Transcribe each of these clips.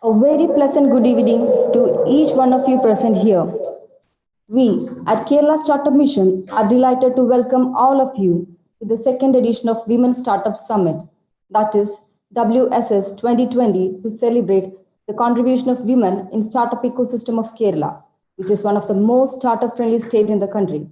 A very pleasant good evening to each one of you present here. We at Kerala Startup Mission are delighted to welcome all of you to the second edition of Women Startup Summit, that is WSS 2020, to celebrate the contribution of women in startup ecosystem of Kerala, which is one of the most startup friendly state in the country.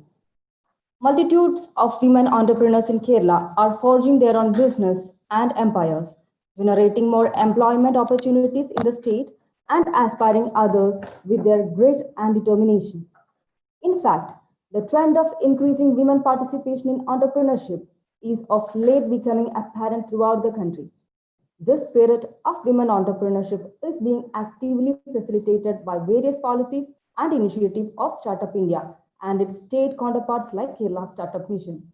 Multitudes of women entrepreneurs in Kerala are forging their own business and empires, generating more employment opportunities in the state and aspiring others with their grit and determination. In fact, the trend of increasing women participation in entrepreneurship is of late becoming apparent throughout the country. This spirit of women entrepreneurship is being actively facilitated by various policies and initiatives of Startup India and its state counterparts like Kerala Startup Mission.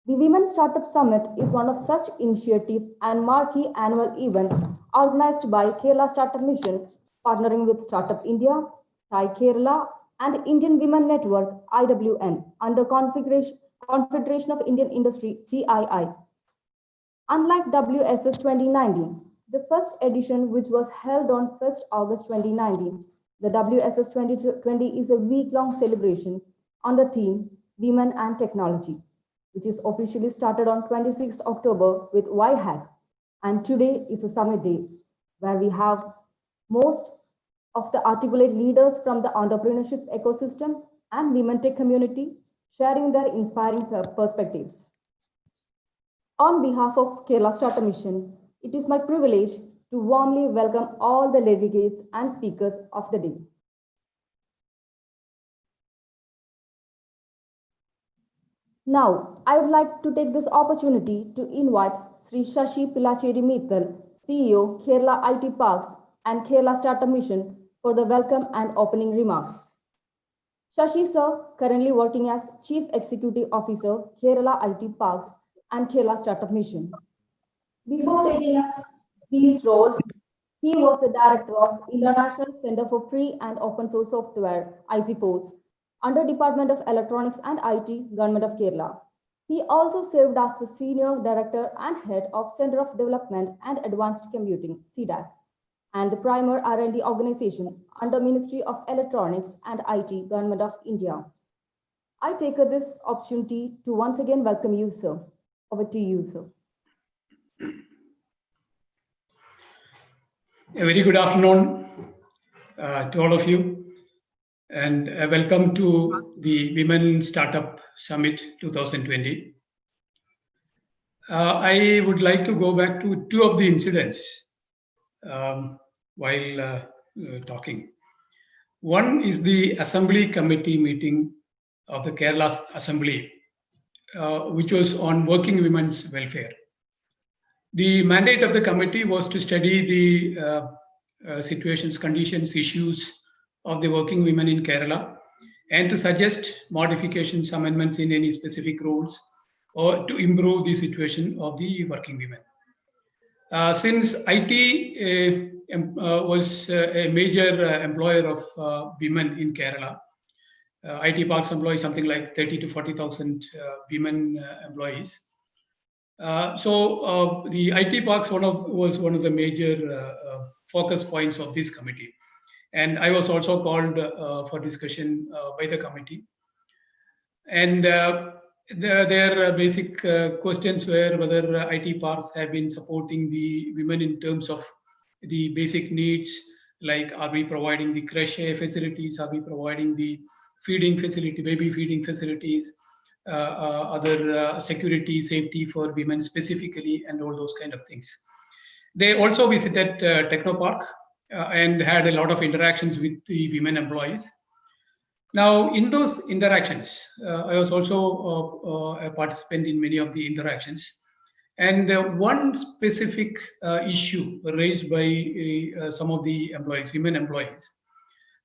The Women Startup Summit is one of such initiatives and marquee annual event organized by Kerala Startup Mission, partnering with Startup India, Thai Kerala, and Indian Women Network (IWN) under Confederation of Indian Industry (CII). Unlike WSS 2019, the first edition, which was held on 1st August 2019, the WSS 2020 is a week-long celebration on the theme Women and Technology, which is officially started on 26th October with YHAC. And today is a summit day where we have most of the articulate leaders from the entrepreneurship ecosystem and women tech community sharing their inspiring perspectives. On behalf of Kerala Startup Mission, it is my privilege to warmly welcome all the delegates and speakers of the day. Now, I would like to take this opportunity to invite Sri Shashi Pilacheri Mittal, CEO, Kerala IT Parks and Kerala Startup Mission for the welcome and opening remarks. Shashi sir, currently working as Chief Executive Officer, Kerala IT Parks and Kerala Startup Mission. Before taking up these roles, he was the director of International Center for Free and Open Source Software, ICFOS, under Department of Electronics and IT, Government of Kerala. He also served as the Senior Director and Head of Center of Development and Advanced Computing, CDAC, and the Primer R&D Organization under Ministry of Electronics and IT, Government of India. I take this opportunity to once again welcome you, sir. Over to you, sir. A very good afternoon to all of you, and welcome to the Women Startup Summit 2020. I would like to go back to two of the incidents while talking. One is the Assembly Committee meeting of the Kerala Assembly, which was on working women's welfare. The mandate of the committee was to study the situations, conditions, issues of the working women in Kerala and to suggest modifications, amendments in any specific rules or to improve the situation of the working women. Since IT was a major employer of women in Kerala, IT Parks employs something like 30 to 40,000 women employees. So the IT Parks was one of the major focus points of this committee. And I was also called for discussion by the committee. And their basic questions were whether IT Parks have been supporting the women in terms of the basic needs, like are we providing the creche facilities, are we providing the feeding facility, baby feeding facilities, other security, safety for women specifically, and all those kind of things. They also visited Technopark and had a lot of interactions with the women employees. Now, in those interactions, I was also a participant in many of the interactions. And one specific issue raised by some of the employees, women employees,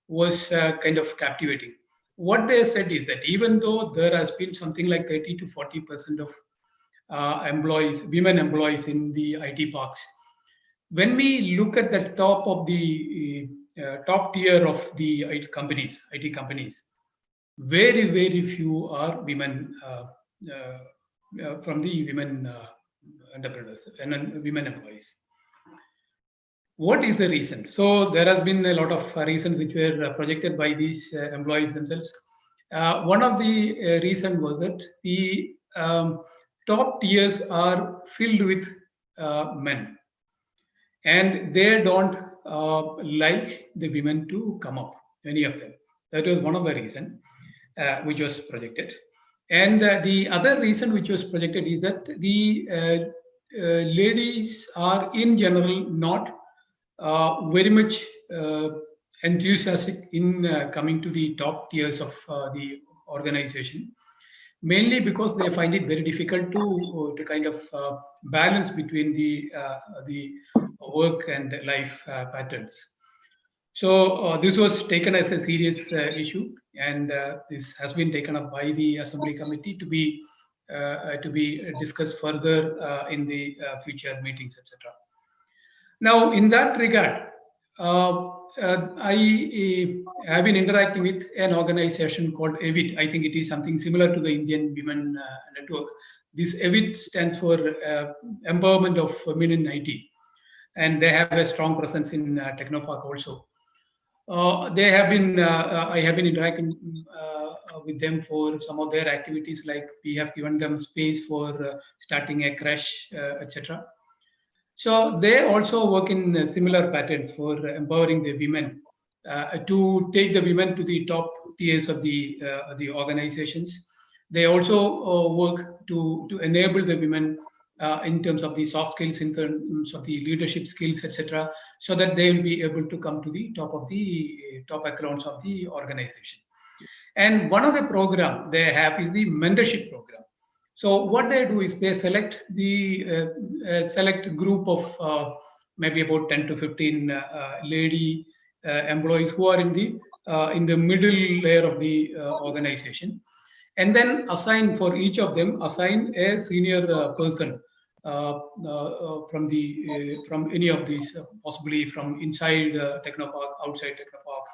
was kind of captivating. What they said is that even though there has been something like 30 to 40% of employees, women employees in the IT parks, when we look at the top of the top tier of the IT companies, very, very few are women from the women entrepreneurs and women employees. What is the reason? So there has been a lot of reasons which were projected by these employees themselves. One of the reason was that the top tiers are filled with men, and they don't like the women to come up, any of them. That was one of the reason which was projected. And the other reason which was projected is that the ladies are in general not very much enthusiastic in coming to the top tiers of the organization, mainly because they find it very difficult to kind of balance between the work and life patterns. So this was taken as a serious issue, and this has been taken up by the Assembly Committee to be discussed further in the future meetings, etc. Now, in that regard, I have been interacting with an organization called EVIT. I think it is something similar to the Indian Women Network. This EVIT stands for Empowerment of Women in IT, and they have a strong presence in Technopark also. I have been interacting with them for some of their activities, like we have given them space for starting a crash, etc. So they also work in similar patterns for empowering the women to take the women to the top tiers of the organizations. They also work to enable the women in terms of the soft skills, in terms of the leadership skills, etc., so that they will be able to come to the top of the top accounts of the organization. And one of the program they have is the mentorship program. So what they do is they select the select group of maybe about 10 to 15 lady employees who are in the middle layer of the organization, and then assign a senior person from any of these, possibly from inside Technopark, outside Technopark,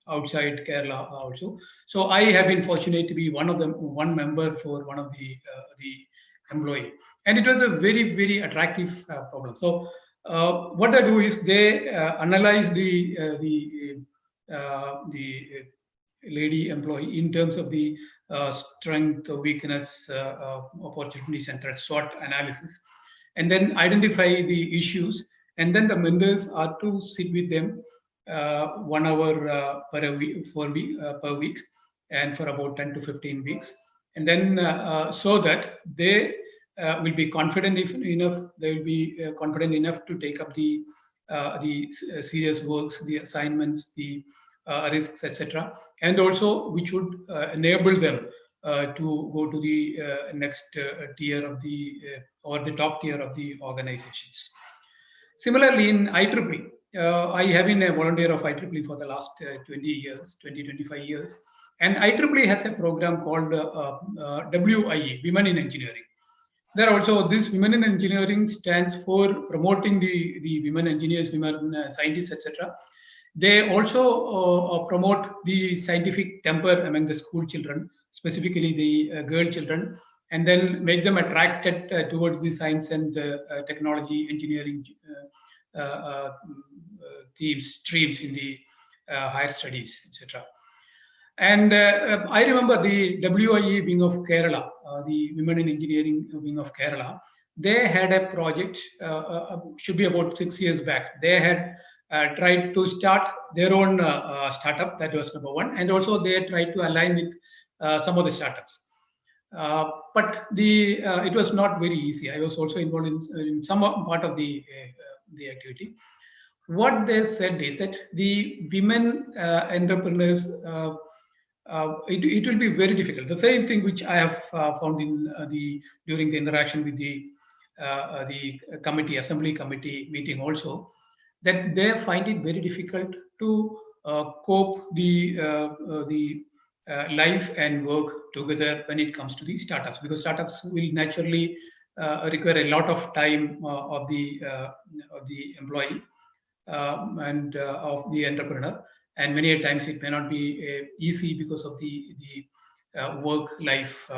outside Kerala also. So I have been fortunate to be one member for one of the employee, and it was a very attractive problem. So what they do is they analyze the lady employee in terms of the strength, weakness, opportunities, and threat SWOT analysis, and then identify the issues. And then the mentors are to sit with them 1 hour per week, and for about 10 to 15 weeks, and then so that they will be confident enough. They will be confident enough to take up the serious works, the assignments, the risks, etc., and also which would enable them to go to the next tier of the or the top tier of the organizations. Similarly, in IEEE, I have been a volunteer of IEEE for the last 25 years. And IEEE has a program called WIE, Women in Engineering. There also, this Women in Engineering stands for promoting the women engineers, women scientists, etc. They also promote the scientific temper among the school children, specifically the girl children, and then make them attracted towards the science and technology, engineering streams in the higher studies, etc. And I remember the WIE wing of Kerala, the Women in Engineering wing of Kerala. They had a project, should be about 6 years back. They had tried to start their own startup. That was number one. And also they tried to align with some of the startups. But it was not very easy. I was also involved in some part of the activity. What they said is that the women entrepreneurs, it will be very difficult. The same thing which I have found in during the interaction with the assembly committee meeting also, that they find it very difficult to cope the life and work together when it comes to the startups, because startups will naturally require a lot of time of the employee and of the entrepreneur, and many a times it may not be easy because of the work life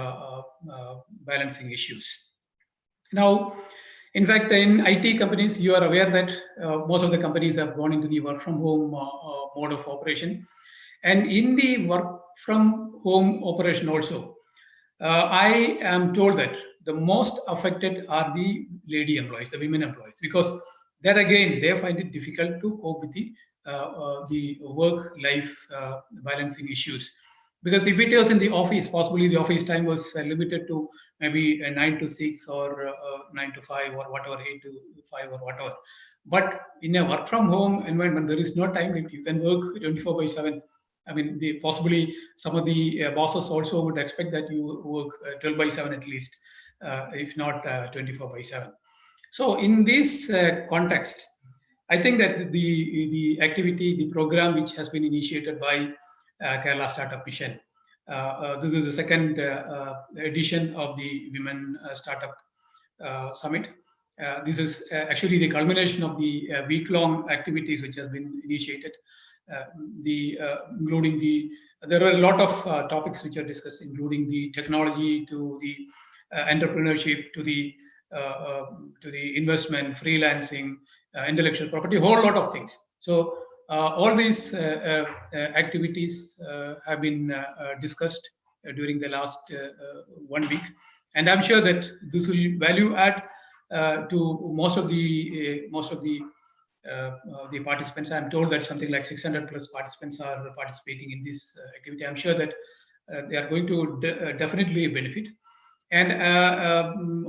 balancing issues. Now, In fact, in IT companies, you are aware that most of the companies have gone into the work from home mode of operation. And in the work from home operation also, I am told that the most affected are the lady employees, the women employees, because there again they find it difficult to cope with the work-life balancing issues. Because if it was in the office, possibly the office time was limited to maybe 9 to 6 or 9 to 5 or whatever, 8 to 5 or whatever. But in a work from home environment, there is no time limit. You can work 24/7. I mean, possibly some of the bosses also would expect that you work 12/7 at least, if not 24/7. So in this context, I think that the activity, the program which has been initiated by Kerala Startup Mission, this is the second edition of the Women Startup Summit. This is actually the culmination of the week-long activities which has been initiated. Uh, including there are a lot of topics which are discussed, including the technology to the entrepreneurship to the investment, freelancing, intellectual property, a whole lot of things. So all these activities have been discussed during the last 1 week, and I'm sure that this will value add to most of the participants. I'm told that something like 600 plus participants are participating in this activity. I'm sure that they are going to definitely benefit. And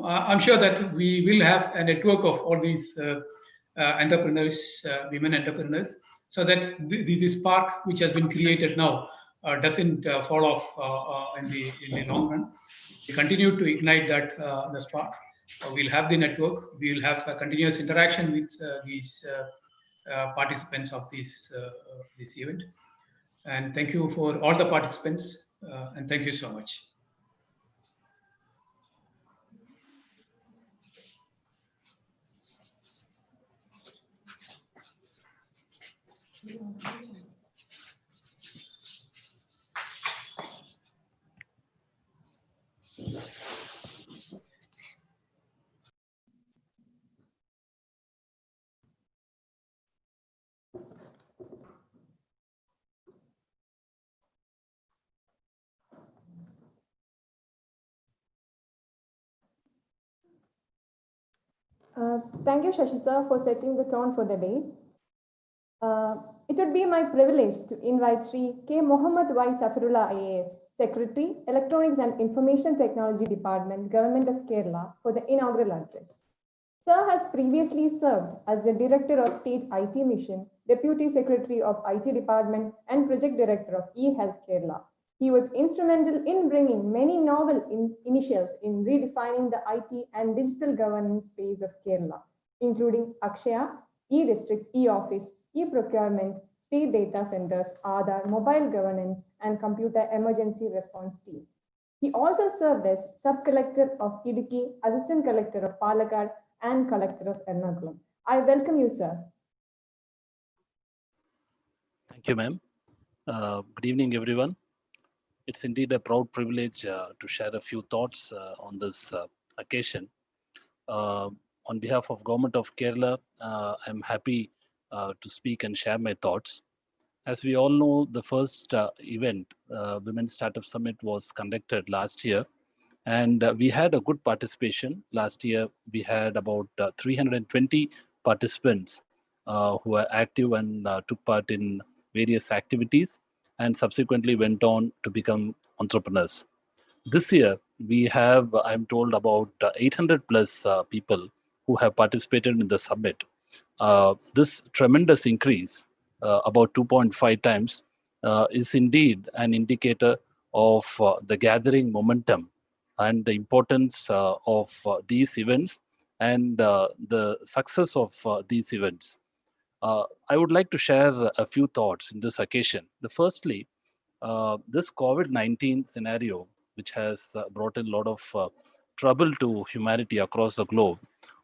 I'm sure that we will have a network of all these entrepreneurs, women entrepreneurs, so that the spark which has been created now doesn't fall off in the long run. We continue to ignite that the spark. We'll have the network. We'll have a continuous interaction with these participants of this event. And thank you for all the participants. And thank you so much. Thank you, Shashi sir, for setting the tone for the day. It would be my privilege to invite Sri K. Mohammad Y. Safirullah IAS, Secretary, Electronics and Information Technology Department, Government of Kerala, for the inaugural address. Sir has previously served as the Director of State IT Mission, Deputy Secretary of IT Department, and Project Director of eHealth Kerala. He was instrumental in bringing many novel initiatives in redefining the IT and digital governance space of Kerala, including Akshaya, e-District, e-Office, e-Procurement, State Data Centers, Aadhaar, Mobile Governance, and Computer Emergency Response Team. He also served as Sub-Collector of Idukki, Assistant Collector of Palakkad, and Collector of Ernakulam. I welcome you, sir. Thank you, ma'am. Good evening, everyone. It's indeed a proud privilege to share a few thoughts on this occasion. On behalf of Government of Kerala, I'm happy to speak and share my thoughts. As we all know, the first event, Women's Startup Summit, was conducted last year, and we had a good participation. Last year, we had about 320 participants who were active and took part in various activities and subsequently went on to become entrepreneurs. This year, we have, I'm told, about 800 plus people who have participated in the summit. This tremendous increase, about 2.5 times, is indeed an indicator of the gathering momentum and the importance of these events and the success of these events. I would like to share a few thoughts in this occasion. Firstly, this COVID-19 scenario, which has brought a lot of trouble to humanity across the globe,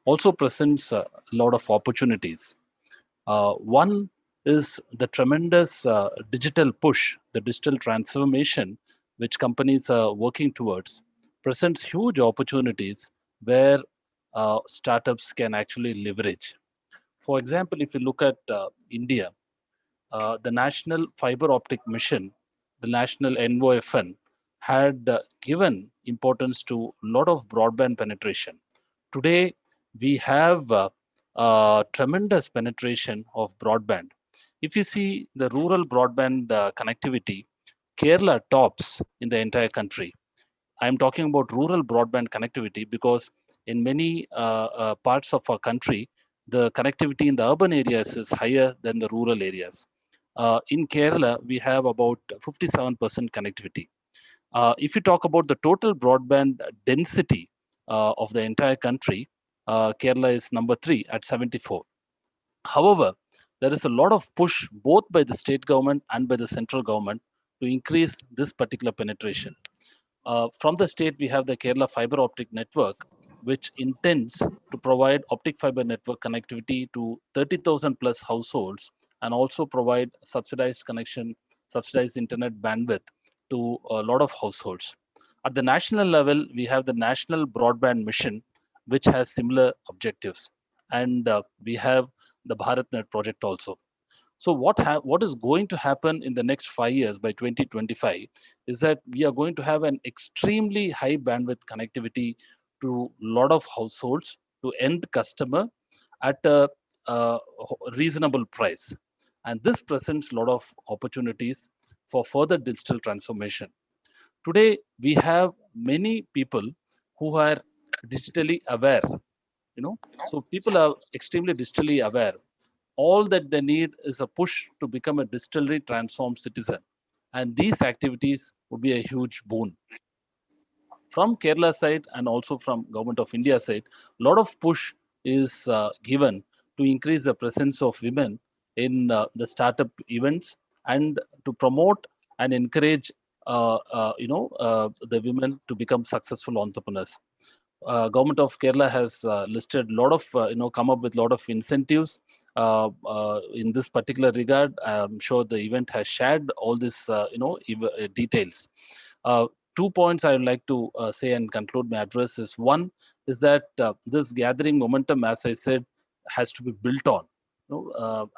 also presents a lot of opportunities. One is the tremendous digital push, the digital transformation which companies are working towards, presents huge opportunities where startups can actually leverage. For example, if you look at India, the National Fiber Optic Mission, the National NOFN, had given importance to a lot of broadband penetration. Today, we have tremendous penetration of broadband. If you see the rural broadband connectivity, Kerala tops in the entire country. I'm talking about rural broadband connectivity because in many parts of our country, the connectivity in the urban areas is higher than the rural areas. In Kerala, we have about 57% connectivity. If you talk about the total broadband density of the entire country, Kerala is number 3 at 74. However, there is a lot of push both by the state government and by the central government to increase this particular penetration. From the state, we have the Kerala Fiber Optic Network, which intends to provide optic fiber network connectivity to 30,000 plus households and also provide subsidized connection, subsidized internet bandwidth to a lot of households. At the national level, we have the National Broadband Mission, which has similar objectives. And we have the BharatNet project also. So what is going to happen in the next 5 years by 2025 is that we are going to have an extremely high bandwidth connectivity to a lot of households, to end customer at a reasonable price. And this presents a lot of opportunities for further digital transformation. Today, we have many people who are digitally aware, so people are extremely digitally aware. All that they need is a push to become a digitally transformed citizen. And these activities would be a huge boon. From Kerala side and also from Government of India side, a lot of push is given to increase the presence of women in the startup events and to promote and encourage the women to become successful entrepreneurs. Government of Kerala has listed a lot of, come up with a lot of incentives in this particular regard. I'm sure the event has shared all this, details. 2 points I would like to say and conclude my address is one is that this gathering momentum, as I said, has to be built on.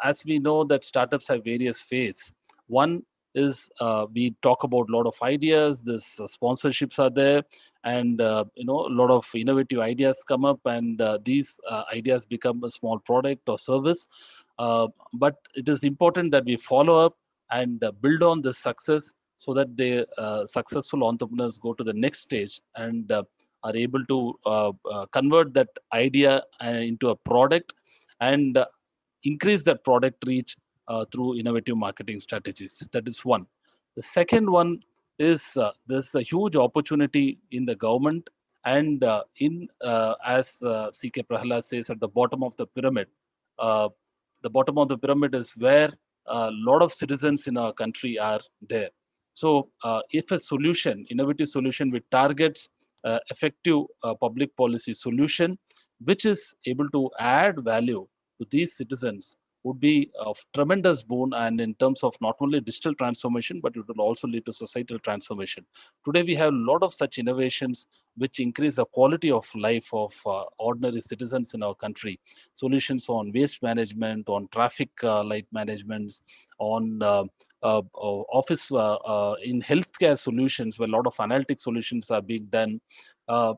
As we know that startups have various phases. One is we talk about a lot of ideas. This sponsorships are there, and a lot of innovative ideas come up, and these ideas become a small product or service. But it is important that we follow up and build on this success so that the successful entrepreneurs go to the next stage and are able to convert that idea into a product and increase that product reach through innovative marketing strategies. That is one. The second one is there's a huge opportunity in the government and as CK Prahalad says, at the bottom of the pyramid. Uh, the bottom of the pyramid is where a lot of citizens in our country are there. So if a solution, innovative solution which targets effective public policy solution, which is able to add value to these citizens, would be of tremendous boon, and in terms of not only digital transformation, but it will also lead to societal transformation. Today, we have a lot of such innovations which increase the quality of life of ordinary citizens in our country. Solutions on waste management, on traffic light managements, on office in healthcare solutions, where a lot of analytic solutions are being done,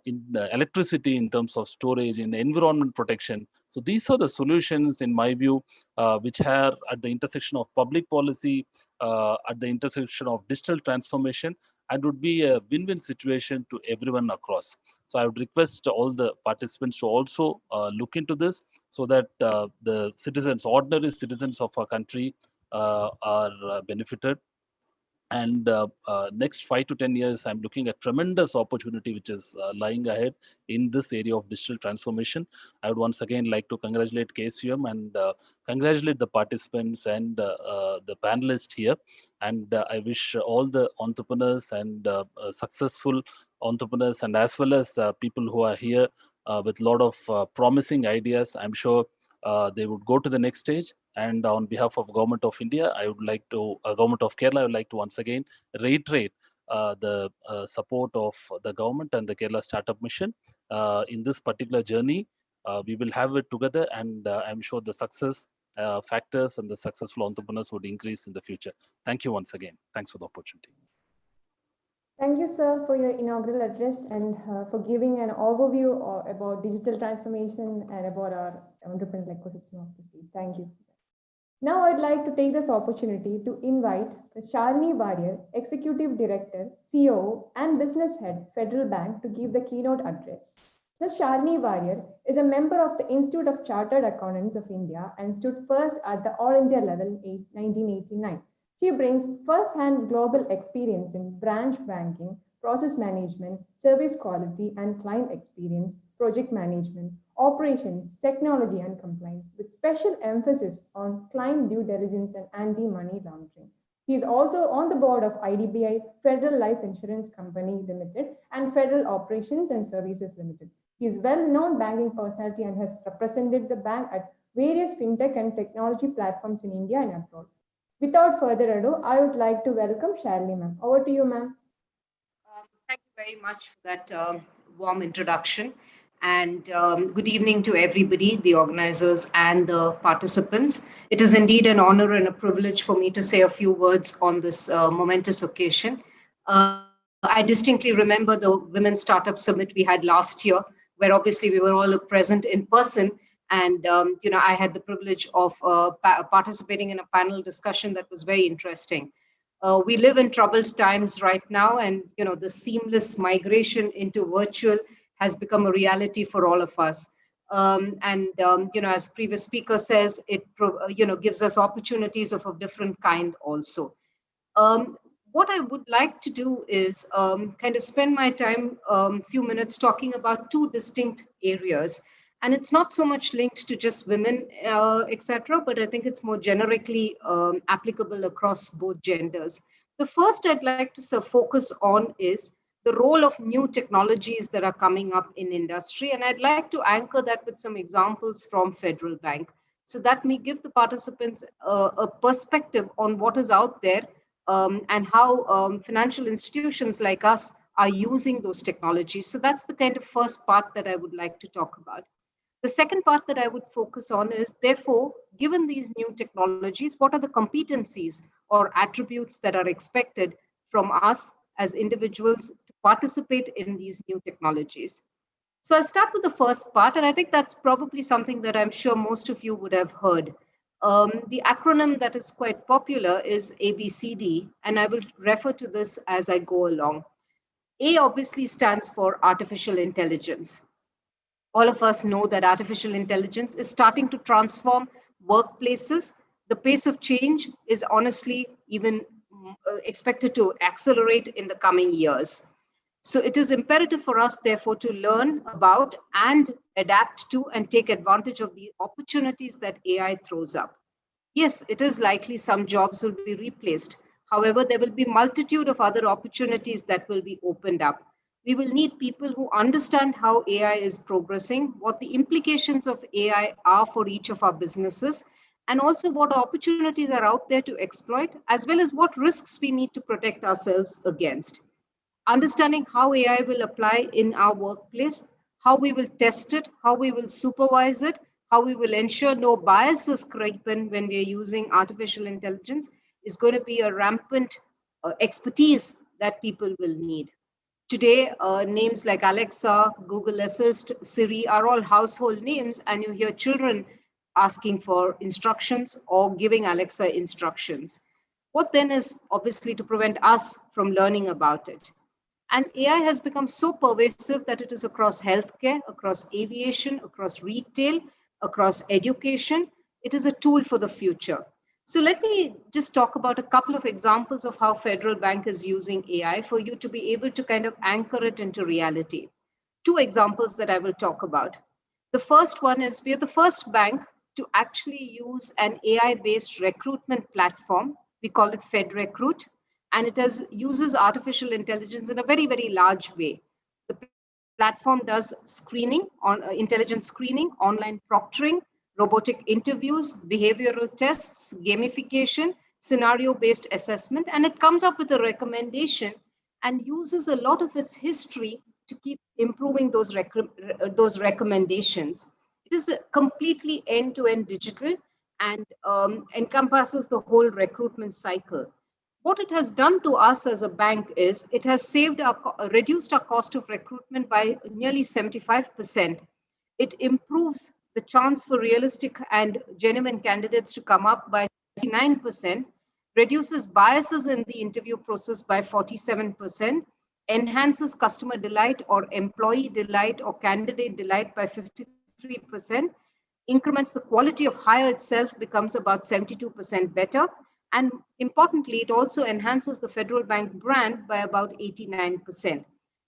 in electricity in terms of storage, in environment protection. So these are the solutions, in my view, which are at the intersection of public policy, at the intersection of digital transformation, and would be a win-win situation to everyone across. So I would request all the participants to also look into this so that the citizens, ordinary citizens of our country are benefited. And next 5 to 10 years, I'm looking at tremendous opportunity which is lying ahead in this area of digital transformation. I would once again like to congratulate KCM and congratulate the participants and the panelists here. And I wish all the entrepreneurs and successful entrepreneurs, and as well as people who are here with a lot of promising ideas. I'm sure they would go to the next stage. And on behalf of Government of India, I would like to, Government of Kerala, I would like to once again reiterate the support of the government and the Kerala Startup Mission in this particular journey. We will have it together, and I'm sure the success factors and the successful entrepreneurs would increase in the future. Thank you once again. Thanks for the opportunity. Thank you, sir, for your inaugural address and for giving an overview about digital transformation and about our entrepreneurial ecosystem of the state. Thank you. Now, I'd like to take this opportunity to invite Ms. Shalini Warrior, Executive Director, COO, and Business Head, Federal Bank, to give the keynote address. Ms. Shalini Warrior is a member of the Institute of Chartered Accountants of India and stood first at the All India level in 1989. She brings first-hand global experience in branch banking, process management, service quality and client experience, project management, operations, technology and compliance, with special emphasis on client due diligence and anti-money laundering. He is also on the board of IDBI Federal Life Insurance Company Limited and Federal Operations and Services Limited. He is a well-known banking personality and has represented the bank at various fintech and technology platforms in India and abroad. Without further ado, I would like to welcome Shalini, ma'am. Over to you, ma'am. Thank you very much for that warm introduction. And good evening to everybody, the organizers and the participants. It is indeed an honor and a privilege for me to say a few words on this momentous occasion. I distinctly remember the Women's Startup Summit we had last year, where obviously we were all present in person. And I had the privilege of participating in a panel discussion that was very interesting. We live in troubled times right now, and the seamless migration into virtual has become a reality for all of us. As previous speaker says, it gives us opportunities of a different kind also. What I would like to do is kind of spend my time, few minutes talking about two distinct areas. And it's not so much linked to just women, etc., but I think it's more generically applicable across both genders. The first I'd like to focus on is the role of new technologies that are coming up in industry. And I'd like to anchor that with some examples from Federal Bank. So that may give the participants a perspective on what is out there and how financial institutions like us are using those technologies. So that's the kind of first part that I would like to talk about. The second part that I would focus on is, therefore, given these new technologies, what are the competencies or attributes that are expected from us as individuals to participate in these new technologies? So I'll start with the first part, and I think that's probably something that I'm sure most of you would have heard. The acronym that is quite popular is ABCD, and I will refer to this as I go along. A obviously stands for artificial intelligence. All of us know that artificial intelligence is starting to transform workplaces. The pace of change is honestly even expected to accelerate in the coming years. So it is imperative for us, therefore, to learn about and adapt to and take advantage of the opportunities that AI throws up. Yes, it is likely some jobs will be replaced. However, there will be a multitude of other opportunities that will be opened up. We will need people who understand how AI is progressing, what the implications of AI are for each of our businesses, and also what opportunities are out there to exploit, as well as what risks we need to protect ourselves against. Understanding how AI will apply in our workplace, how we will test it, how we will supervise it, how we will ensure no biases creep in when we are using artificial intelligence is going to be a rampant expertise that people will need. Today, names like Alexa, Google Assist, Siri are all household names, and you hear children asking for instructions or giving Alexa instructions. What then is obviously to prevent us from learning about it? And AI has become so pervasive that it is across healthcare, across aviation, across retail, across education. It is a tool for the future. So let me just talk about a couple of examples of how Federal Bank is using AI for you to be able to kind of anchor it into reality. Two examples that I will talk about. The first one is we are the first bank to actually use an AI-based recruitment platform. We call it FedRecruit, and it uses artificial intelligence in a very, very large way. The platform does screening, intelligence screening, online proctoring, robotic interviews, behavioral tests, gamification, scenario-based assessment, and it comes up with a recommendation and uses a lot of its history to keep improving those recommendations. It is completely end-to-end digital and encompasses the whole recruitment cycle. What it has done to us as a bank is it has reduced our cost of recruitment by nearly 75%. It improves the chance for realistic and genuine candidates to come up by 69%, reduces biases in the interview process by 47%, enhances customer delight or employee delight or candidate delight by 53%, increments the quality of hire itself, becomes about 72% better. And importantly, it also enhances the Federal Bank brand by about 89%.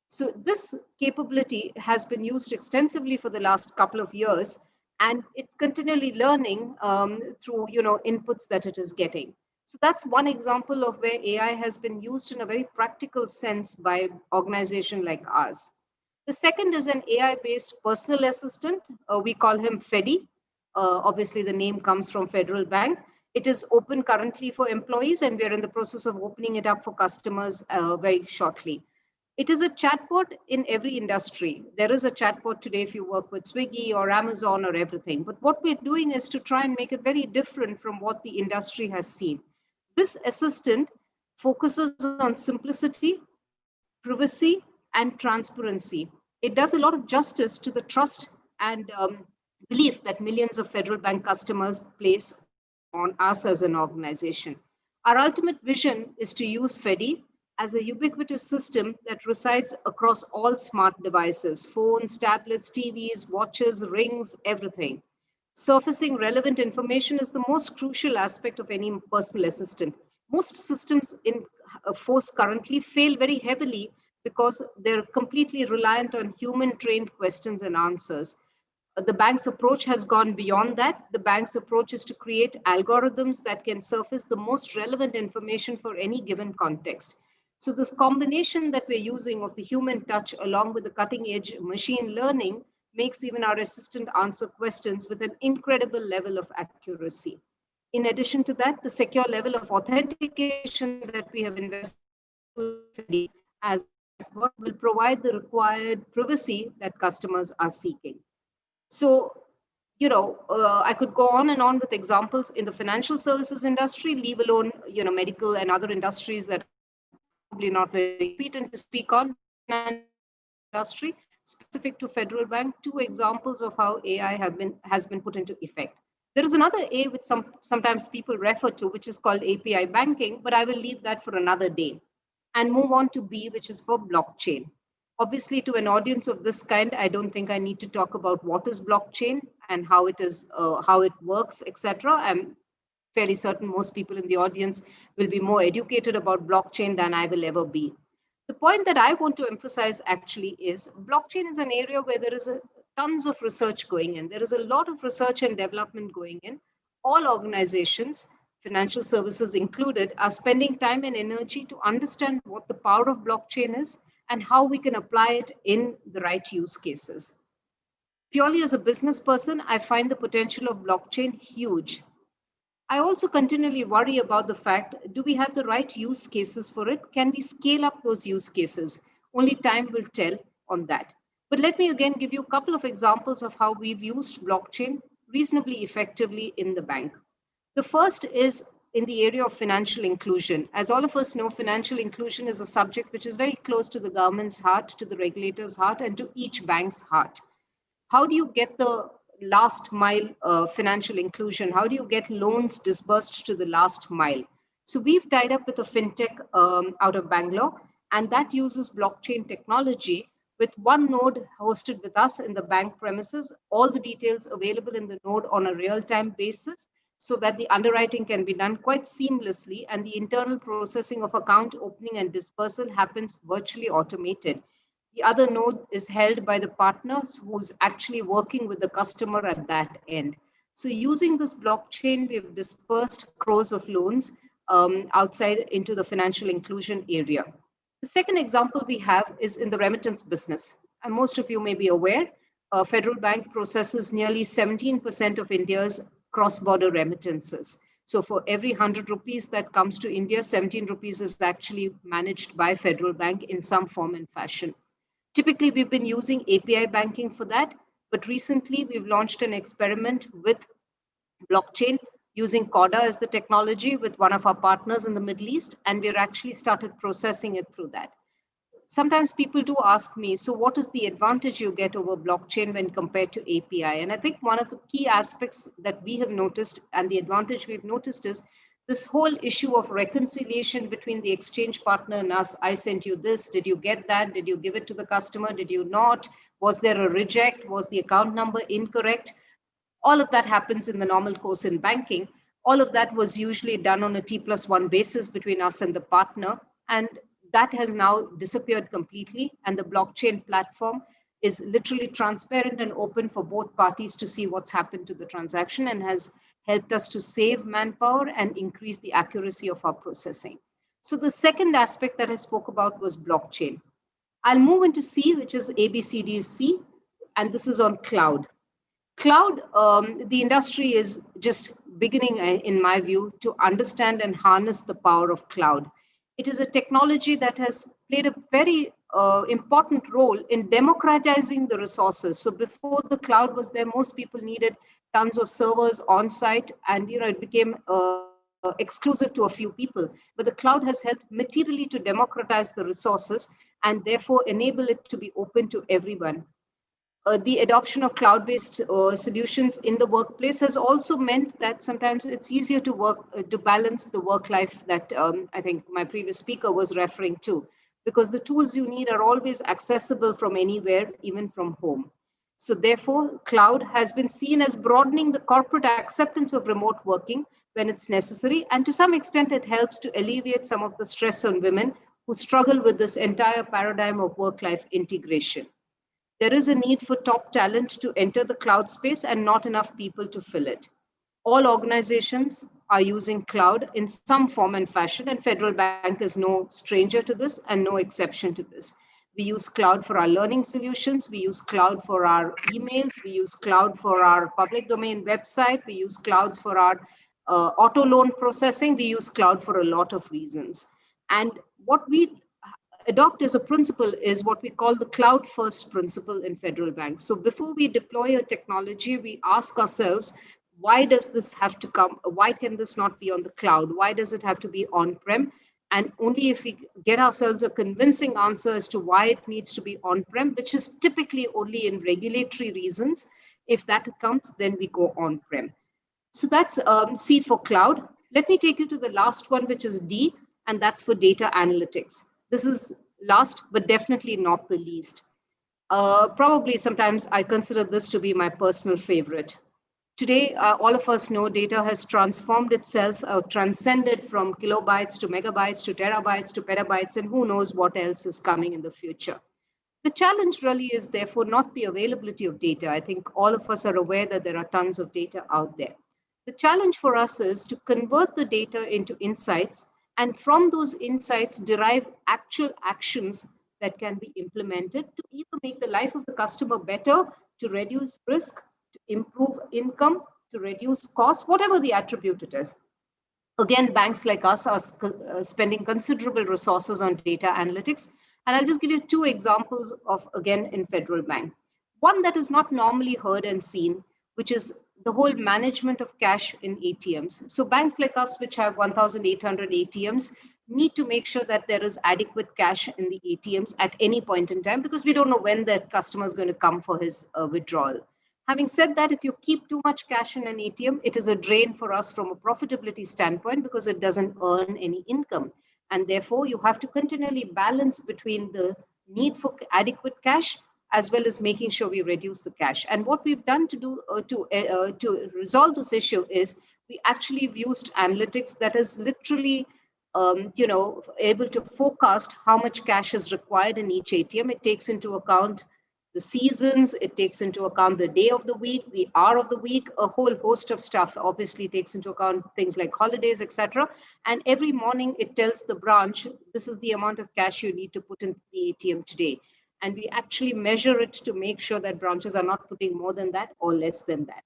So this capability has been used extensively for the last couple of years, and it's continually learning through inputs that it is getting. So that's one example of where AI has been used in a very practical sense by an organization like ours. The second is an AI-based personal assistant. We call him Fedi. Obviously, the name comes from Federal Bank. It is open currently for employees, and we're in the process of opening it up for customers very shortly. It is a chatbot in every industry. There is a chatbot today if you work with Swiggy or Amazon or everything. But what we're doing is to try and make it very different from what the industry has seen. This assistant focuses on simplicity, privacy, and transparency. It does a lot of justice to the trust and belief that millions of Federal Bank customers place on us as an organization. Our ultimate vision is to use Fedi as a ubiquitous system that resides across all smart devices, phones, tablets, TVs, watches, rings, everything. Surfacing relevant information is the most crucial aspect of any personal assistant. Most systems in force currently fail very heavily because they're completely reliant on human-trained questions and answers. The bank's approach has gone beyond that. The bank's approach is to create algorithms that can surface the most relevant information for any given context. So this combination that we're using of the human touch along with the cutting-edge machine learning makes even our assistant answer questions with an incredible level of accuracy. In addition to that, the secure level of authentication that we have invested in as will provide the required privacy that customers are seeking. So, I could go on and on with examples in the financial services industry, leave alone, medical and other industries that are probably not very competent to speak on industry. Specific to Federal Bank, two examples of how AI has been put into effect. There is another A which sometimes people refer to, which is called API banking, but I will leave that for another day and move on to B, which is for blockchain. Obviously, to an audience of this kind, I don't think I need to talk about what is blockchain and how it is, how it works, etc. I'm fairly certain most people in the audience will be more educated about blockchain than I will ever be. The point that I want to emphasize actually is blockchain is an area where there is tons of research going in. There is a lot of research and development going in. All organizations, financial services included, are spending time and energy to understand what the power of blockchain is and how we can apply it in the right use cases. Purely as a business person, I find the potential of blockchain huge. I also continually worry about the fact, do we have the right use cases for it? Can we scale up those use cases? Only time will tell on that. But let me again give you a couple of examples of how we've used blockchain reasonably effectively in the bank. The first is in the area of financial inclusion. As all of us know, financial inclusion is a subject which is very close to the government's heart, to the regulator's heart, and to each bank's heart. How do you get the last mile financial inclusion? How do you get loans disbursed to the last mile? So we've tied up with a fintech out of Bangalore, and that uses blockchain technology with one node hosted with us in the bank premises, all the details available in the node on a real-time basis, so that the underwriting can be done quite seamlessly and the internal processing of account opening and dispersal happens virtually automated. The other node is held by the partners who's actually working with the customer at that end. So using this blockchain, we've dispersed crores of loans outside into the financial inclusion area. The second example we have is in the remittance business. And most of you may be aware, Federal Bank processes nearly 17% of India's cross-border remittances. So for every 100 rupees that comes to India, 17 rupees is actually managed by Federal Bank in some form and fashion. Typically, we've been using API banking for that, but recently we've launched an experiment with blockchain using Corda as the technology with one of our partners in the Middle East, and we're actually started processing it through that. Sometimes people do ask me, so what is the advantage you get over blockchain when compared to API? And I think one of the key aspects that we have noticed and the advantage we've noticed is this whole issue of reconciliation between the exchange partner and us. I sent you this, did you get that? Did you give it to the customer? Did you not? Was there a reject? Was the account number incorrect? All of that happens in the normal course in banking. All of that was usually done on a T+1 basis between us and the partner. And that has now disappeared completely. And the blockchain platform is literally transparent and open for both parties to see what's happened to the transaction, and has helped us to save manpower and increase the accuracy of our processing. So the second aspect that I spoke about was blockchain. I'll move into C, which is ABCDC, and this is on cloud. Cloud, the industry is just beginning, in my view, to understand and harness the power of cloud. It is a technology that has played a very important role in democratizing the resources. So before the cloud was there, most people needed tons of servers on site, and it became exclusive to a few people. But the cloud has helped materially to democratize the resources and therefore enable it to be open to everyone. The adoption of cloud-based solutions in the workplace has also meant that sometimes it's easier to balance the work life that I think my previous speaker was referring to, because the tools you need are always accessible from anywhere, even from home. So therefore, cloud has been seen as broadening the corporate acceptance of remote working when it's necessary. And to some extent, it helps to alleviate some of the stress on women who struggle with this entire paradigm of work-life integration. There is a need for top talent to enter the cloud space and not enough people to fill it. All organizations are using cloud in some form and fashion, and Federal Bank is no stranger to this and no exception to this. We use cloud for our learning solutions. We use cloud for our emails. We use cloud for our public domain website. We use clouds for our auto loan processing. We use cloud for a lot of reasons. And what we adopt as a principle is what we call the cloud first principle in Federal Bank. So before we deploy a technology, we ask ourselves, why does this have to come? Why can this not be on the cloud? Why does it have to be on-prem? And only if we get ourselves a convincing answer as to why it needs to be on-prem, which is typically only in regulatory reasons, if that comes, then we go on-prem. So that's C for cloud. Let me take you to the last one, which is D, and that's for data analytics. This is last, but definitely not the least. Probably sometimes I consider this to be my personal favorite. Today, all of us know data has transformed itself, transcended from kilobytes to megabytes to terabytes to petabytes, and who knows what else is coming in the future. The challenge really is therefore not the availability of data. I think all of us are aware that there are tons of data out there. The challenge for us is to convert the data into insights, and from those insights derive actual actions that can be implemented to either make the life of the customer better, to reduce risk, to improve income, to reduce costs, whatever the attribute it is. Again, banks like us are spending considerable resources on data analytics. And I'll just give you two examples of, again, in Federal Bank. One that is not normally heard and seen, which is the whole management of cash in ATMs. So banks like us, which have 1,800 ATMs, need to make sure that there is adequate cash in the ATMs at any point in time, because we don't know when the customer is going to come for his withdrawal. Having said that, if you keep too much cash in an ATM, it is a drain for us from a profitability standpoint because it doesn't earn any income. And therefore, you have to continually balance between the need for adequate cash as well as making sure we reduce the cash. And what we've done to do to resolve this issue is we actually have used analytics that is literally able to forecast how much cash is required in each ATM. It takes into account the seasons, it takes into account the day of the week, the hour of the week, a whole host of stuff. Obviously takes into account things like holidays, etc. And every morning it tells the branch, this is the amount of cash you need to put in the ATM today. And we actually measure it to make sure that branches are not putting more than that or less than that.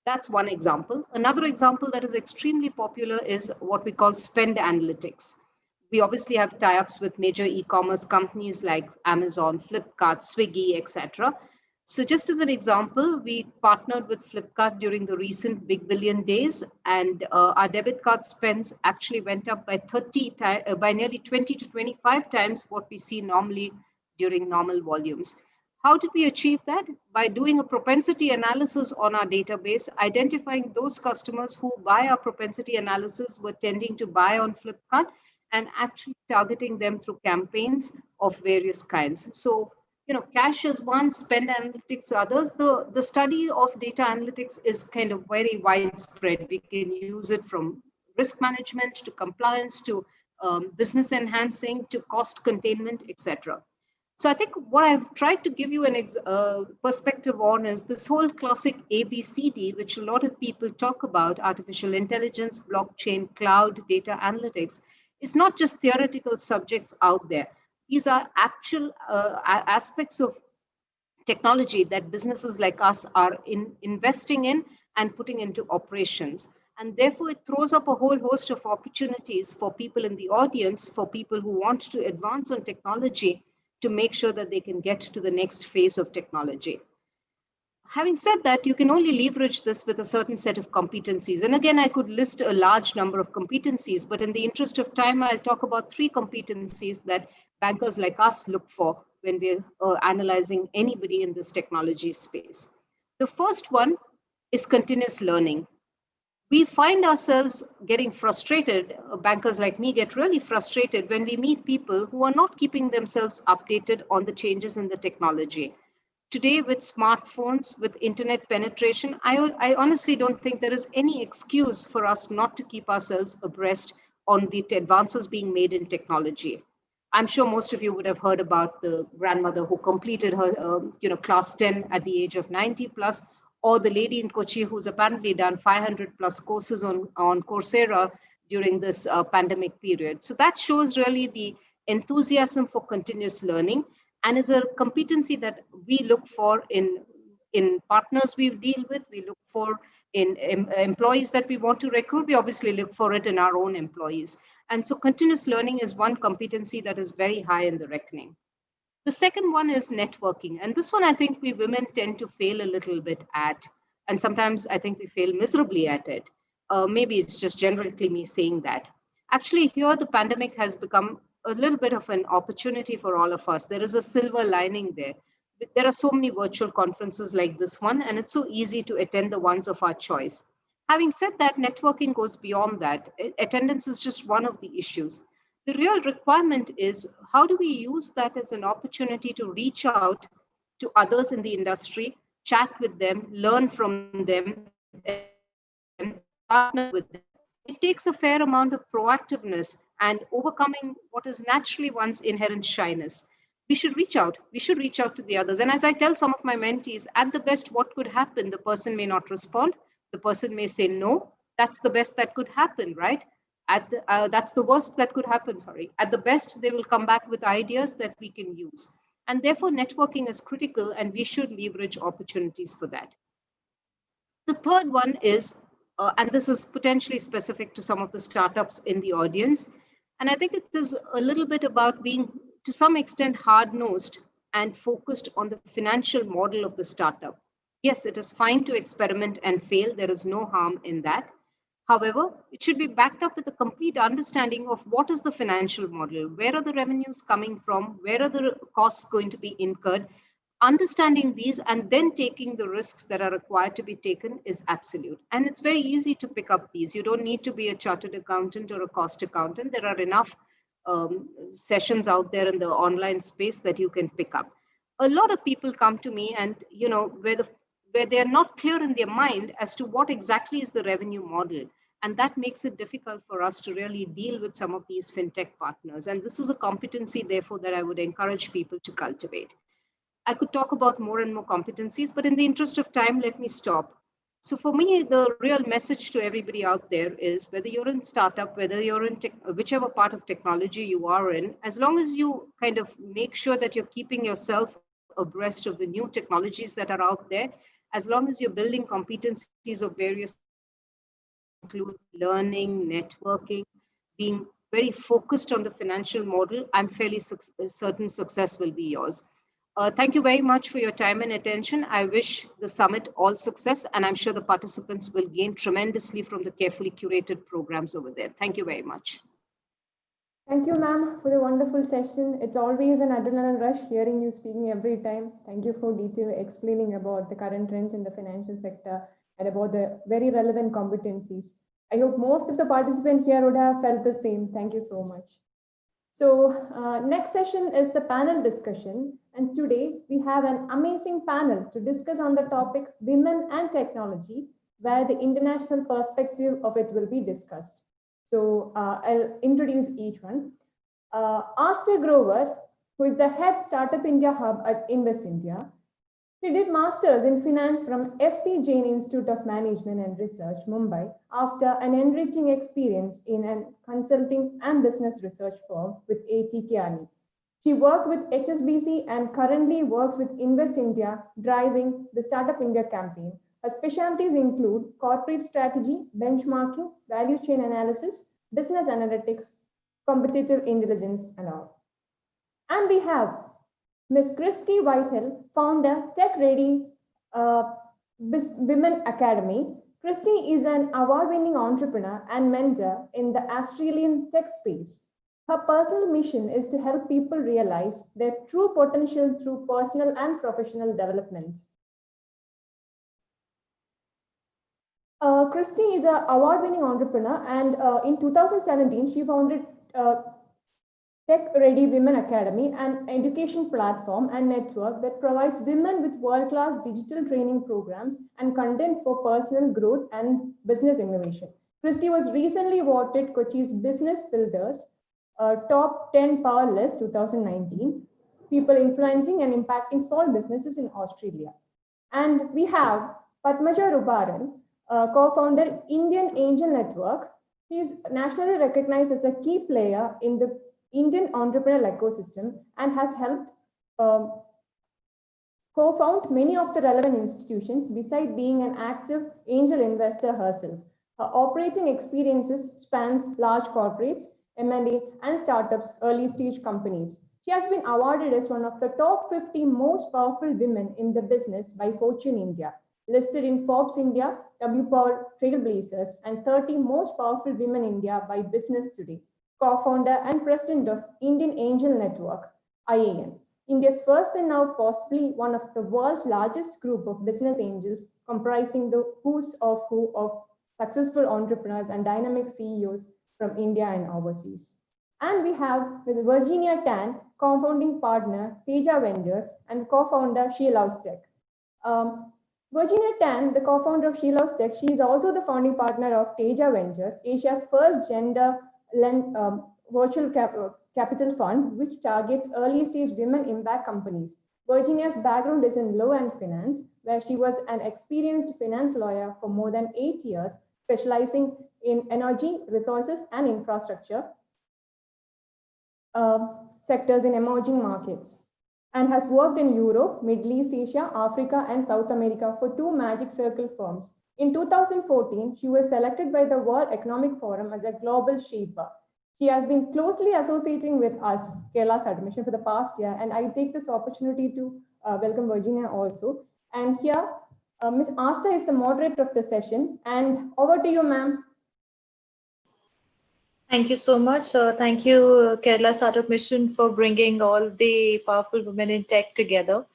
That's one example. Another example that is extremely popular is what we call spend analytics. We obviously have tie-ups with major e-commerce companies like Amazon, Flipkart, Swiggy, etc. So just as an example, we partnered with Flipkart during the recent Big Billion Days, and our debit card spends actually went up by by nearly 20 to 25 times what we see normally during normal volumes. How did we achieve that? By doing a propensity analysis on our database, identifying those customers who, by our propensity analysis, were tending to buy on Flipkart, and actually targeting them through campaigns of various kinds. So, cash is one, spend analytics others. The study of data analytics is kind of very widespread. We can use it from risk management to compliance to business enhancing to cost containment, etc. So I think what I've tried to give you an perspective on is this whole classic ABCD, which a lot of people talk about: artificial intelligence, blockchain, cloud, data analytics. It's not just theoretical subjects out there. These are actual aspects of technology that businesses like us are investing in and putting into operations. And therefore, it throws up a whole host of opportunities for people in the audience, for people who want to advance on technology, to make sure that they can get to the next phase of technology. Having said that, you can only leverage this with a certain set of competencies. And again, I could list a large number of competencies, but in the interest of time, I'll talk about 3 competencies that bankers like us look for when we're analyzing anybody in this technology space. The first one is continuous learning. We find ourselves getting frustrated, bankers like me get really frustrated when we meet people who are not keeping themselves updated on the changes in the technology. Today, with smartphones, with internet penetration, I honestly don't think there is any excuse for us not to keep ourselves abreast on the advances being made in technology. I'm sure most of you would have heard about the grandmother who completed her class 10 at the age of 90 plus, or the lady in Kochi who's apparently done 500 plus courses on Coursera during this pandemic period. So that shows really the enthusiasm for continuous learning, and is a competency that we look for in partners we deal with, we look for in employees that we want to recruit, we obviously look for it in our own employees. And so continuous learning is one competency that is very high in the reckoning. The second one is networking. And this one, I think we women tend to fail a little bit at. And sometimes I think we fail miserably at it. Maybe it's just generally me saying that. Actually, here the pandemic has become a little bit of an opportunity for all of us. There is a silver lining there. There are so many virtual conferences like this one, and it's so easy to attend the ones of our choice. Having said that, networking goes beyond that. Attendance is just one of the issues. The real requirement is, how do we use that as an opportunity to reach out to others in the industry, chat with them, learn from them, partner with them. It takes a fair amount of proactiveness and overcoming what is naturally one's inherent shyness. We should reach out. We should reach out to the others. And as I tell some of my mentees, at the best, what could happen? The person may not respond. The person may say no. That's the best that could happen, right? That's the worst that could happen, sorry. At the best, they will come back with ideas that we can use. And therefore, networking is critical, and we should leverage opportunities for that. The third one is, and this is potentially specific to some of the startups in the audience, and I think it is a little bit about being, to some extent, hard-nosed and focused on the financial model of the startup. Yes, it is fine to experiment and fail. There is no harm in that. However, it should be backed up with a complete understanding of what is the financial model, where are the revenues coming from, where are the costs going to be incurred. Understanding these and then taking the risks that are required to be taken is absolute. And it's very easy to pick up these. You don't need to be a chartered accountant or a cost accountant. There are enough sessions out there in the online space that you can pick up. A lot of people come to me and, where they're not clear in their mind as to what exactly is the revenue model. And that makes it difficult for us to really deal with some of these fintech partners. And this is a competency, therefore, that I would encourage people to cultivate. I could talk about more and more competencies, but in the interest of time, let me stop. So for me, the real message to everybody out there is, whether you're in startup, whether you're in whichever part of technology you are in, as long as you kind of make sure that you're keeping yourself abreast of the new technologies that are out there, as long as you're building competencies of various include learning, networking, being very focused on the financial model, I'm fairly certain success will be yours. Thank you very much for your time and attention. I wish the summit all success, and I'm sure the participants will gain tremendously from the carefully curated programs over there. Thank you very much. Thank you, ma'am, for the wonderful session. It's always an adrenaline rush hearing you speaking every time. Thank you for detailed explaining about the current trends in the financial sector and about the very relevant competencies. I hope most of the participants here would have felt the same. Thank you so much. So next session is the panel discussion. And today we have an amazing panel to discuss on the topic women and technology, where the international perspective of it will be discussed. So I'll introduce each one. Ashtay Grover, who is the head Startup India Hub at Invest India. He did Masters in Finance from SP Jain Institute of Management and Research, Mumbai, after an enriching experience in a consulting and business research firm with AT Kearney. She worked with HSBC and currently works with Invest India, driving the Startup India campaign. Her specialties include corporate strategy, benchmarking, value chain analysis, business analytics, competitive intelligence, and all. And we have Ms. Christy Whitehill, founder, Tech Ready Women Academy. Christy is an award-winning entrepreneur and mentor in the Australian tech space. Her personal mission is to help people realize their true potential through personal and professional development. Christy is an award-winning entrepreneur, and in 2017, she founded Tech Ready Women Academy, an education platform and network that provides women with world-class digital training programs and content for personal growth and business innovation. Christy was recently voted Kochi's Business Builders Top 10 Power List 2019, people influencing and impacting small businesses in Australia. And we have Patmasha Rubaran, co-founder Indian Angel Network. He is nationally recognized as a key player in the Indian entrepreneurial ecosystem and has helped co-found many of the relevant institutions besides being an active angel investor herself. Her operating experiences spans large corporates, M&A, and startups, early stage companies. She has been awarded as one of the top 50 most powerful women in the business by Fortune India, listed in Forbes India, W Power Trailblazers, and 30 most powerful women in India by Business Today. Co-founder and president of Indian Angel Network, IAN, India's first and now possibly one of the world's largest group of business angels, comprising the who's of who of successful entrepreneurs and dynamic CEOs from India and overseas. And we have Ms. Virginia Tan, co-founding partner, Teja Ventures, and co-founder, She Loves Tech. Virginia Tan, the co-founder of She Loves Tech, she is also the founding partner of Teja Ventures, Asia's first gender virtual capital fund, which targets early stage women impact companies. Virginia's background is in law and finance, where she was an experienced finance lawyer for more than 8 years, specializing in energy, resources, and infrastructure sectors in emerging markets, and has worked in Europe, Middle East, Asia, Africa, and South America for 2 Magic Circle firms. In 2014, she was selected by the World Economic Forum as a global shaper. She has been closely associating with us, Kerala's admission, for the past year, and I take this opportunity to welcome Virginia also. And here, Ms. Asta is the moderator of the session, and over to you, ma'am. Thank you so much. Thank you, Kerala Startup Mission, for bringing all the powerful women in tech together.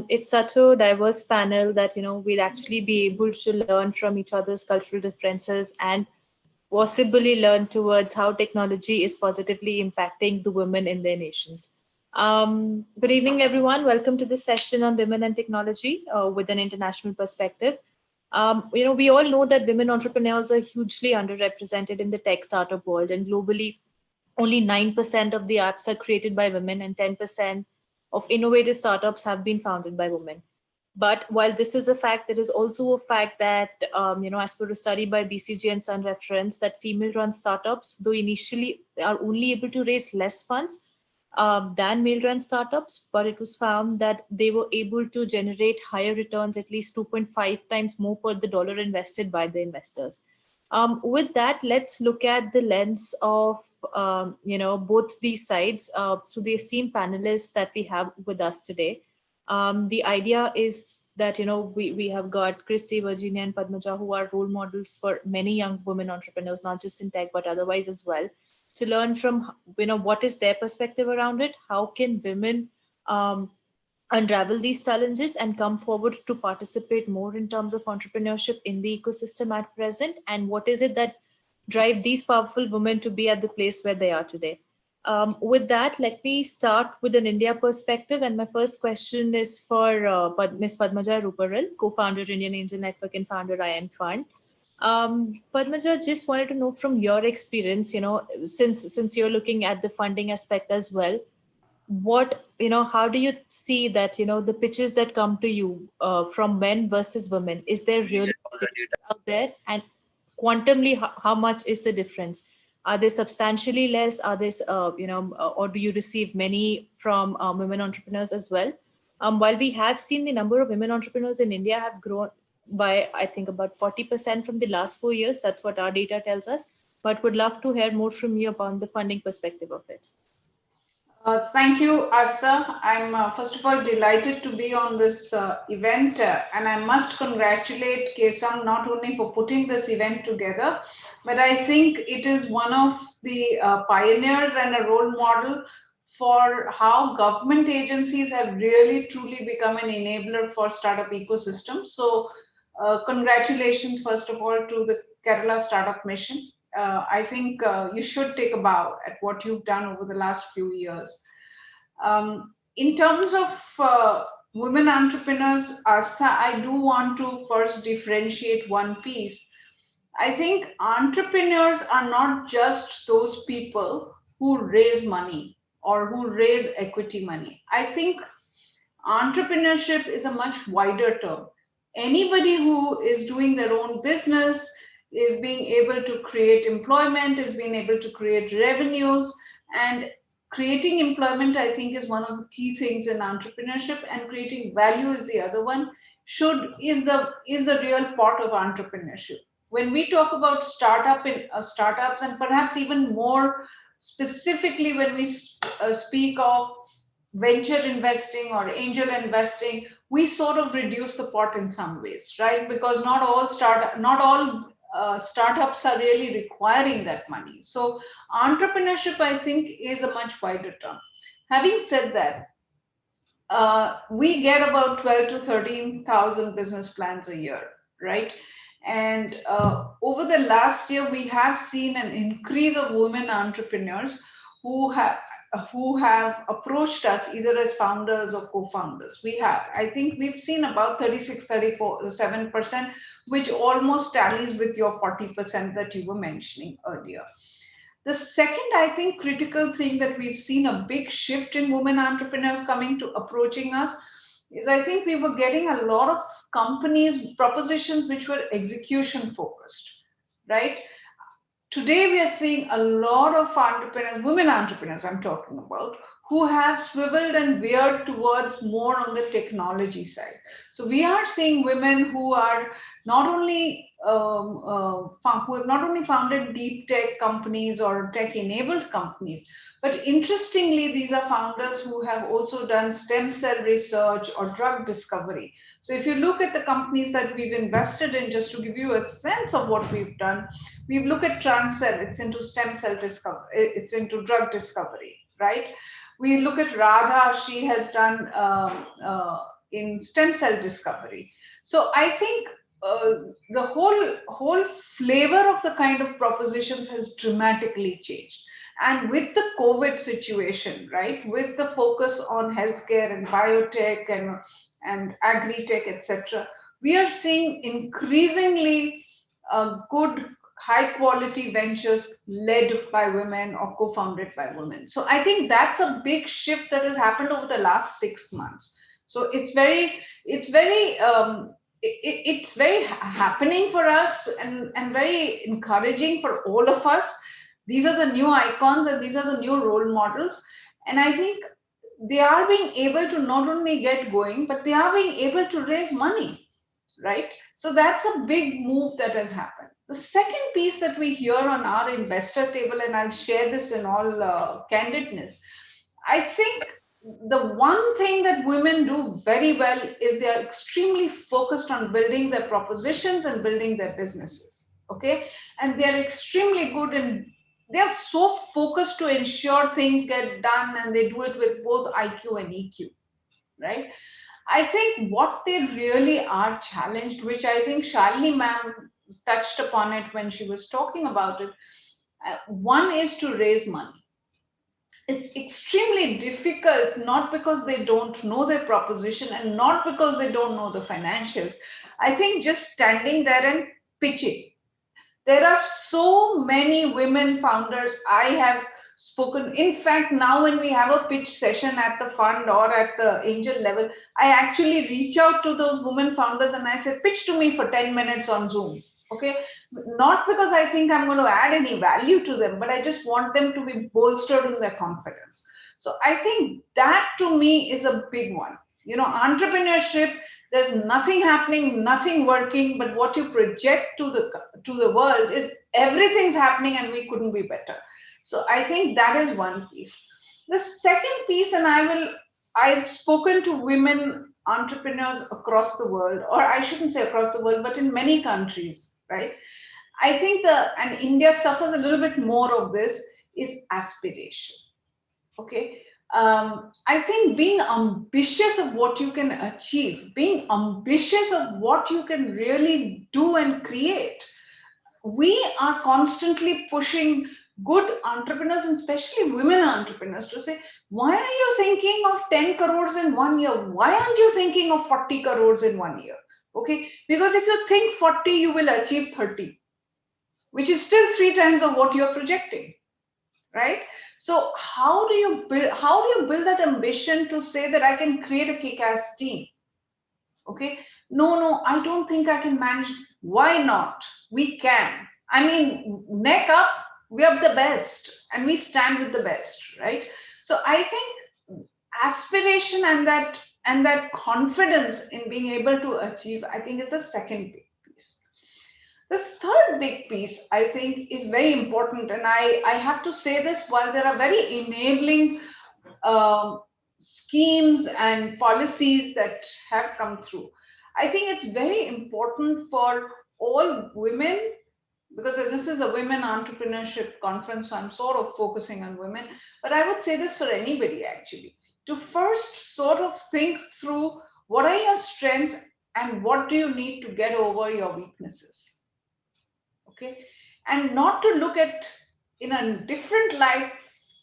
It's such a diverse panel that, we'll actually be able to learn from each other's cultural differences and possibly learn towards how technology is positively impacting the women in their nations. Good evening, everyone. Welcome to this session on women and technology with an international perspective. We all know that women entrepreneurs are hugely underrepresented in the tech startup world, and globally, only 9% of the apps are created by women and 10% of innovative startups have been founded by women. But while this is a fact, there is also a fact that, as per a study by BCG and Sun reference, that female-run startups, though initially are only able to raise less funds, than male-run startups, but it was found that they were able to generate higher returns, at least 2.5 times more per the dollar invested by the investors. With that, let's look at the lens of both these sides. So the esteemed panelists that we have with us today. The idea is that we have got Christy, Virginia, and Padmaja, who are role models for many young women entrepreneurs, not just in tech but otherwise as well, to learn from what is their perspective around it. How can women unravel these challenges and come forward to participate more in terms of entrepreneurship in the ecosystem at present, and what is it that drive these powerful women to be at the place where they are today? With that, let me start with an India perspective, and my first question is for Ms. Patmasha Rubaran, co-founder Indian Angel Network and founder IM Fund. Padmaja, just wanted to know from your experience, since you're looking at the funding aspect as well, how do you see that, the pitches that come to you from men versus women, is there really out there? And quantumly, how much is the difference? Are they substantially less? Are they, or do you receive many from women entrepreneurs as well? While we have seen the number of women entrepreneurs in India have grown by, I think, about 40% from the last 4 years. That's what our data tells us. But would love to hear more from you upon the funding perspective of it. Thank you, Asta. I'm first of all delighted to be on this event, and I must congratulate KSAM not only for putting this event together, but I think it is one of the pioneers and a role model for how government agencies have really truly become an enabler for startup ecosystem. So congratulations, first of all, to the Kerala Startup Mission. I think you should take a bow at what you've done over the last few years. In terms of women entrepreneurs, Astha, I do want to first differentiate one piece. I think entrepreneurs are not just those people who raise money or who raise equity money. I think entrepreneurship is a much wider term. Anybody who is doing their own business, is being able to create employment, is being able to create revenues, and creating employment, I think, is one of the key things in entrepreneurship, and creating value is the other one. Is the real part of entrepreneurship. When we talk about startups, and perhaps even more specifically when we speak of venture investing or angel investing, we sort of reduce the pot in some ways, right? Because not all startups are really requiring that money. So entrepreneurship, I think, is a much wider term. Having said that, we get about 12 to 13,000 business plans a year, right? And over the last year, we have seen an increase of women entrepreneurs who have approached us either as founders or co-founders. I think we've seen about 36, 37%, which almost tallies with your 40% that you were mentioning earlier. The second, I think, critical thing that we've seen a big shift in women entrepreneurs approaching us is, I think we were getting a lot of companies, propositions which were execution focused, right? Today, we are seeing a lot of entrepreneurs, women entrepreneurs I'm talking about, who have swiveled and veered towards more on the technology side. So we are seeing women who are not only who have not only founded deep tech companies or tech-enabled companies, but interestingly, these are founders who have also done stem cell research or drug discovery. So if you look at the companies that we've invested in, just to give you a sense of what we've done, we've looked at Transcell, it's into stem cell discovery, it's into drug discovery, right? We look at Radha, she has done in stem cell discovery. So I think the whole flavor of the kind of propositions has dramatically changed. And with the COVID situation, right, with the focus on healthcare and biotech and agri-tech, etc., we are seeing increasingly good, high-quality ventures led by women or co-founded by women. So I think that's a big shift that has happened over the last 6 months. So it's very happening for us and very encouraging for all of us. These are the new icons and these are the new role models. And I think they are being able to not only get going, but they are being able to raise money, right? So that's a big move that has happened. The second piece that we hear on our investor table, and I'll share this in all candidness, I think the one thing that women do very well is they are extremely focused on building their propositions and building their businesses. Okay. And they're extremely good in, they're so focused to ensure things get done, and they do it with both IQ and EQ, right? I think what they really are challenged, which I think Shalini ma'am touched upon it when she was talking about it, one is to raise money. It's extremely difficult, not because they don't know their proposition and not because they don't know the financials. I think just standing there and pitching. There are so many women founders I have spoken. In fact, now when we have a pitch session at the fund or at the angel level, I actually reach out to those women founders and I say, pitch to me for 10 minutes on Zoom. Okay, not because I think I'm going to add any value to them, but I just want them to be bolstered in their confidence. So I think that to me is a big one. You know, entrepreneurship, there's nothing happening, nothing working, but what you project to the world is everything's happening and we couldn't be better. So I think that is one piece. The second piece, and I've spoken to women entrepreneurs across the world, or I shouldn't say across the world, but in many countries, right? I think and India suffers a little bit more of this, is aspiration. Okay. I think being ambitious of what you can achieve, being ambitious of what you can really do and create. We are constantly pushing good entrepreneurs, and especially women entrepreneurs, to say, why are you thinking of 10 crores in 1 year? Why aren't you thinking of 40 crores in 1 year? Okay, because if you think 40, you will achieve 30, which is still 3 times of what you're projecting, right? So how do you build that ambition to say that I can create a kick-ass team? Okay, no, I don't think I can manage. Why not? We can. I mean, neck up, we are the best and we stand with the best, right? So I think aspiration and that confidence in being able to achieve, I think, is the second big piece. The third big piece, I think, is very important, and I have to say this, while there are very enabling schemes and policies that have come through, I think it's very important for all women, because this is a women entrepreneurship conference, so I'm sort of focusing on women, but I would say this for anybody actually, to first sort of think through what are your strengths and what do you need to get over your weaknesses. Okay, and not to look at in a different light,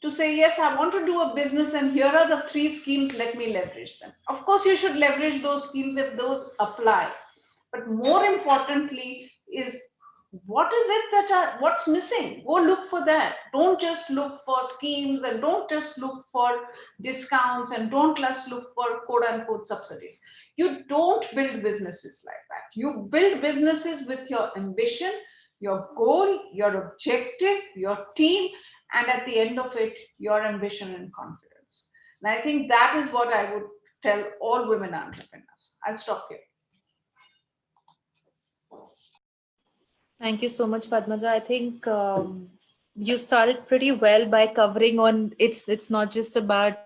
to say, yes, I want to do a business and here are the 3 schemes, let me leverage them. Of course, you should leverage those schemes if those apply. But more importantly is, what is it what's missing? Go look for that. Don't just look for schemes, and don't just look for discounts, and don't just look for quote unquote subsidies. You don't build businesses like that. You build businesses with your ambition, your goal, your objective, your team, and at the end of it, your ambition and confidence. And I think that is what I would tell all women entrepreneurs. I'll stop here. Thank you so much, Padmaja. I think you started pretty well by covering on it's not just about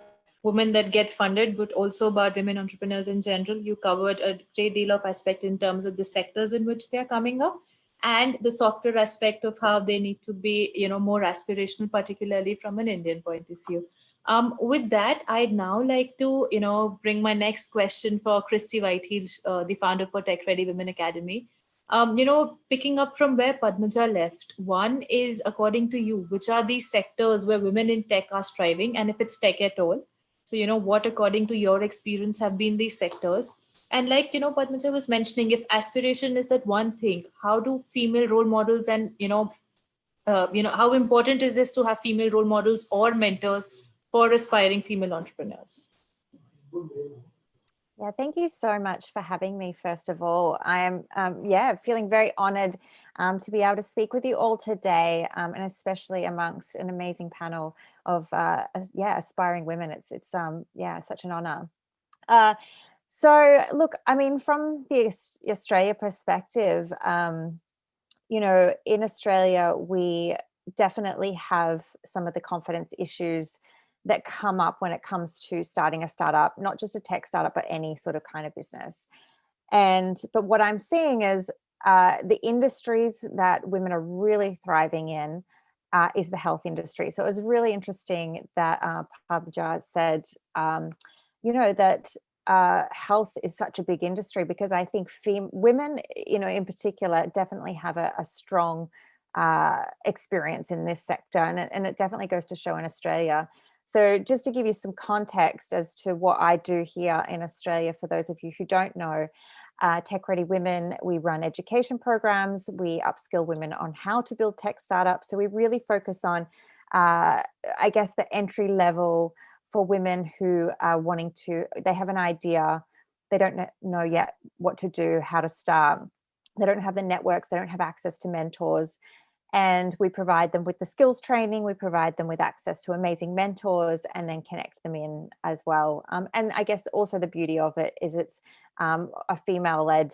women that get funded, but also about women entrepreneurs in general. You covered a great deal of aspect in terms of the sectors in which they are coming up, and the softer aspect of how they need to be, more aspirational, particularly from an Indian point of view. With that, I'd now like to, bring my next question for Christy Whitehead, the founder for Tech Ready Women Academy. Picking up from where Padmaja left, one is, according to you, which are these sectors where women in tech are striving, and if it's tech at all? So, what, according to your experience, have been these sectors? And like, Padmaja was mentioning, if aspiration is that one thing, how do female role models and, how important is this to have female role models or mentors for aspiring female entrepreneurs? Yeah, thank you so much for having me. First of all, I am, feeling very honored to be able to speak with you all today, and especially amongst an amazing panel of, aspiring women. It's such an honor. So, look, I mean, from the Australia perspective, in Australia, we definitely have some of the confidence issues that come up when it comes to starting a startup, not just a tech startup, but any sort of kind of business. But what I'm seeing is the industries that women are really thriving in is the health industry. So it was really interesting that Patmasha said, that health is such a big industry, because I think women, in particular, definitely have a strong experience in this sector, and it definitely goes to show in Australia. So just to give you some context as to what I do here in Australia, for those of you who don't know, Tech Ready Women, we run education programs, we upskill women on how to build tech startups. So we really focus on, the entry level for women who are wanting to, they have an idea, they don't know yet what to do, how to start, they don't have the networks, they don't have access to mentors. And we provide them with the skills training, we provide them with access to amazing mentors, and then connect them in as well. And I guess also the beauty of it is it's a female-led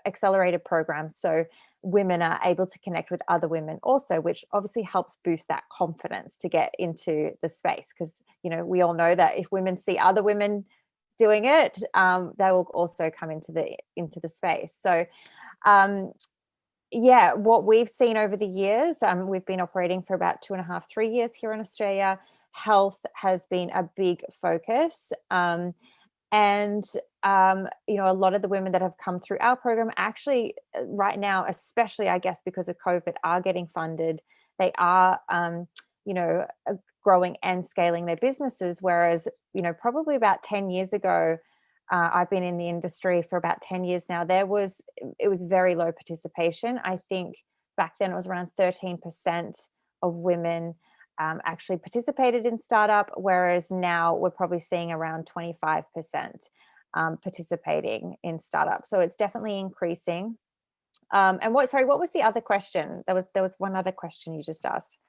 accelerated program. So women are able to connect with other women also, which obviously helps boost that confidence to get into the space. Because, we all know that if women see other women doing it, they will also come into the space. So what we've seen over the years, we've been operating for about 2.5, 3 years here in Australia. Health has been a big focus. A lot of the women that have come through our program actually right now, especially I guess because of COVID, are getting funded. They are, growing and scaling their businesses. Whereas, probably about 10 years ago, I've been in the industry for about 10 years now. It was very low participation. I think back then it was around 13% of women actually participated in startup, whereas now we're probably seeing around 25% participating in startup. So it's definitely increasing. What was the other question? There was one other question you just asked.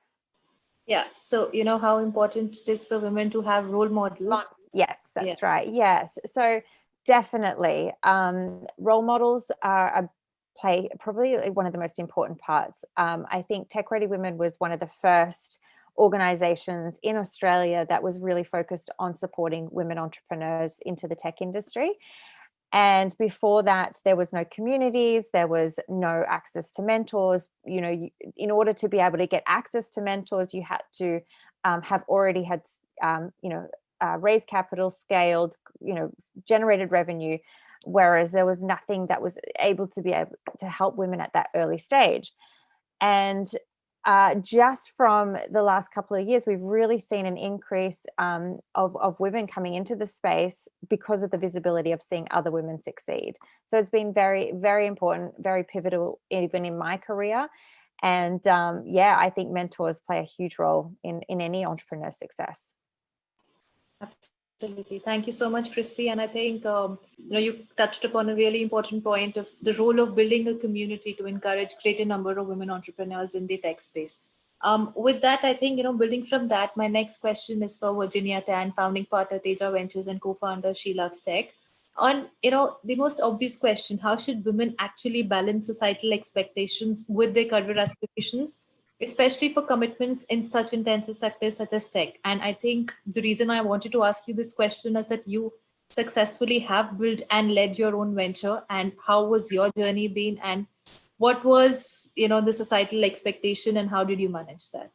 Yeah, so how important it is for women to have role models. Yes, that's right. Yes, so definitely role models play probably one of the most important parts. I think Tech Ready Women was one of the first organizations in Australia that was really focused on supporting women entrepreneurs into the tech industry. And before that, there was no communities, there was no access to mentors. In order to be able to get access to mentors, you had to have already had, raised capital, scaled, generated revenue, whereas there was nothing that was able to help women at that early stage. And just from the last couple of years, we've really seen an increase of women coming into the space because of the visibility of seeing other women succeed. So it's been very, very important, very pivotal, even in my career. And I think mentors play a huge role in any entrepreneur's success. Absolutely. Thank you so much, Christy. And I think, you touched upon a really important point of the role of building a community to encourage greater number of women entrepreneurs in the tech space. With that, I think, building from that, my next question is for Virginia Tan, founding partner, Teja Ventures, and co-founder, She Loves Tech. On, the most obvious question, how should women actually balance societal expectations with their career aspirations, especially for commitments in such intensive sectors such as tech? And I think the reason I wanted to ask you this question is that you successfully have built and led your own venture. And how was your journey been? And what was, the societal expectation, and how did you manage that?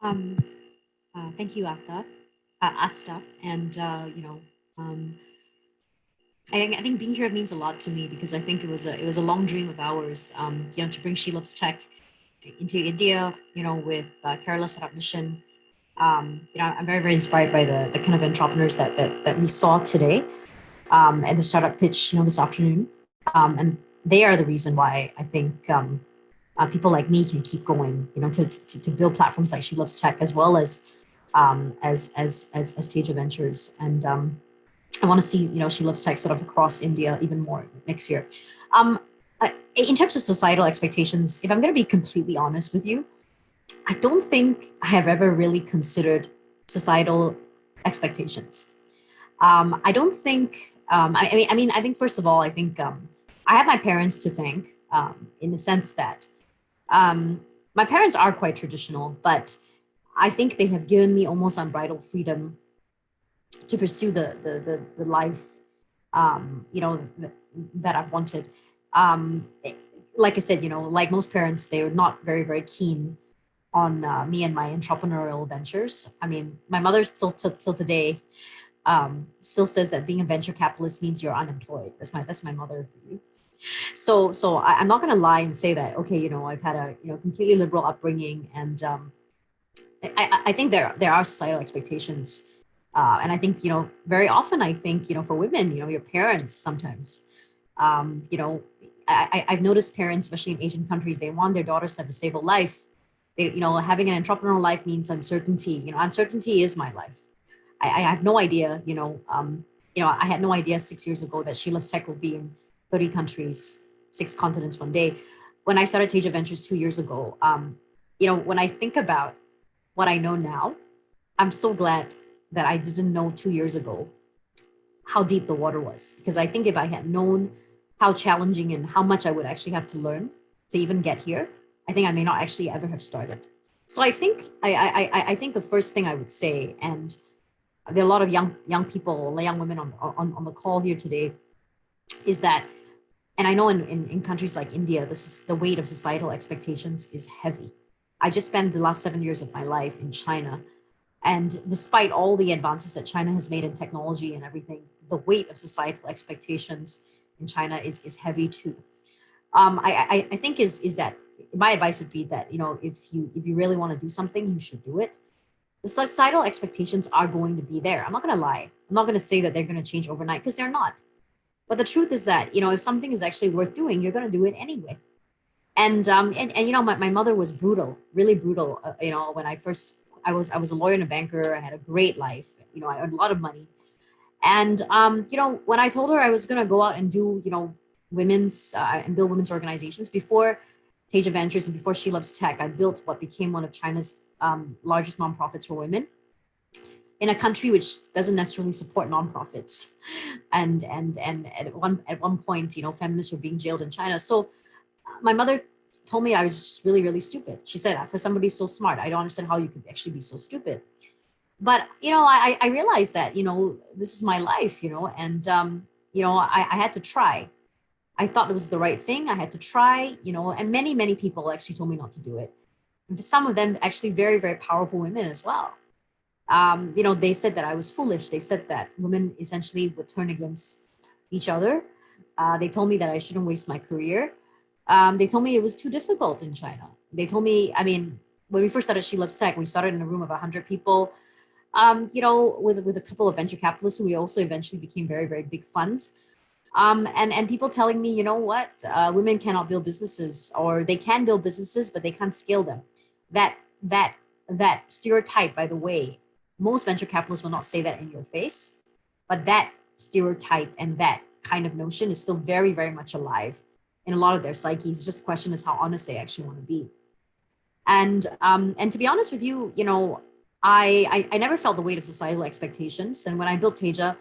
Thank you, Asta. And, I think being here means a lot to me, because I think it was a long dream of ours, to bring She Loves Tech into India, with Kerala Startup Mission. I'm very, very inspired by the kind of entrepreneurs that we saw today, and the startup pitch, this afternoon. And they are the reason why I think people like me can keep going, to build platforms like She Loves Tech, as well as Teja Ventures. And I want to see, She Loves Tech sort of across India even more next year. In terms of societal expectations, if I'm going to be completely honest with you, I don't think I have ever really considered societal expectations. I don't think. I think first of all, I think I have my parents to thank, in the sense that my parents are quite traditional, but I think they have given me almost unbridled freedom to pursue the life, that I've wanted. Like I said, like most parents, they are not very, very keen on me and my entrepreneurial ventures. I mean, my mother still till today still says that being a venture capitalist means you're unemployed. That's my mother for you. So I'm not going to lie and say that, okay, I've had a completely liberal upbringing, and I think there are societal expectations, and I think very often I think for women, your parents sometimes, I've noticed parents, especially in Asian countries, they want their daughters to have a stable life. They, having an entrepreneurial life means uncertainty. Uncertainty is my life. I have no idea. I had no idea 6 years ago that She Loves Tech will be in 30 countries, 6 continents one day. When I started Teja Ventures 2 years ago, when I think about what I know now, I'm so glad that I didn't know 2 years ago how deep the water was. Because I think if I had known how challenging and how much I would actually have to learn to even get here, I think I may not actually ever have started. So I think I think the first thing I would say, and there are a lot of young people, young women on the call here today, is that, and I know in countries like India, the weight of societal expectations is heavy. I just spent the last 7 years of my life in China, and despite all the advances that China has made in technology and everything, the weight of societal expectations in China is heavy too. I think is that my advice would be that if you really want to do something, you should do it. The societal expectations are going to be there. I'm not going to lie. I'm not going to say that they're going to change overnight, because they're not. But the truth is that if something is actually worth doing, you're going to do it anyway. And my mother was brutal, really brutal. When I was a lawyer and a banker. I had a great life. I earned a lot of money. And when I told her I was going to go out and do women's and build women's organizations, before Teja Ventures and before She Loves Tech, I built what became one of China's largest nonprofits for women, in a country which doesn't necessarily support nonprofits. And at one point, feminists were being jailed in China. So my mother told me I was just really, really stupid. She said, for somebody so smart, I don't understand how you could actually be so stupid. But I realized that this is my life, and I had to try. I thought it was the right thing. I had to try, and many people actually told me not to do it. And some of them actually very, very powerful women as well. They said that I was foolish. They said that women essentially would turn against each other. They told me that I shouldn't waste my career. They told me it was too difficult in China. They told me, when we first started She Loves Tech, we started in a room of 100 people, with a couple of venture capitalists who we also eventually became very, very big funds. And people telling me, women cannot build businesses, or they can build businesses, but they can't scale them. That stereotype, by the way, most venture capitalists will not say that in your face, but that stereotype and that kind of notion is still very, very much alive in a lot of their psyches. Just the question is how honest they actually want to be. And to be honest with you, I never felt the weight of societal expectations. And when I built Teja,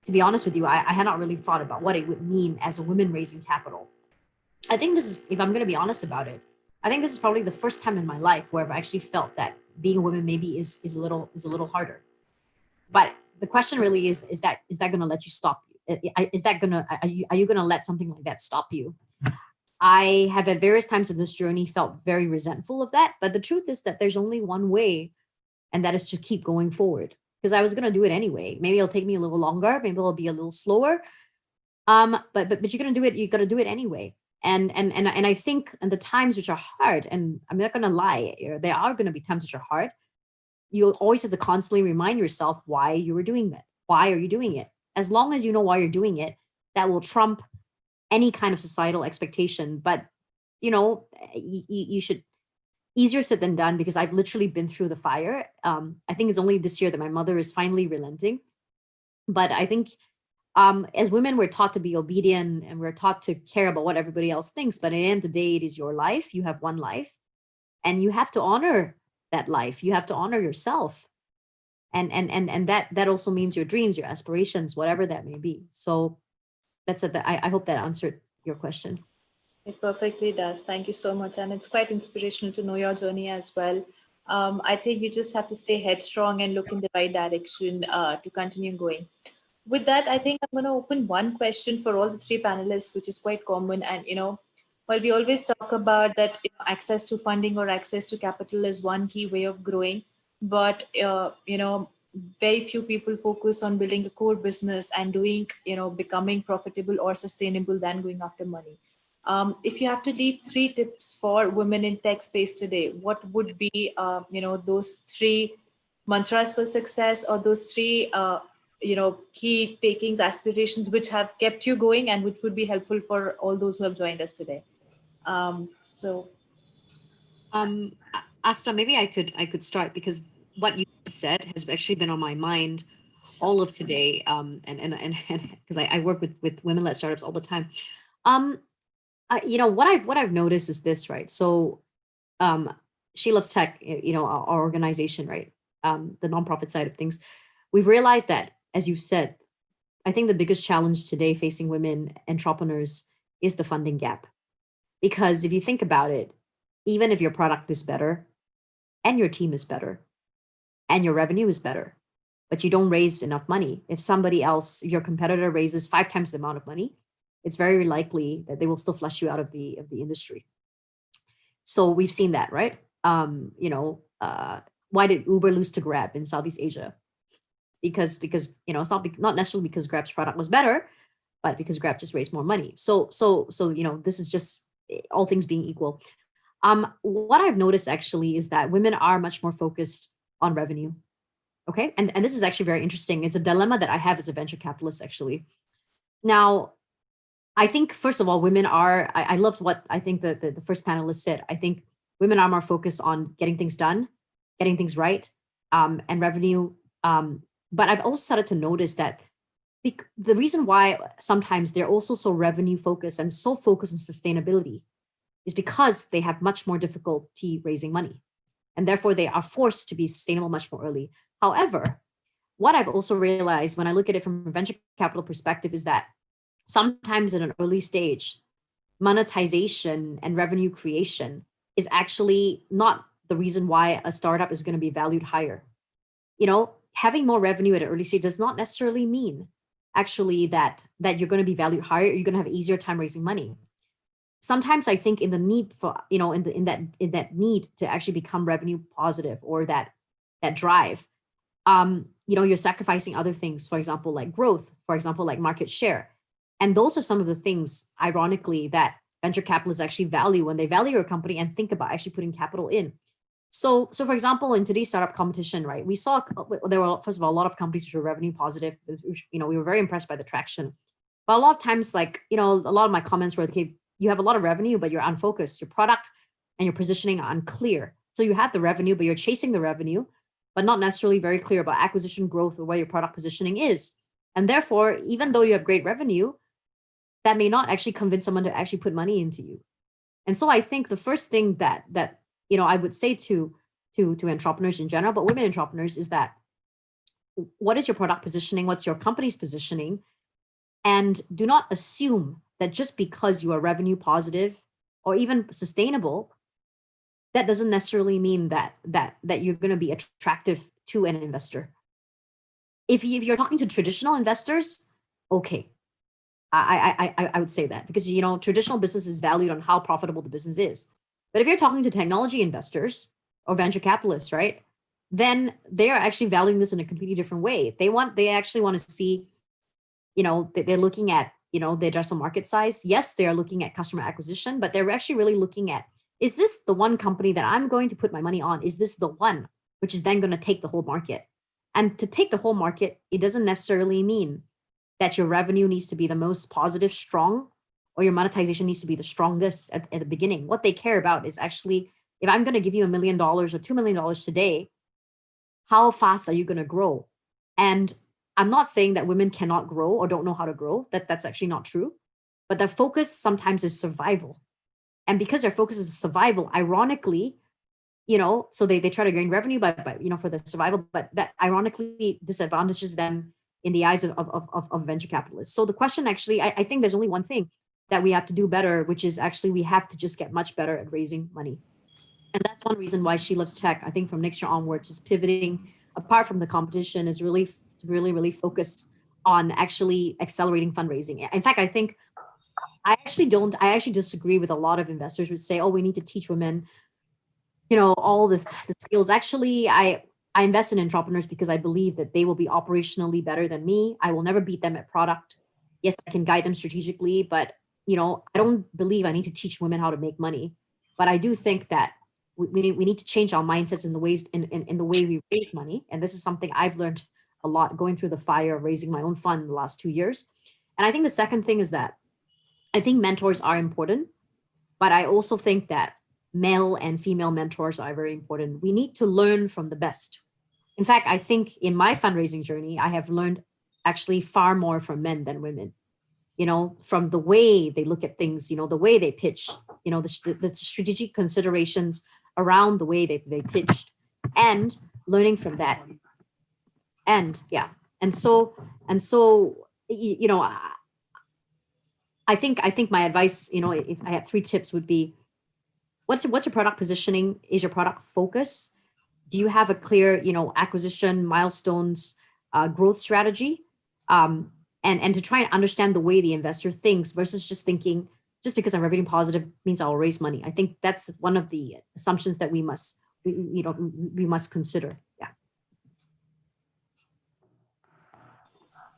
to be honest with you, I had not really thought about what it would mean as a woman raising capital. I think this is, if I'm going to be honest about it, I think this is probably the first time in my life where I've actually felt that being a woman maybe is a little harder. But the question really is that going to let you stop you? Are you going to let something like that stop you? I have at various times in this journey felt very resentful of that. But the truth is that there's only one way, and that is to keep going forward. Because I was going to do it anyway. Maybe it'll take me a little longer. Maybe it'll be a little slower. But you're going to do it. You got to do it anyway. And I think in the times which are hard, and I'm not going to lie, there are going to be times which are hard. You'll always have to constantly remind yourself why you were doing that. Why are you doing it? As long as you know why you're doing it, that will trump any kind of societal expectation. But you should. Easier said than done, because I've literally been through the fire. I think it's only this year that my mother is finally relenting. But I think as women, we're taught to be obedient and we're taught to care about what everybody else thinks. But at the end of the day, it is your life. You have one life and you have to honor that life. You have to honor yourself. And that also means your dreams, your aspirations, whatever that may be. So that's it. I hope that answered your question. It perfectly does. Thank you so much. And it's quite inspirational to know your journey as well. I think you just have to stay headstrong and look in the right direction to continue going. With that, I think I'm going to open one question for all the three panelists, which is quite common. And, while we always talk about that access to funding or access to capital is one key way of growing, but, very few people focus on building a core business and doing, becoming profitable or sustainable than going after money. If you have to leave 3 tips for women in tech space today, what would be, those 3 mantras for success, or those 3, key takings, aspirations, which have kept you going and which would be helpful for all those who have joined us today? Asta, maybe I could start, because what you said has actually been on my mind all of today. And because I work with women-led startups all the time. What I've noticed is this, right? So, She Loves Tech, our organization, right? The nonprofit side of things, we've realized that, as you've said, I think the biggest challenge today facing women entrepreneurs is the funding gap. Because if you think about it, even if your product is better and your team is better and your revenue is better, but you don't raise enough money, if somebody else, your competitor, raises 5 times the amount of money, it's very likely that they will still flush you out of the industry. So we've seen that, right? Why did Uber lose to Grab in Southeast Asia? Because it's not necessarily because Grab's product was better, but because Grab just raised more money. So this is just all things being equal. What I've noticed actually is that women are much more focused on revenue. Okay, and this is actually very interesting. It's a dilemma that I have as a venture capitalist, actually. Now, I think, first of all, women are, I love what I think the first panelist said. I think women are more focused on getting things done, getting things right, and revenue. But I've also started to notice that the reason why sometimes they're also so revenue focused and so focused on sustainability is because they have much more difficulty raising money. And therefore, they are forced to be sustainable much more early. However, what I've also realized when I look at it from a venture capital perspective is that sometimes in an early stage, monetization and revenue creation is actually not the reason why a startup is going to be valued higher. Having more revenue at an early stage does not necessarily mean actually that you're going to be valued higher, you're going to have an easier time raising money. Sometimes I think in the need for, in that need to actually become revenue positive, or that drive, you're sacrificing other things, for example, like growth, for example, like market share. And those are some of the things, ironically, that venture capitalists actually value when they value a company and think about actually putting capital in. So for example, in today's startup competition, right, we saw there were, first of all, a lot of companies which were revenue positive. We were very impressed by the traction. But a lot of times, a lot of my comments were, okay, you have a lot of revenue, but you're unfocused. Your product and your positioning are unclear. So you have the revenue, but you're chasing the revenue, but not necessarily very clear about acquisition growth or where your product positioning is. And therefore, even though you have great revenue, that may not actually convince someone to actually put money into you. And so I think the first thing that I would say to entrepreneurs in general, but women entrepreneurs, is that what is your product positioning? What's your company's positioning? And do not assume that just because you are revenue positive or even sustainable, that doesn't necessarily mean that you're going to be attractive to an investor. If you're talking to traditional investors, okay, I would say that, because traditional business is valued on how profitable the business is. But if you're talking to technology investors or venture capitalists, right, then they are actually valuing this in a completely different way. They actually want to see, they're looking at, the addressable market size. Yes, they are looking at customer acquisition, but they're actually really looking at, is this the one company that I'm going to put my money on? Is this the one which is then going to take the whole market? And to take the whole market, it doesn't necessarily mean that your revenue needs to be the most positive, strong, or your monetization needs to be the strongest at the beginning. What they care about is actually, if I'm going to give you $1 million or $2 million today, how fast are you going to grow? And I'm not saying that women cannot grow or don't know how to grow. That's actually not true. But their focus sometimes is survival. And because their focus is survival, ironically, so they try to gain revenue by for the survival, but that ironically disadvantages them in the eyes of venture capitalists. So the question actually, I think there's only one thing that we have to do better, which is actually we have to just get much better at raising money. And that's one reason why She Loves Tech, I think from next year onwards, is pivoting apart from the competition, is really focused on actually accelerating fundraising. In fact, I actually disagree with a lot of investors who say, oh, we need to teach women, all the skills. Actually, I invest in entrepreneurs because I believe that they will be operationally better than me. I will never beat them at product. Yes, I can guide them strategically, but I don't believe I need to teach women how to make money. But I do think that we need to change our mindsets in the ways in the way we raise money. And this is something I've learned a lot going through the fire of raising my own fund in the last 2 years. And I think the second thing is that I think mentors are important, but I also think that male and female mentors are very important. We need to learn from the best. In fact, I think in my fundraising journey, I have learned actually far more from men than women, from the way they look at things, the way they pitch, the strategic considerations around the way they pitched, and learning from that. And yeah, and so I think my advice, if I had 3 tips, would be, what's your product positioning? Is your product focus? Do you have a clear, acquisition milestones, growth strategy? And to try and understand the way the investor thinks versus just thinking, just because I'm revenue positive means I'll raise money. I think that's one of the assumptions that we must consider. Yeah.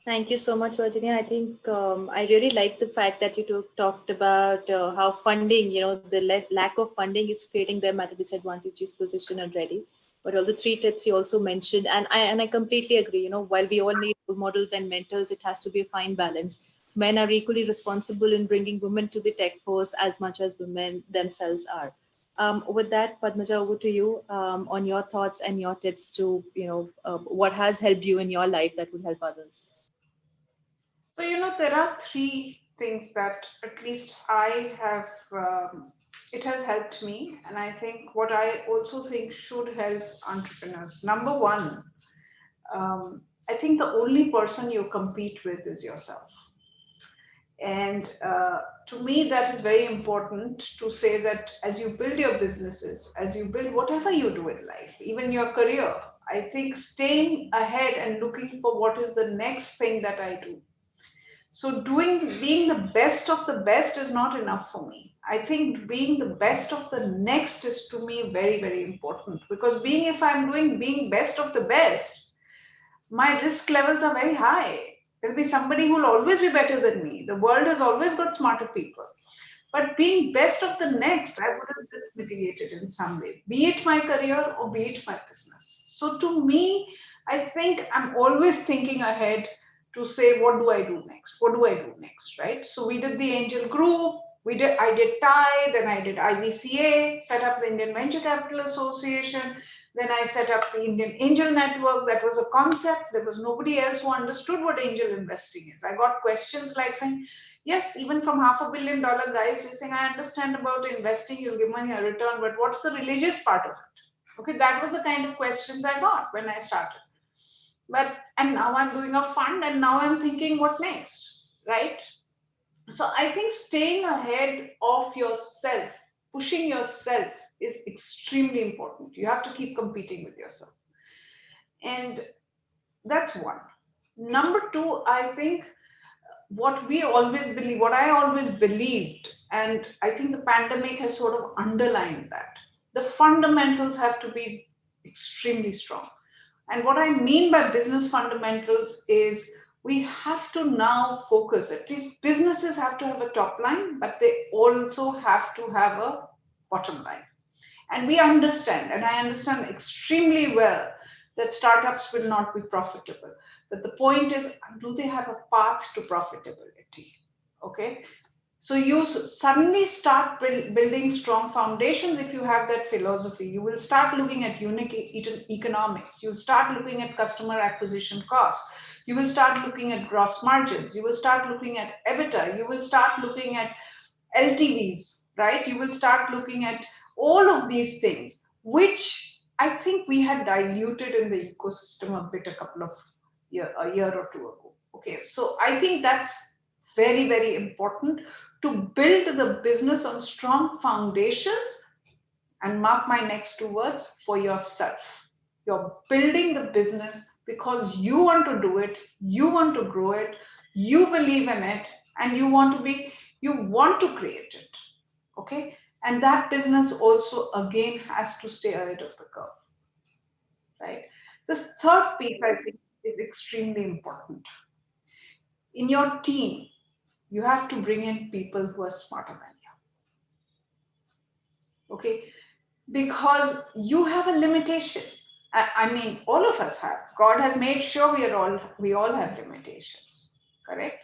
Thank you so much, Virginia. I think I really like the fact that you talked about how funding, the lack of funding is creating them at a disadvantageous position already. But all the 3 tips you also mentioned, and I completely agree. While we all need role models and mentors, it has to be a fine balance. Men are equally responsible in bringing women to the tech force as much as women themselves are. With that, Padmasha, over to you on your thoughts and your tips to, what has helped you in your life that would help others. So, there are 3 things that at least I have, it has helped me. And I think what I also think should help entrepreneurs. Number 1, I think the only person you compete with is yourself. And to me, that is very important to say that as you build your businesses, as you build whatever you do in life, even your career, I think staying ahead and looking for what is the next thing that I do. So being the best of the best is not enough for me. I think being the best of the next is to me very, very important, because if I'm being best of the best, my risk levels are very high. There'll be somebody who will always be better than me. The world has always got smarter people. But being best of the next, I would have just mitigated in some way, be it my career or be it my business. So to me, I think I'm always thinking ahead to say, what do I do next? What do I do next, right? So we did the angel group. I did TIE, then I did IVCA, set up the Indian Venture Capital Association. Then I set up the Indian Angel Network. That was a concept. There was nobody else who understood what angel investing is. I got questions like saying, yes, even from $500 million guys, you're saying, I understand about investing, you'll give money a return, but what's the religious part of it? Okay, that was the kind of questions I got when I started. And now I'm doing a fund, and now I'm thinking, what next, right? So I think staying ahead of yourself, pushing yourself is extremely important. You have to keep competing with yourself. And that's 1. Number 2, I think what I always believed, and I think the pandemic has sort of underlined that, the fundamentals have to be extremely strong. And what I mean by business fundamentals is we have to now focus, at least businesses have to have a top line, but they also have to have a bottom line. And we understand, and I understand extremely well, that startups will not be profitable. But the point is, do they have a path to profitability? Okay. So you suddenly start building strong foundations. If you have that philosophy, you will start looking at unit economics. You'll start looking at customer acquisition costs. You will start looking at gross margins. You will start looking at EBITDA. You will start looking at LTVs, right? You will start looking at all of these things, which I think we had diluted in the ecosystem a bit a year or two ago. Okay, so I think that's very, very important to build the business on strong foundations. And mark my next two words, for yourself. You're building the business because you want to do it, you want to grow it, you believe in it, and you want to create it. Okay, and that business also again has to stay ahead of the curve, right? The third piece I think is extremely important. In your team, you have to bring in people who are smarter than you. Okay, because you have a limitation. I mean, all of us have. God has made sure we all have limitations, correct?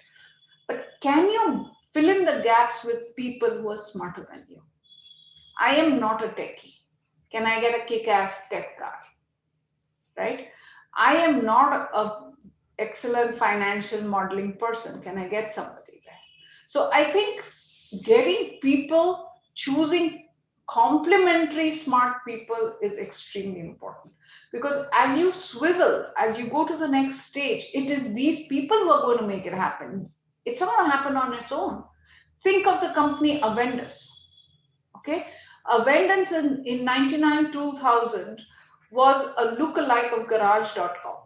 But can you fill in the gaps with people who are smarter than you? I am not a techie. Can I get a kick-ass tech guy? Right? I am not a excellent financial modeling person. Can I get somebody there? So I think getting people, choosing complementary smart people is extremely important, because as you swivel, as you go to the next stage, it is these people who are going to make it happen. It's not going to happen on its own. Think of the company Avendus. Okay, Avendus in 99 2000 was a lookalike of garage.com.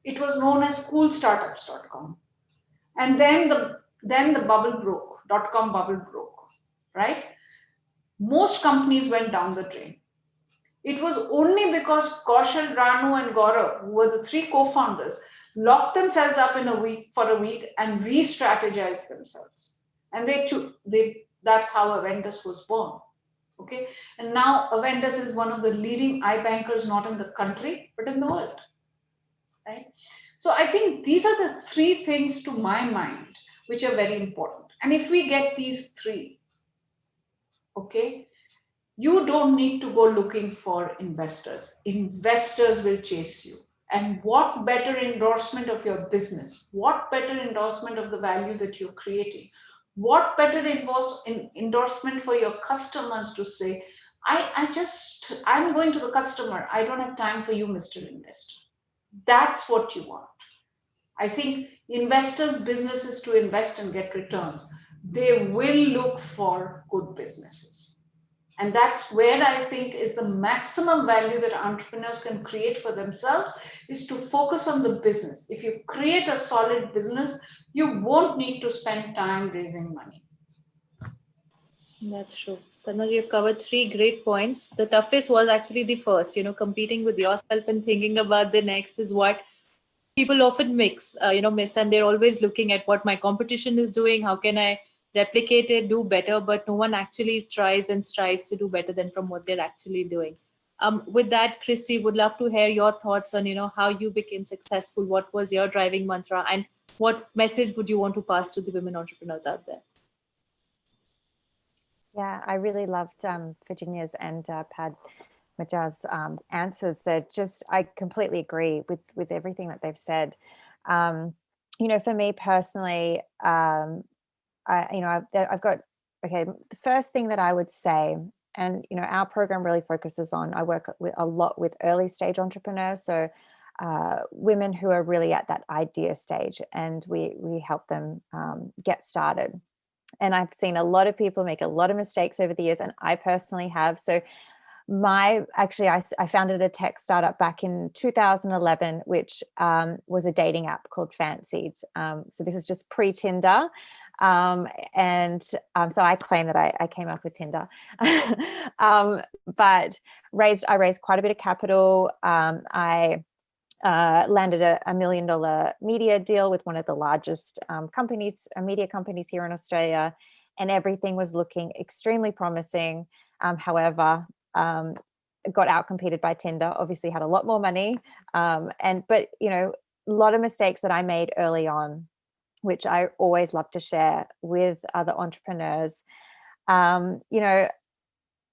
It was known as coolstartups.com. And then the bubble broke, .com bubble broke, right? Most companies went down the drain. It was only because Kaushal, Ranu, and Gaurav, who were the three co-founders, locked themselves up for a week and re-strategized themselves. And that's how Avendus was born. Okay, and now Avendus is one of the leading iBankers, not in the country, but in the world, right? So I think these are the three things to my mind, which are very important. And if we get these three, okay, you don't need to go looking for investors. Investors will chase you. And what better endorsement of your business? What better endorsement of the value that you're creating? What better endorsement for your customers to say, I'm going to the customer. I don't have time for you, Mr. Investor. That's what you want. I think investors' business is to invest and get returns. They will look for good businesses. And that's where I think is the maximum value that entrepreneurs can create for themselves, is to focus on the business. If you create a solid business, you won't need to spend time raising money. That's true. Padma, you've covered three great points. The toughest was actually the first, competing with yourself and thinking about the next is what people often miss, and they're always looking at what my competition is doing. How can I replicate it, do better? But no one actually tries and strives to do better than from what they're actually doing. With that, Christy, would love to hear your thoughts on, how you became successful. What was your driving mantra, and what message would you want to pass to the women entrepreneurs out there? Yeah, I really loved Virginia's and Padmasha's answers. I completely agree with everything that they've said. For me personally, I've got, the first thing that I would say, and, our program really focuses on, I work a lot with early stage entrepreneurs. So women who are really at that idea stage, and we help them get started. And I've seen a lot of people make a lot of mistakes over the years, and I personally have. So I founded a tech startup back in 2011, which was a dating app called Fancied. So this is just pre-Tinder. So I claim that I came up with Tinder, but I raised quite a bit of capital. I landed a $1 million media deal with one of the largest media companies here in Australia, and everything was looking extremely promising. However, got outcompeted by Tinder, obviously had a lot more money. But a lot of mistakes that I made early on. which I always love to share with other entrepreneurs. You know,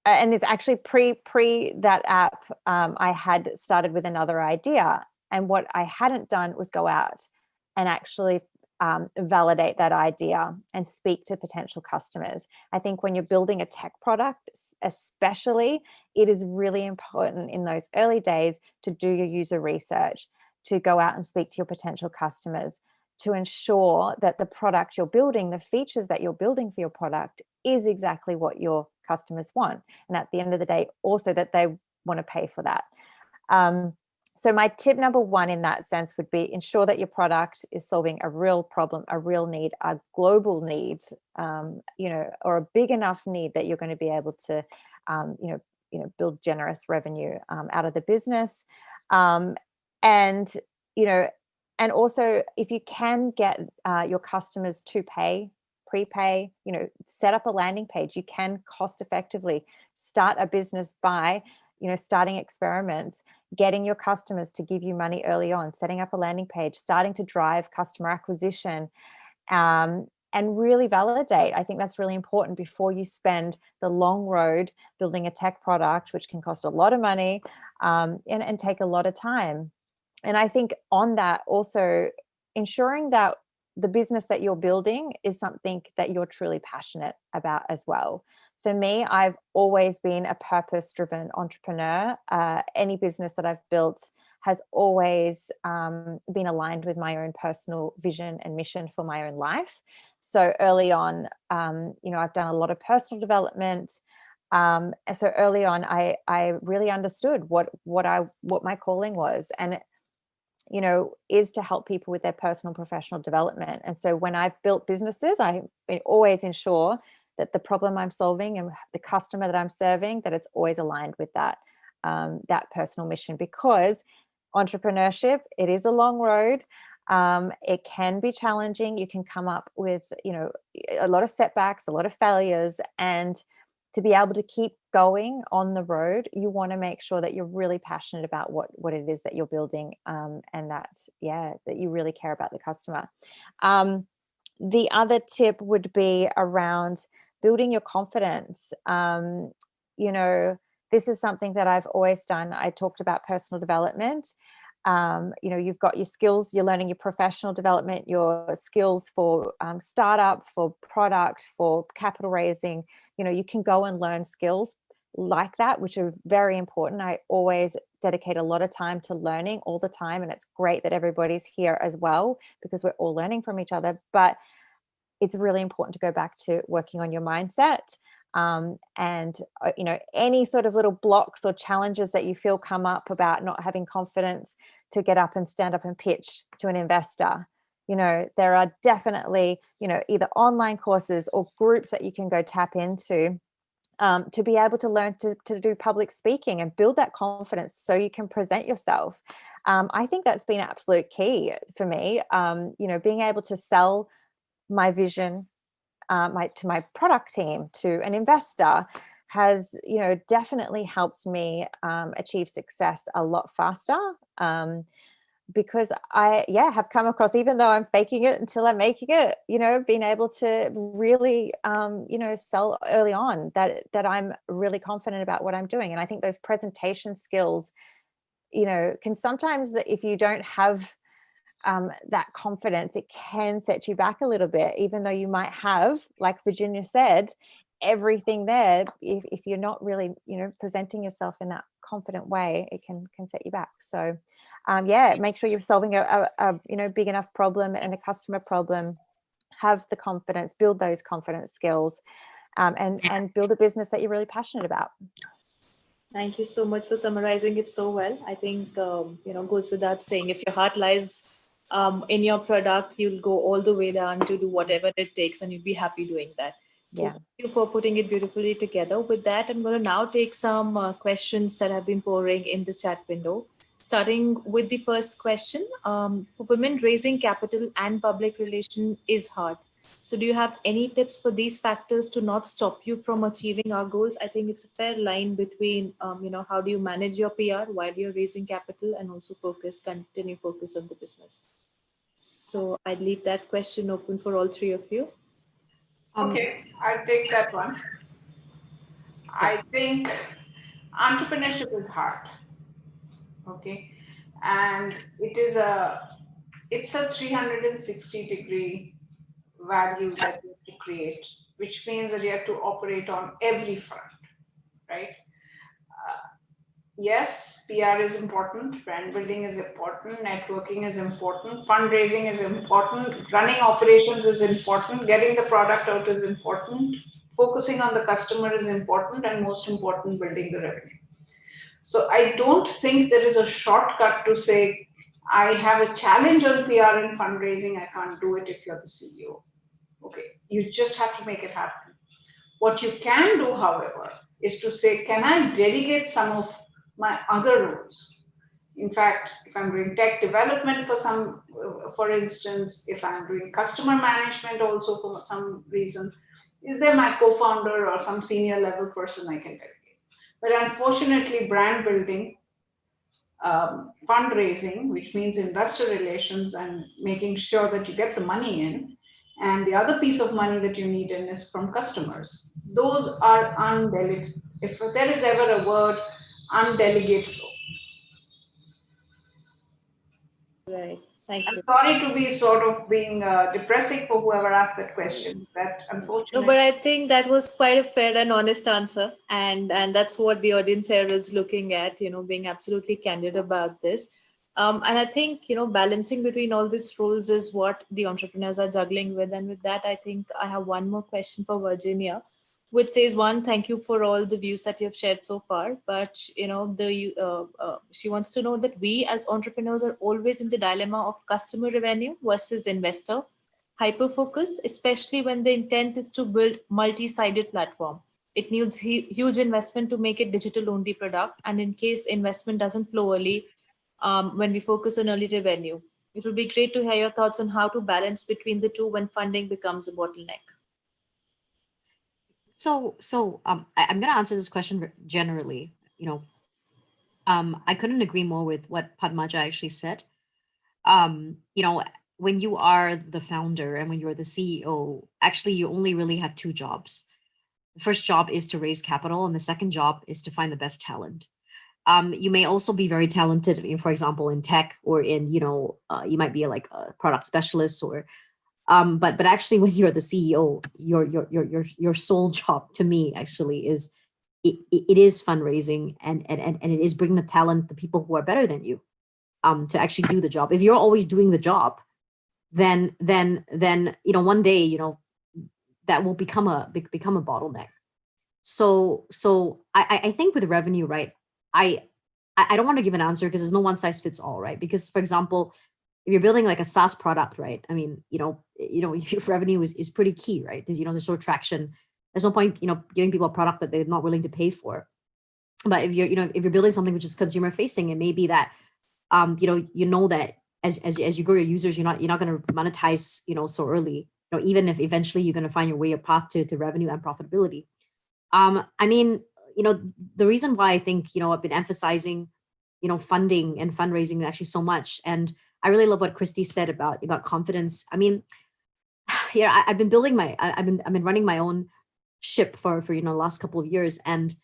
and it's actually pre that app, I had started with another idea. And what I hadn't done was go out and actually validate that idea and speak to potential customers. I think when you're building a tech product, especially, it is really important in those early days to do your user research, to go out and speak to your potential customers, to ensure that the product you're building, the features that you're building for your product, is exactly what your customers want. And at the end of the day, also that they want to pay for that. So my tip number one in that sense would be ensure that your product is solving a real problem, a real need, a global need, you know, or a big enough need that you're going to be able to, you know, build generous revenue out of the business. And, you know, and also if you can get your customers to pay, prepay, you know, set up a landing page. You can cost effectively start a business by, you know, starting experiments, getting your customers to give you money early on, setting up a landing page, starting to drive customer acquisition, and really validate. I think that's really important before you spend the long road building a tech product, which can cost a lot of money and take a lot of time. And I think on that also ensuring that the business that you're building is something that you're truly passionate about as well. For me, I've always been a purpose-driven entrepreneur. Any business that I've built has always been aligned with my own personal vision and mission for my own life. So early on, you know, I've done a lot of personal development. And so early on, I really understood what my calling was. And you know, is to help people with their personal professional development. And so when I've built businesses, I always ensure that the problem I'm solving and the customer that I'm serving, that it's always aligned with that, that personal mission, because entrepreneurship, it is a long road. It can be challenging. You can come up with, you know, a lot of setbacks, a lot of failures, and to be able to keep going on the road, you want to make sure that you're really passionate about what it is that you're building, and that you really care about the customer. The other tip would be around building your confidence. You know, this is something that I've always done. I talked about personal development. You know, you've got your skills, you're learning your professional development, your skills for startup, for product, for capital raising. You know, you can go and learn skills like that, which are very important. I always dedicate a lot of time to learning all the time. And it's great that everybody's here as well, because we're all learning from each other. But it's really important to go back to working on your mindset. And, you know, any sort of little blocks or challenges that you feel come up about not having confidence to get up and stand up and pitch to an investor. You know, there are definitely, you know, either online courses or groups that you can go tap into to be able to learn to do public speaking and build that confidence so you can present yourself. I think that's been absolute key for me. You know, being able to sell my vision to my product team, to an investor, has, you know, definitely helped me achieve success a lot faster, because I have come across, even though I'm faking it until I'm making it, you know, being able to really you know, sell early on that I'm really confident about what I'm doing. And I think those presentation skills, you know, can sometimes, if you don't have that confidence, it can set you back a little bit, even though you might have, like Virginia said, everything there. If you're not really, you know, presenting yourself in that confident way, it can set you back. So make sure you're solving a you know, big enough problem and a customer problem. Have the confidence, build those confidence skills, and build a business that you're really passionate about. Thank you so much for summarizing it so well. I think, you know, goes without saying, if your heart lies in your product, you'll go all the way down to do whatever it takes, and you'll be happy doing that. So thank you for putting it beautifully together. With that, I'm going to now take some questions that have been pouring in the chat window. Starting with the first question, for women, raising capital and public relation is hard. So do you have any tips for these factors to not stop you from achieving our goals? I think it's a fair line between, you know, how do you manage your PR while you're raising capital, and also continue focus on the business. So I'd leave that question open for all three of you. Okay, I'll take that one. I think entrepreneurship is hard. Okay, and it's a 360-degree value that you have to create, which means that you have to operate on every front, right? Yes, PR is important, brand building is important, networking is important, fundraising is important, running operations is important, getting the product out is important, focusing on the customer is important, and most important, building the revenue. So I don't think there is a shortcut to say, I have a challenge on PR and fundraising, I can't do it if you're the CEO. Okay, you just have to make it happen. What you can do, however, is to say, can I delegate some of my other roles? In fact, if I'm doing tech development for instance, if I'm doing customer management also for some reason, is there my co-founder or some senior level person I can delegate? But unfortunately, brand building, fundraising, which means investor relations and making sure that you get the money in, and the other piece of money that you need in is from customers. Those are undelegated. If there is ever a word, undelegatable. Right. Thank you. I'm sorry to be sort of being depressing for whoever asked that question. That unfortunately. No, but I think that was quite a fair and honest answer, and that's what the audience here is looking at. Being absolutely candid about this. And I think balancing between all these roles is what the entrepreneurs are juggling with. And with that, I think I have one more question for Virginia, which says, one, thank you for all the views that you have shared so far. But she wants to know that we as entrepreneurs are always in the dilemma of customer revenue versus investor hyper focus, especially when the intent is to build multi-sided platform. It needs huge investment to make it digital only product, and in case investment doesn't flow early, when we focus on early revenue, it would be great to hear your thoughts on how to balance between the two when funding becomes a bottleneck. I'm going to answer this question generally. I couldn't agree more with what Padmasha actually said. When you are the founder and when you're the CEO, actually you only really have two jobs. The first job is to raise capital, and the second job is to find the best talent. You may also be very talented, for example, in tech or in, you might be like a product specialist or, but actually when you're the CEO, your sole job to me actually is, it is fundraising and it is bringing the talent, the people who are better than you, to actually do the job. If you're always doing the job, then one day, that will become a bottleneck. So I think with revenue, right, I don't want to give an answer because there's no one size fits all, right? Because for example, if you're building like a SaaS product, right? I mean, your revenue is pretty key, right? Because there's no traction. There's no point, giving people a product that they're not willing to pay for. But if you're building something which is consumer facing, it may be that that as you grow your users, you're not going to monetize so early. Even if eventually you're going to find your way, a path to revenue and profitability. I mean, the reason why I think I've been emphasizing funding and fundraising actually so much, and I really love what Christy said about confidence. I mean, I've been building I've been running my own ship for the last couple of years, and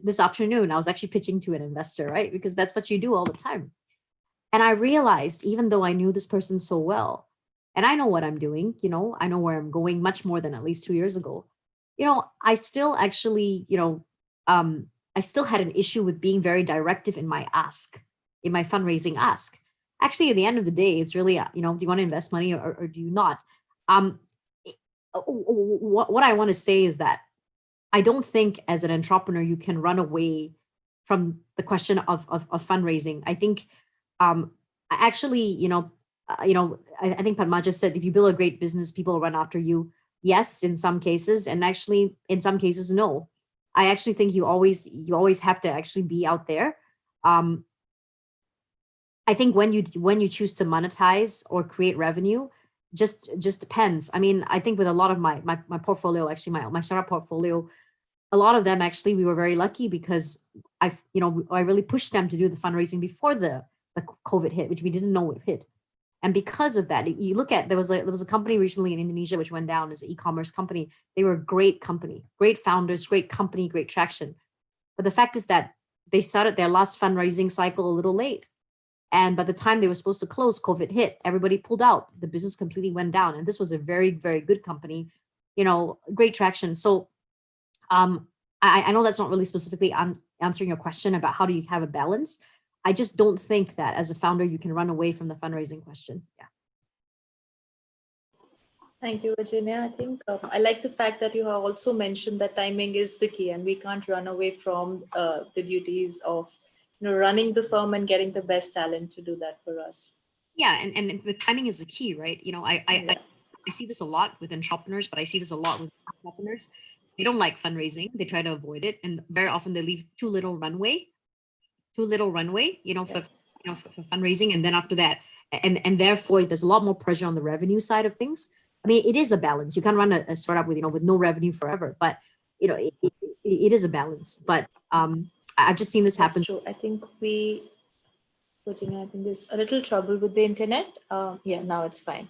this afternoon I was actually pitching to an investor, right? Because that's what you do all the time. And I realized, even though I knew this person so well, and I know what I'm doing, I know where I'm going much more than at least 2 years ago, I still actually, I still had an issue with being very directive in my ask, in my fundraising ask. Actually, at the end of the day, it's really, do you want to invest money or do you not? What I want to say is that I don't think as an entrepreneur, you can run away from the question of fundraising. I think, actually, I think Padmasha said, if you build a great business, people will run after you. Yes, in some cases, and actually in some cases, no. I actually think you always have to actually be out there. I think when you choose to monetize or create revenue, just depends. I mean, I think with a lot of my portfolio, actually my startup portfolio, a lot of them actually we were very lucky because I really pushed them to do the fundraising before the COVID hit, which we didn't know would hit. And because of that, you look at, there was a company recently in Indonesia which went down as an e-commerce company. They were a great company, great founders, great company, great traction. But the fact is that they started their last fundraising cycle a little late. And by the time they were supposed to close, COVID hit, everybody pulled out. The business completely went down. And this was a very, very good company, great traction. So I know that's not really specifically answering your question about how do you have a balance. I just don't think that as a founder, you can run away from the fundraising question. Yeah. Thank you, Virginia. I think I like the fact that you have also mentioned that timing is the key, and we can't run away from the duties of running the firm and getting the best talent to do that for us. Yeah, and the timing is the key, right? I see this a lot with entrepreneurs, but I see this a lot with entrepreneurs. They don't like fundraising. They try to avoid it, and very often they leave too little runway, for fundraising, and then after that, and therefore there's a lot more pressure on the revenue side of things. I mean, it is a balance. You can't run a startup with no revenue forever, but it is a balance. But I've just seen this happen. That's true. I think Virginia, I think there's a little trouble with the internet. Yeah, now it's fine.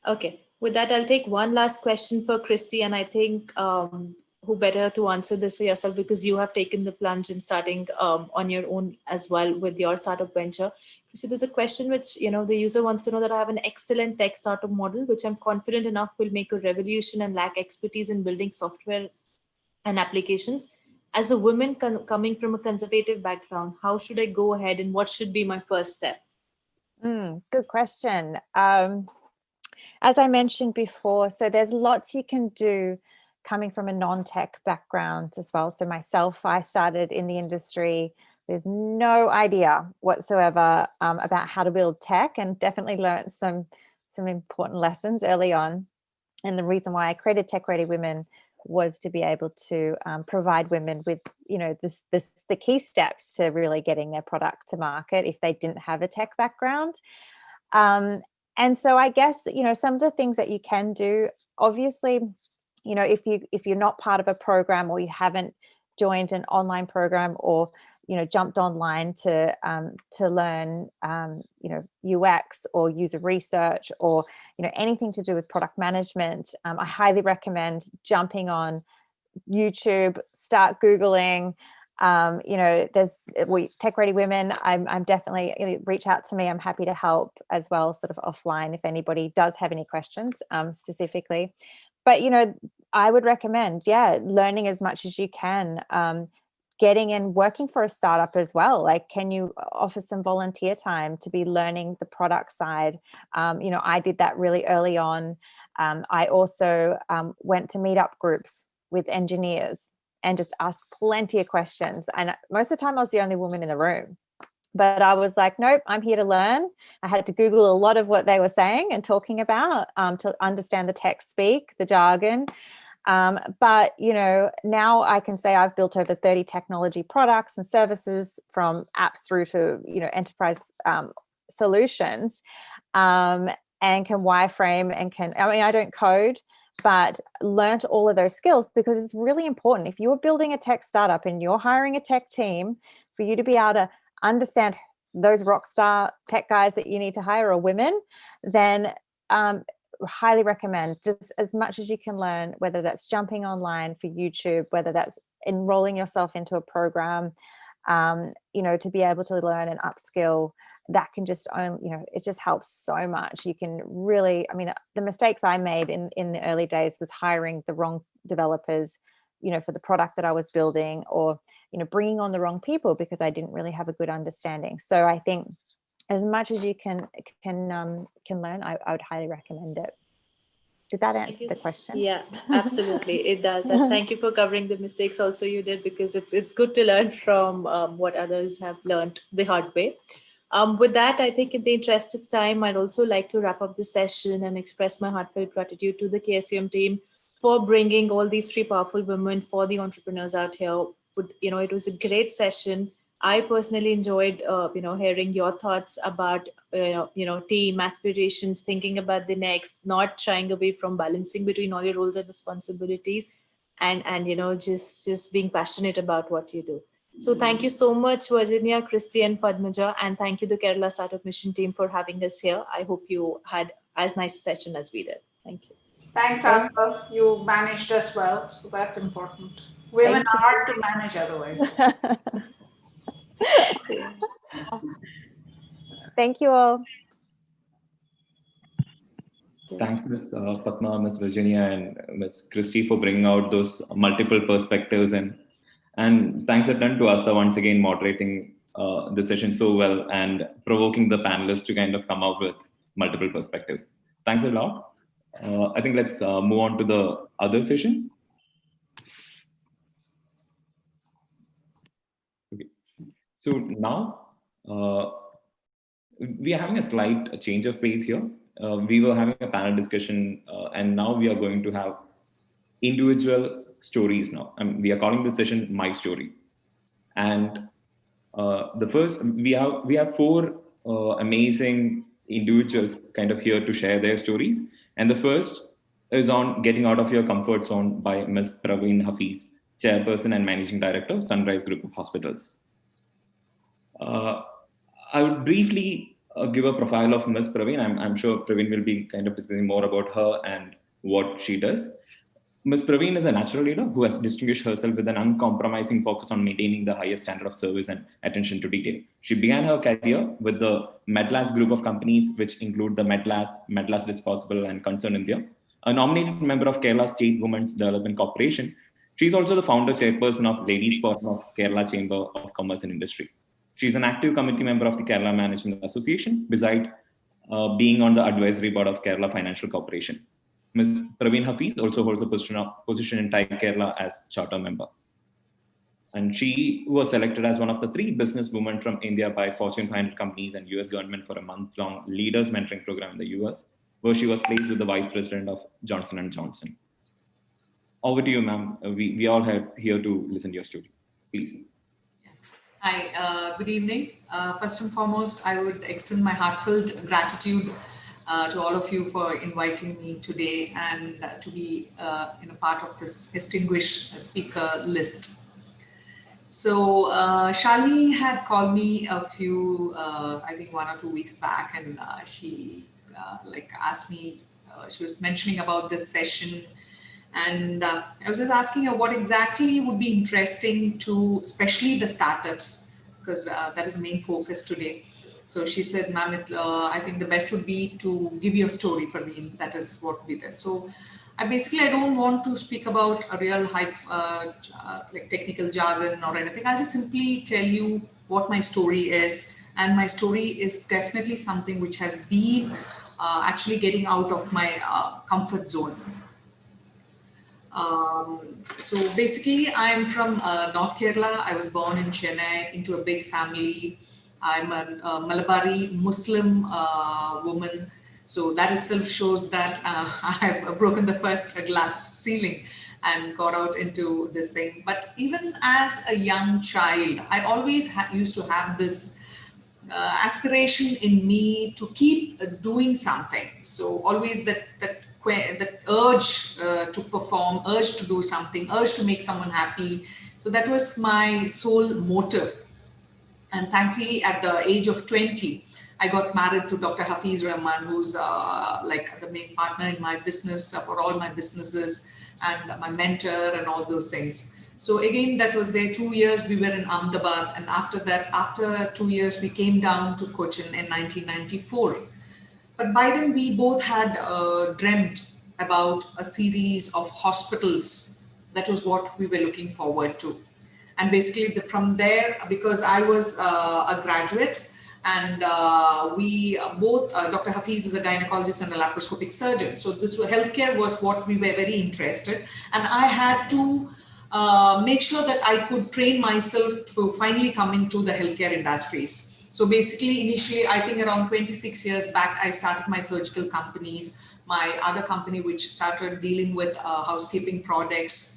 Okay, with that, I'll take one last question for Christy, and I think who better to answer this for yourself, because you have taken the plunge in starting on your own as well with your startup venture. So there's a question which, the user wants to know that I have an excellent tech startup model, which I'm confident enough will make a revolution and lack expertise in building software and applications. As a woman coming from a conservative background, how should I go ahead and what should be my first step? Good question. As I mentioned before, so there's lots you can do coming from a non-tech background as well. So myself, I started in the industry with no idea whatsoever about how to build tech, and definitely learned some important lessons early on. And the reason why I created Tech Ready Women was to be able to provide women with, the key steps to really getting their product to market if they didn't have a tech background. And so I guess, some of the things that you can do, obviously, if you're not part of a program, or you haven't joined an online program, or jumped online to learn UX or user research, or anything to do with product management, I highly recommend jumping on YouTube, start Googling. There's Tech Ready Women. I'm definitely, reach out to me. I'm happy to help as well, sort of offline, if anybody does have any questions specifically. But I would recommend, learning as much as you can, getting in, working for a startup as well. Like, can you offer some volunteer time to be learning the product side? I did that really early on. I also went to meetup groups with engineers and just asked plenty of questions. And most of the time I was the only woman in the room. But I was like, nope, I'm here to learn. I had to Google a lot of what they were saying and talking about to understand the tech speak, the jargon. But, now I can say I've built over 30 technology products and services, from apps through to, enterprise solutions, and can wireframe and I don't code, but learned all of those skills because it's really important. If you're building a tech startup and you're hiring a tech team, for you to be able to understand those rock star tech guys that you need to hire are women, then highly recommend just as much as you can learn, whether that's jumping online for YouTube, whether that's enrolling yourself into a program, to be able to learn and upskill. That can just, it just helps so much. You can really, the mistakes I made in the early days was hiring the wrong developers, for the product that I was building, or, bringing on the wrong people because I didn't really have a good understanding. So I think as much as you can learn, I would highly recommend it. Did that answer the question? Yeah, absolutely. It does. And thank you for covering the mistakes also you did, because it's good to learn from what others have learned the hard way. With that, I think in the interest of time, I'd also like to wrap up the session and express my heartfelt gratitude to the KSUM team for bringing all these three powerful women, for the entrepreneurs out here. It was a great session. I personally enjoyed, hearing your thoughts about, team aspirations, thinking about the next, not shying away from balancing between all your roles and responsibilities, and just being passionate about what you do. So thank you so much, Virginia, Christy, and Padmaja, and thank you the Kerala Startup Mission team for having us here. I hope you had as nice a session as we did. Thank you. Thanks, Thank- Asper. You managed us well, so that's important. Women Thank are you. hard to manage otherwise. Thank you all. Thanks, Ms. Patma, Ms. Virginia, and Ms. Christy for bringing out those multiple perspectives, and thanks a ton to Asta once again moderating the session so well and provoking the panelists to kind of come up with multiple perspectives. Thanks a lot. I think let's move on to the other session. Okay. So now we are having a slight change of pace here. We were having a panel discussion, and now we are going to have individual stories now. We are calling this session My Story. And the first, we have four amazing individuals kind of here to share their stories. And the first is on getting out of your comfort zone by Ms. Praveen Hafiz, Chairperson and Managing Director, Sunrise Group of Hospitals. I would briefly give a profile of Ms. Praveen. I'm sure Praveen will be kind of discussing more about her and what she does. Ms. Praveen is a natural leader who has distinguished herself with an uncompromising focus on maintaining the highest standard of service and attention to detail. She began her career with the Medlas group of companies, which include the Medlas Disposable and Concern India, a nominated member of Kerala State Women's Development Corporation. She is also the founder chairperson of Ladies Forum of Kerala Chamber of Commerce and Industry. She is an active committee member of the Kerala Management Association, beside being on the advisory board of Kerala Financial Corporation. Ms. Praveen Hafiz also holds a position in TIE Kerala as charter member. And she was selected as one of the 3 businesswomen from India by Fortune 500 companies and US government for a month-long leaders mentoring program in the US, where she was placed with the vice president of Johnson & Johnson. Over to you, ma'am. We all have here to listen to your story. Please. Hi, good evening. First and foremost, I would extend my heartfelt gratitude to all of you for inviting me today and to be in a part of this distinguished speaker list. So Shalini had called me a few, I think 1 or 2 weeks back, and she asked me, she was mentioning about this session, and I was just asking her what exactly would be interesting to, especially the startups, because that is the main focus today. So she said, ma'am, I think the best would be to give you a story, Praveen. That is what would be there. So I don't want to speak about a real technical jargon or anything. I'll just simply tell you what my story is. And my story is definitely something which has been actually getting out of my comfort zone. So basically, I'm from North Kerala. I was born in Chennai into a big family. I'm a Malabari Muslim woman. So that itself shows that I've broken the first glass ceiling and got out into this thing. But even as a young child, I always used to have this aspiration in me to keep doing something. So always that urge to perform, urge to do something, urge to make someone happy. So that was my sole motive. And thankfully, at the age of 20, I got married to Dr. Hafiz Rahman, who's the main partner in my business for all my businesses and my mentor and all those things. So again, that was there 2 years. We were in Ahmedabad. And after that, after 2 years, we came down to Cochin in 1994. But by then, we both had dreamt about a series of hospitals. That was what we were looking forward to. And basically from there, because I was a graduate and we both, Dr. Hafiz is a gynecologist and a laparoscopic surgeon. So this healthcare was what we were very interested. And I had to make sure that I could train myself to finally come into the healthcare industries. So basically, initially, I think around 26 years back, I started my surgical companies, my other company, which started dealing with housekeeping products.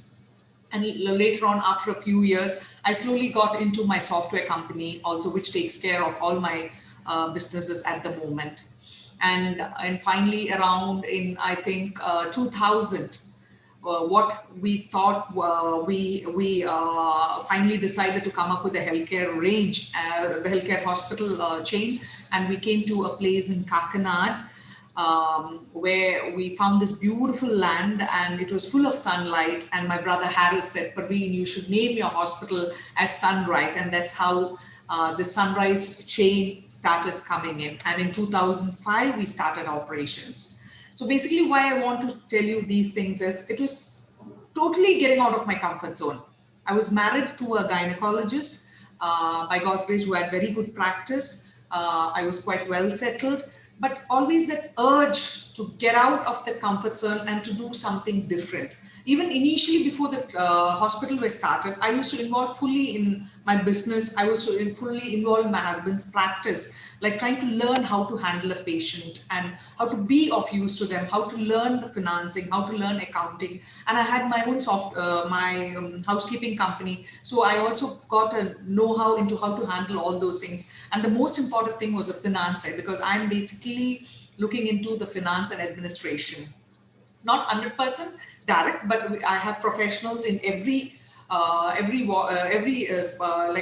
And later on, after a few years, I slowly got into my software company also, which takes care of all my businesses at the moment. And finally, around in, I think, 2000, what we thought, we finally decided to come up with a healthcare range, the healthcare hospital chain, and we came to a place in Kakinad, where we found this beautiful land, and it was full of sunlight. And my brother Harris said, "Parveen, you should name your hospital as Sunrise," and that's how the Sunrise chain started coming in. And in 2005, we started operations. So basically, why I want to tell you these things is it was totally getting out of my comfort zone. I was married to a gynecologist, by God's grace, who had very good practice. I was quite well settled, but always that urge to get out of the comfort zone and to do something different. Even initially, before the hospital was started, I used to involve fully in my business. I was fully involved in my husband's practice, like trying to learn how to handle a patient and how to be of use to them, how to learn the financing, how to learn accounting. And I had my own housekeeping company. So I also got a know-how into how to handle all those things. And the most important thing was the finance side, because I'm basically looking into the finance and administration. Not 100% direct, but I have professionals in every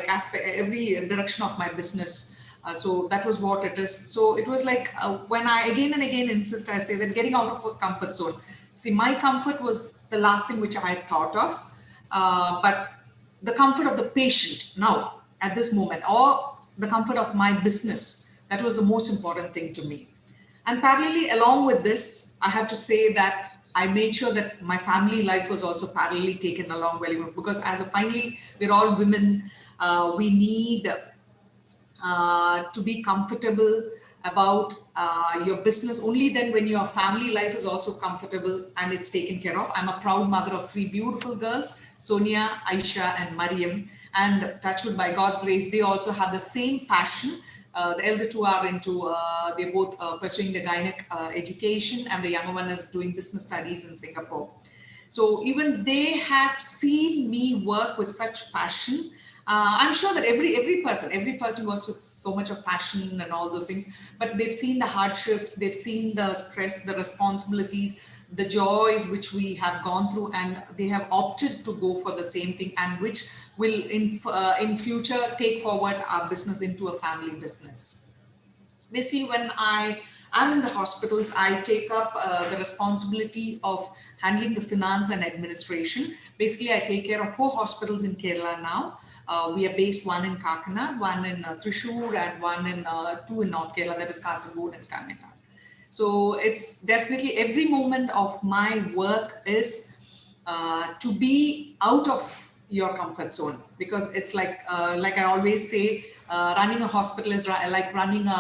aspect, every direction of my business. So that was what it is. So it was like when I again and again insist, I say that getting out of a comfort zone. See, my comfort was the last thing which I had thought of, but the comfort of the patient now at this moment, or the comfort of my business, that was the most important thing to me. And parallelly along with this, I have to say that I made sure that my family life was also parallelly taken along very well, because as a finally, we're all women, we need to be comfortable about your business. Only then when your family life is also comfortable and it's taken care of. I'm a proud mother of 3 beautiful girls, Sonia, Aisha, and Mariam. And touched wood, by God's grace, they also have the same passion. The elder two are into, they're both pursuing the gynec education, and the younger one is doing business studies in Singapore. So even they have seen me work with such passion. I'm sure that every person works with so much of passion and all those things, but they've seen the hardships, they've seen the stress, the responsibilities, the joys which we have gone through, and they have opted to go for the same thing, and which will in future take forward our business into a family business. Basically, when I am in the hospitals, I take up the responsibility of handling the finance and administration. Basically, I take care of 4 hospitals in Kerala now. We are based one in Kakinad, one in Thrissur, and one in 2 in North Kerala, that is Kasaragod and Kakinad. So it's definitely every moment of my work is to be out of your comfort zone, because it's like I always say, running a hospital is like running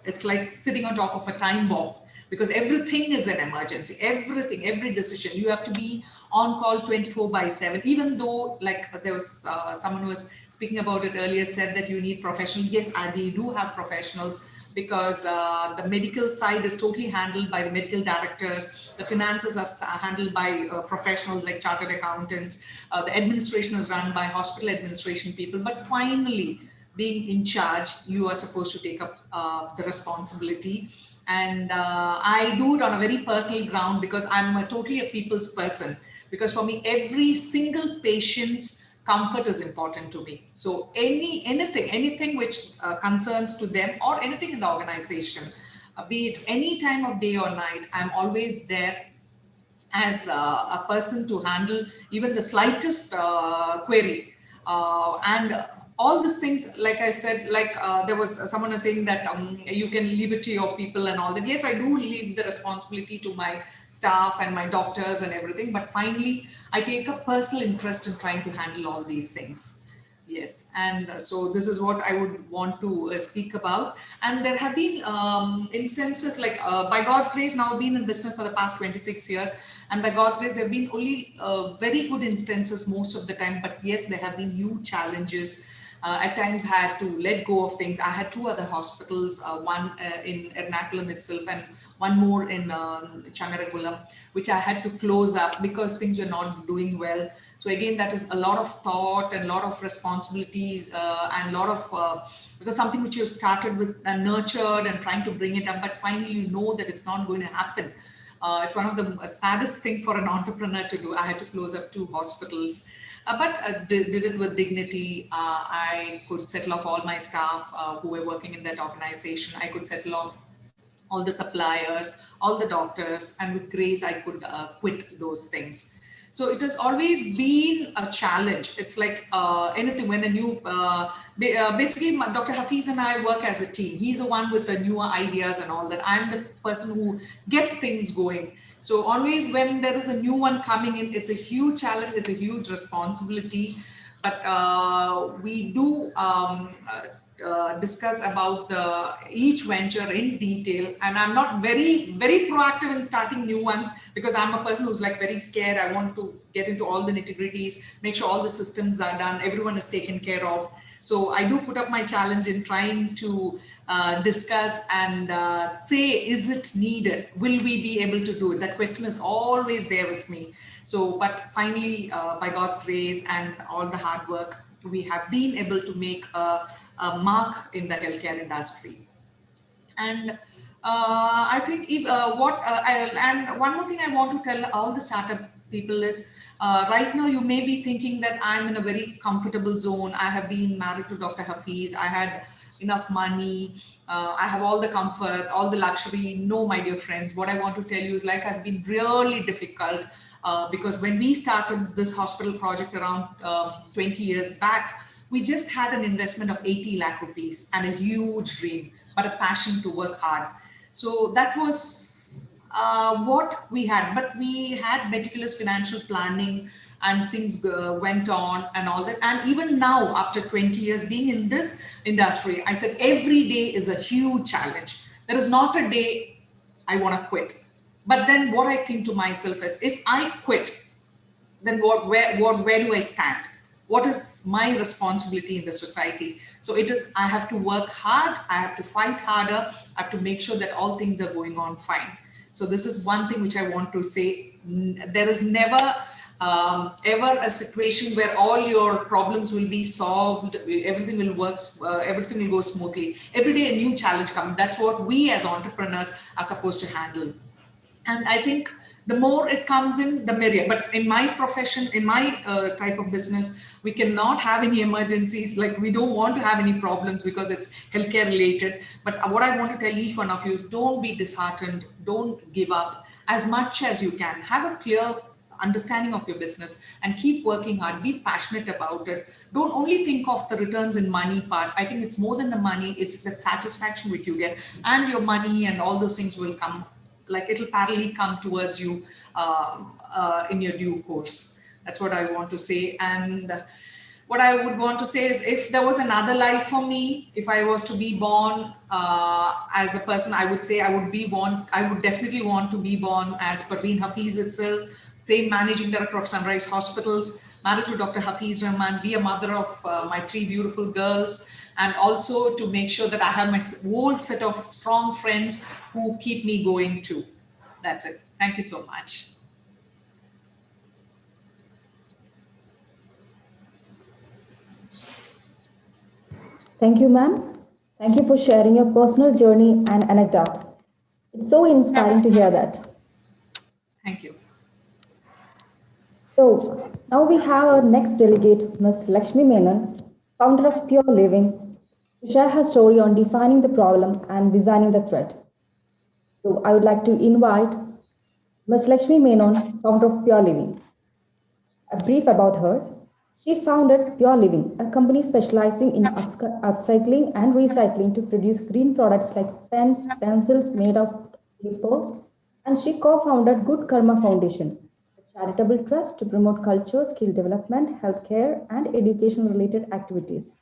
it's like sitting on top of a time bomb, because everything is an emergency, every decision. You have to be on call 24/7, even though, like there was someone who was speaking about it earlier, said that you need professionals. Yes, we do have professionals, because the medical side is totally handled by the medical directors. The finances are handled by professionals like chartered accountants. The administration is run by hospital administration people. But finally, being in charge, you are supposed to take up the responsibility. And I do it on a very personal ground, because I'm totally a people's person. Because for me, every single patient's comfort is important to me. So anything which concerns to them, or anything in the organization, be it any time of day or night, I'm always there as a person to handle even the slightest query. And all these things, like I said, like there was someone was saying that you can leave it to your people and all that. Yes, I do leave the responsibility to my staff and my doctors and everything, but finally I take a personal interest in trying to handle all these things. Yes, and so this is what I would want to speak about. And there have been instances like, by God's grace, now I've been in business for the past 26 years. And by God's grace, there have been only very good instances most of the time. But yes, there have been huge challenges. At times I had to let go of things. I had 2 other hospitals, one in Ernakulam itself and one more in Changaragulam, which I had to close up because things were not doing well. So again, that is a lot of thought and a lot of responsibilities and a lot of, because something which you started with and nurtured and trying to bring it up, but finally you know that it's not going to happen. It's one of the saddest thing for an entrepreneur to do. I had to close up 2 hospitals, but did it with dignity. I could settle off all my staff who were working in that organization. I could settle off all the suppliers, all the doctors, and with grace, I could quit those things. So it has always been a challenge. It's like anything when a new, basically Dr. Hafiz and I work as a team. He's the one with the newer ideas and all that. I'm the person who gets things going. So always when there is a new one coming in, it's a huge challenge, it's a huge responsibility. But we do discuss about each venture in detail, and I'm not very proactive in starting new ones because I'm a person who's like very scared. I want to get into all the nitty-gritties, make sure all the systems are done, everyone is taken care of. So I do put up my challenge in trying to discuss and say, is it needed? Will we be able to do it? That question is always there with me. So, but finally, by God's grace and all the hard work, we have been able to make a mark in the healthcare industry. And I think and one more thing I want to tell all the startup people is, right now you may be thinking that I'm in a very comfortable zone. I have been married to Dr. Hafiz. I had enough money. I have all the comforts, all the luxury. No, my dear friends, what I want to tell you is life has been really difficult. Because when we started this hospital project around 20 years back, we just had an investment of 80 lakh rupees and a huge dream, but a passion to work hard. So that was what we had, but we had meticulous financial planning and things went on and all that. And even now, after 20 years being in this industry, I said every day is a huge challenge. There is not a day I want to quit. But then what I think to myself is, if I quit, then where do I stand? What is my responsibility in the society? So it is, I have to work hard, I have to fight harder, I have to make sure that all things are going on fine. So this is one thing which I want to say. There is never ever a situation where all your problems will be solved, everything will work, everything will go smoothly. Every day a new challenge comes. That's what we as entrepreneurs are supposed to handle. And I think the more it comes in, the merrier. But in my profession, in my type of business, we cannot have any emergencies. Like, we don't want to have any problems because it's healthcare related. But what I want to tell each one of you is, don't be disheartened. Don't give up. As much as you can, have a clear understanding of your business and keep working hard. Be passionate about it. Don't only think of the returns in money part. I think it's more than the money. It's the satisfaction which you get, and your money and all those things will come. Like, it'll parallelly come towards you in your due course. That's what I want to say. And what I would want to say is, if there was another life for me, if I was to be born as a person, I would say I would definitely want to be born as Parveen Hafiz itself, same managing director of Sunrise Hospitals, married to Dr. Hafiz Rahman, be a mother of my 3 beautiful girls, and also to make sure that I have my whole set of strong friends who keep me going too. That's it. Thank you so much. Thank you, ma'am. Thank you for sharing your personal journey and anecdote. It's so inspiring to hear that. Thank you. So now we have our next delegate, Ms. Lakshmi Menon, founder of Pure Living, to share her story on defining the problem and designing the threat. So I would like to invite Ms. Lakshmi Menon, founder of Pure Living. A brief about her. She founded Pure Living, a company specializing in upcycling and recycling to produce green products like pens, pencils made of paper, and she co-founded Good Karma Foundation, a charitable trust to promote culture, skill development, healthcare, and education-related activities.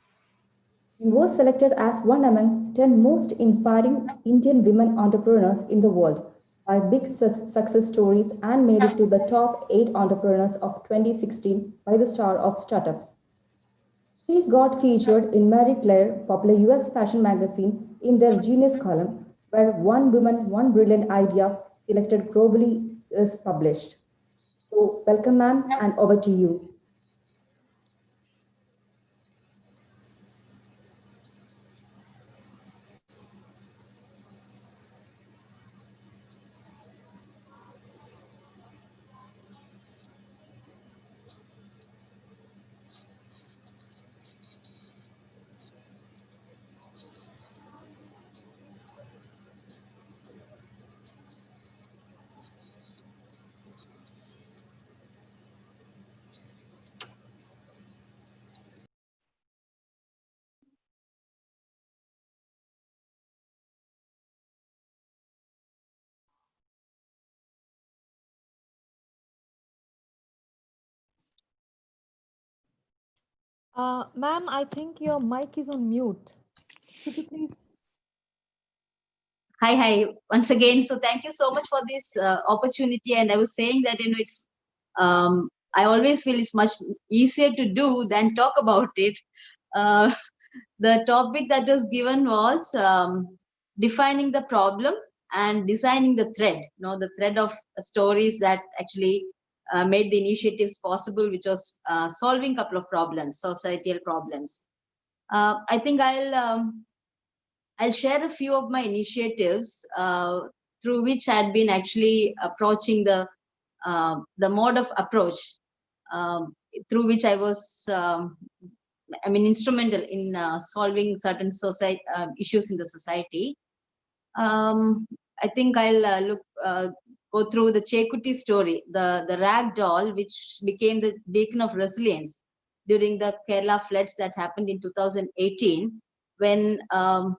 She was selected as one among 10 most inspiring Indian women entrepreneurs in the world by Big Success Stories and made it to the top 8 entrepreneurs of 2016 by the Star of Startups. She got featured in Marie Claire, popular US fashion magazine, in their Genius column, where One Woman, One Brilliant Idea, selected globally, is published. So, welcome, ma'am, and over to you. Ma'am, I think your mic is on mute. Could you please? Hi, once again. So thank you so much for this opportunity. And I was saying that, it's, I always feel it's much easier to do than talk about it. Uh, the topic that was given was defining the problem and designing the thread, the thread of stories that actually made the initiatives possible, which was solving a couple of problems, societal problems. I think I'll share a few of my initiatives through which I had been actually approaching the mode of approach through which I was, instrumental in solving certain society issues in the society. I think I'll go through the Chekuti story, the rag doll, which became the beacon of resilience during the Kerala floods that happened in 2018, when an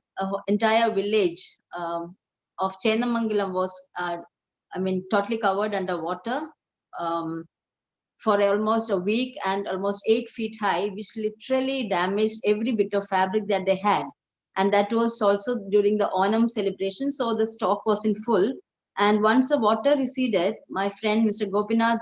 entire village of Chenamangalam was, totally covered under water. For almost a week and almost 8 feet high, which literally damaged every bit of fabric that they had. And that was also during the Onam celebration. So the stock was in full. And once the water receded, my friend, Mr. Gopinath,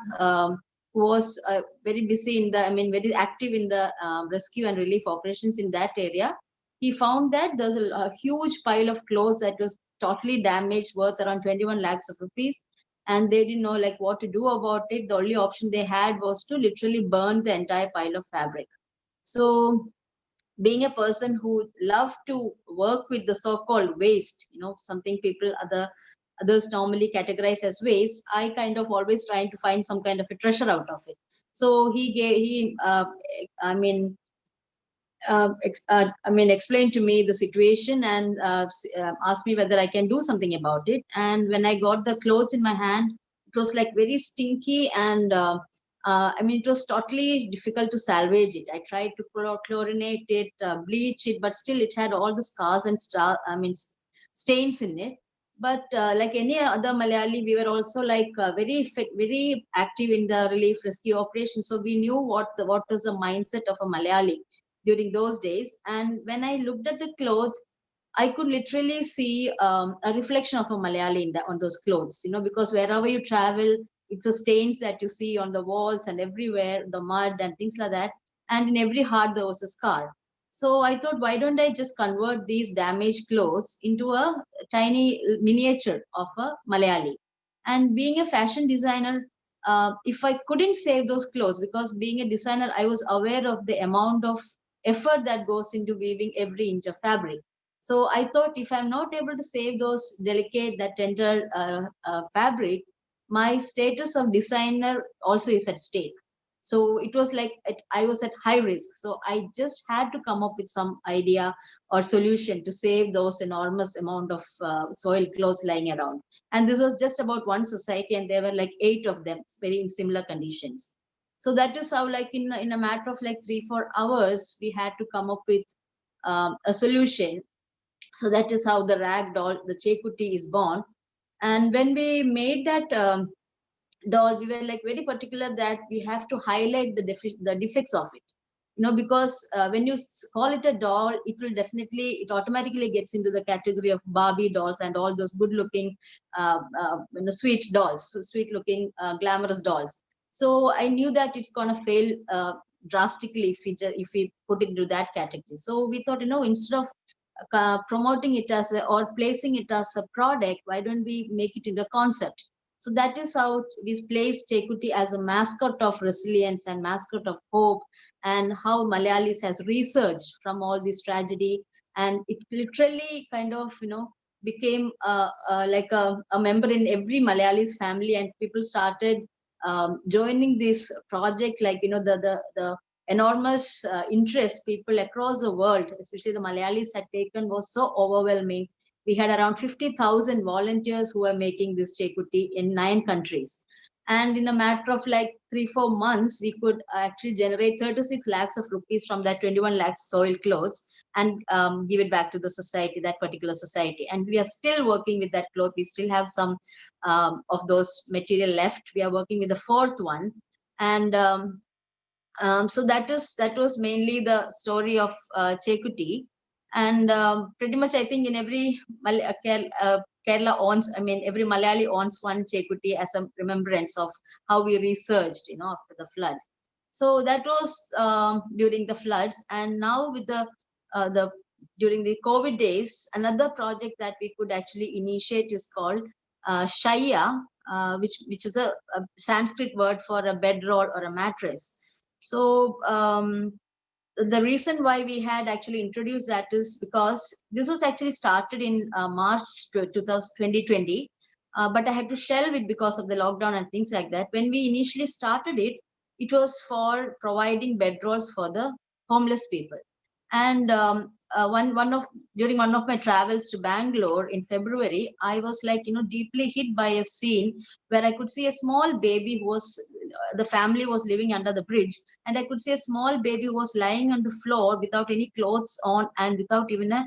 who was very busy very active in the rescue and relief operations in that area, he found that there's a huge pile of clothes that was totally damaged, worth around 21 lakhs of rupees. And they didn't know what to do about it. The only option they had was to literally burn the entire pile of fabric. So being a person who loved to work with the so-called waste, something others normally categorize as waste, I kind of always trying to find some kind of a treasure out of it. So explained to me the situation and asked me whether I can do something about it. And when I got the clothes in my hand, it was very stinky and it was totally difficult to salvage it. I tried to chlorinate it, bleach it, but still it had all the scars and stains in it. But like any other Malayali, we were also very active in the relief rescue operation. So we knew what was the mindset of a Malayali during those days. And when I looked at the clothes, I could literally see a reflection of a Malayali on those clothes, because wherever you travel, it's the stains that you see on the walls and everywhere, the mud and things like that. And in every heart, there was a scar. So I thought, why don't I just convert these damaged clothes into a tiny miniature of a Malayali? And being a fashion designer, if I couldn't save those clothes, because being a designer, I was aware of the amount of effort that goes into weaving every inch of fabric. So I thought, if I'm not able to save those delicate, that tender fabric, my status of designer also is at stake. So it was I was at high risk. So I just had to come up with some idea or solution to save those enormous amount of soiled clothes lying around. And this was just about one society, and there were 8 of them, very in similar conditions. So that is how, in a matter of 3-4 hours, we had to come up with a solution. So that is how the rag doll, the Chekuti, is born. And when we made that doll, we were very particular that we have to highlight the defects of it. Because when you call it a doll, it automatically gets into the category of Barbie dolls and all those good-looking, sweet dolls, sweet-looking, glamorous dolls. So I knew that it's gonna fail drastically if we put it into that category. So we thought, instead of promoting it or placing it as a product, why don't we make it into a concept? So that is how we place Chekuti as a mascot of resilience and mascot of hope, and how Malayalis has researched from all this tragedy. And it literally kind of, became a member in every Malayalis family, and people started joining this project, the enormous interest people across the world, especially the Malayalis, had taken was so overwhelming. We had around 50,000 volunteers who were making this Chekuti in 9 countries. And in a matter of 3-4 months, we could actually generate 36 lakhs of rupees from that 21 lakhs soiled clothes and give it back to the society, that particular society. And we are still working with that cloth. We still have some of those material left. We are working with the 4th one. And So that was mainly the story of Chekuti, and pretty much I think in every Kerala owns, I mean every Malayali owns one Chekuti as a remembrance of how we researched, after the flood. So that was during the floods, and now with the during the COVID days, another project that we could actually initiate is called Shaya, which is a Sanskrit word for a bedroll or a mattress. So the reason why we had actually introduced that is because this was actually started in March 2020, but I had to shelve it because of the lockdown and things like that. When we initially started it, it was for providing bedrolls for the homeless people. And during one of my travels to Bangalore in February, I was like, deeply hit by a scene where I could see a small baby who was, the family was living under the bridge, and I could see a small baby who was lying on the floor without any clothes on and without even a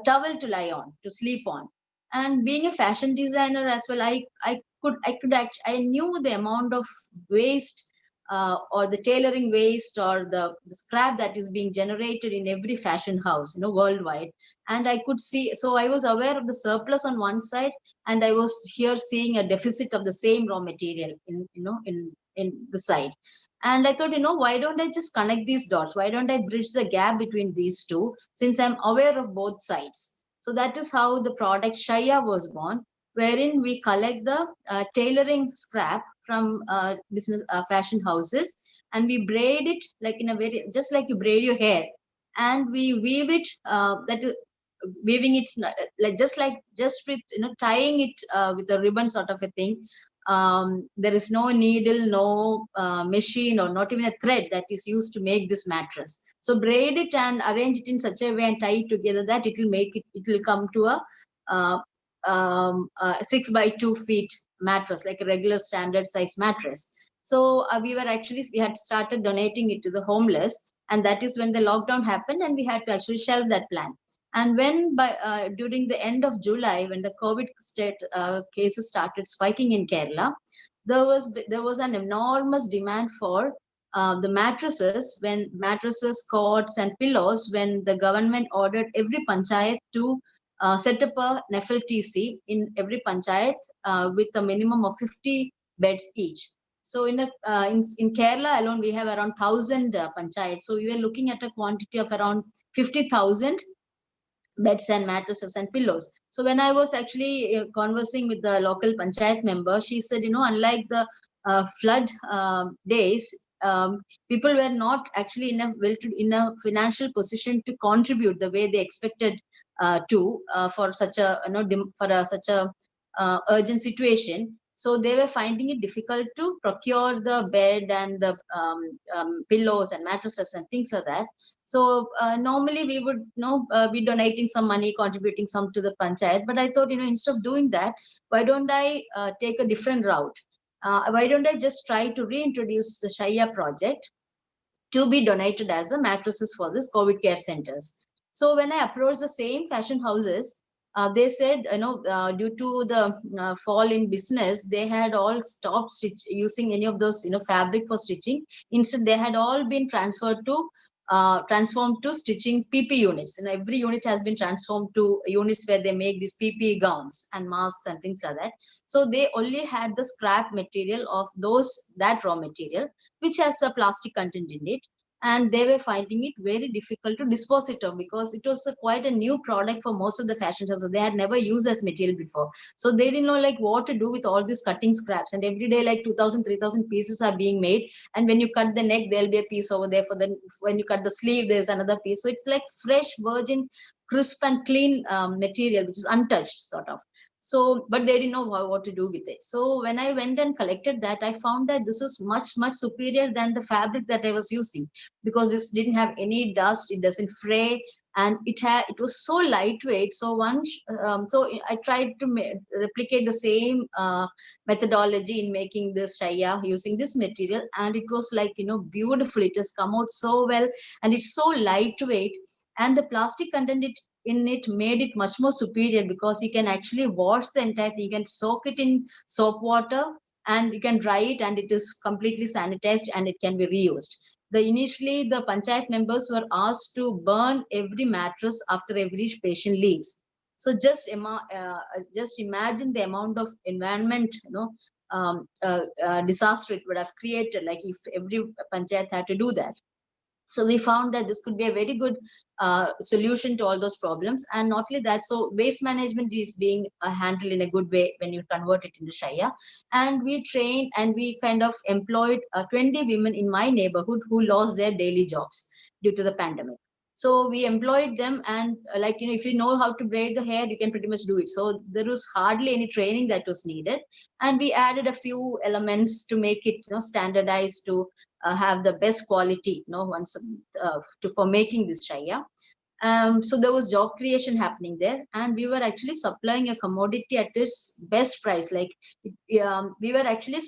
towel to lie on, to sleep on. And being a fashion designer as well, I knew the amount of waste or the tailoring waste or the scrap that is being generated in every fashion house, worldwide. And I could see, so I was aware of the surplus on one side, and I was here seeing a deficit of the same raw material in the side. And I thought, why don't I just connect these dots? Why don't I bridge the gap between these two, since I'm aware of both sides? So that is how the product Shaya was born, wherein we collect the tailoring scrap from business fashion houses, and we braid it like in a very, just like you braid your hair, and we weave it weaving it just with tying it with a ribbon sort of a thing. There is no needle, no machine, or not even a thread that is used to make this mattress. So braid it and arrange it in such a way and tie it together that it will come to a 6 by 2 feet mattress, like a regular standard size mattress. So we had started donating it to the homeless, and that is when the lockdown happened, and we had to actually shelve that plan. And when during the end of July, when the COVID cases started spiking in Kerala, there was an enormous demand for the mattresses, cots, and pillows, when the government ordered every panchayat to set up a NFLTC in every panchayat with a minimum of 50 beds each. So in Kerala alone, we have around 1,000 panchayats. So we were looking at a quantity of around 50,000 beds and mattresses and pillows. So when I was actually conversing with the local panchayat member, she said, unlike the flood days, people were not actually in a financial position to contribute the way they expected for such a such a urgent situation. So they were finding it difficult to procure the bed and the pillows and mattresses and things like that. So normally we would be donating some money, contributing some to the panchayat. But I thought, instead of doing that, why don't I take a different route? Why don't I just try to reintroduce the Shaya project to be donated as a mattresses for this COVID care centers? So when I approached the same fashion houses, they said, due to the fall in business, they had all stopped using any of those, fabric for stitching. Instead, they had all been transformed to stitching PP units. Every unit has been transformed to units where they make these PP gowns and masks and things like that. So they only had the scrap material of that raw material, which has a plastic content in it. And they were finding it very difficult to dispose it of, because it was quite a new product for most of the fashion houses. They had never used as material before. So they didn't know what to do with all these cutting scraps. And every day, 2,000, 3,000 pieces are being made. And when you cut the neck, there'll be a piece over there. When you cut the sleeve, there's another piece. So it's like fresh, virgin, crisp and clean material, which is untouched sort of. So, but they didn't know what to do with it. So when I went and collected that, I found that this was much, much superior than the fabric that I was using, because this didn't have any dust, it doesn't fray, and it was so lightweight. So so I tried to replicate the same methodology in making this Shaya using this material, and it was beautiful. It has come out so well, and it's so lightweight, and the plastic content in it made it much more superior, because you can actually wash the entire thing. You can soak it in soap water and you can dry it, and it is completely sanitized and it can be reused. initially the panchayat members were asked to burn every mattress after every patient leaves. So just imagine the amount of environment, disaster it would have created, like if every panchayat had to do that. So we found that this could be a very good solution to all those problems. And not only that, so waste management is being handled in a good way when you convert it into Shaya. And we trained and we kind of employed 20 women in my neighborhood who lost their daily jobs due to the pandemic. So we employed them, and if you know how to braid the hair, you can pretty much do it. So there was hardly any training that was needed. And we added a few elements to make it, standardized to have the best quality, for making this Shaya. So there was job creation happening there, and we were actually supplying a commodity at its best price. We were actually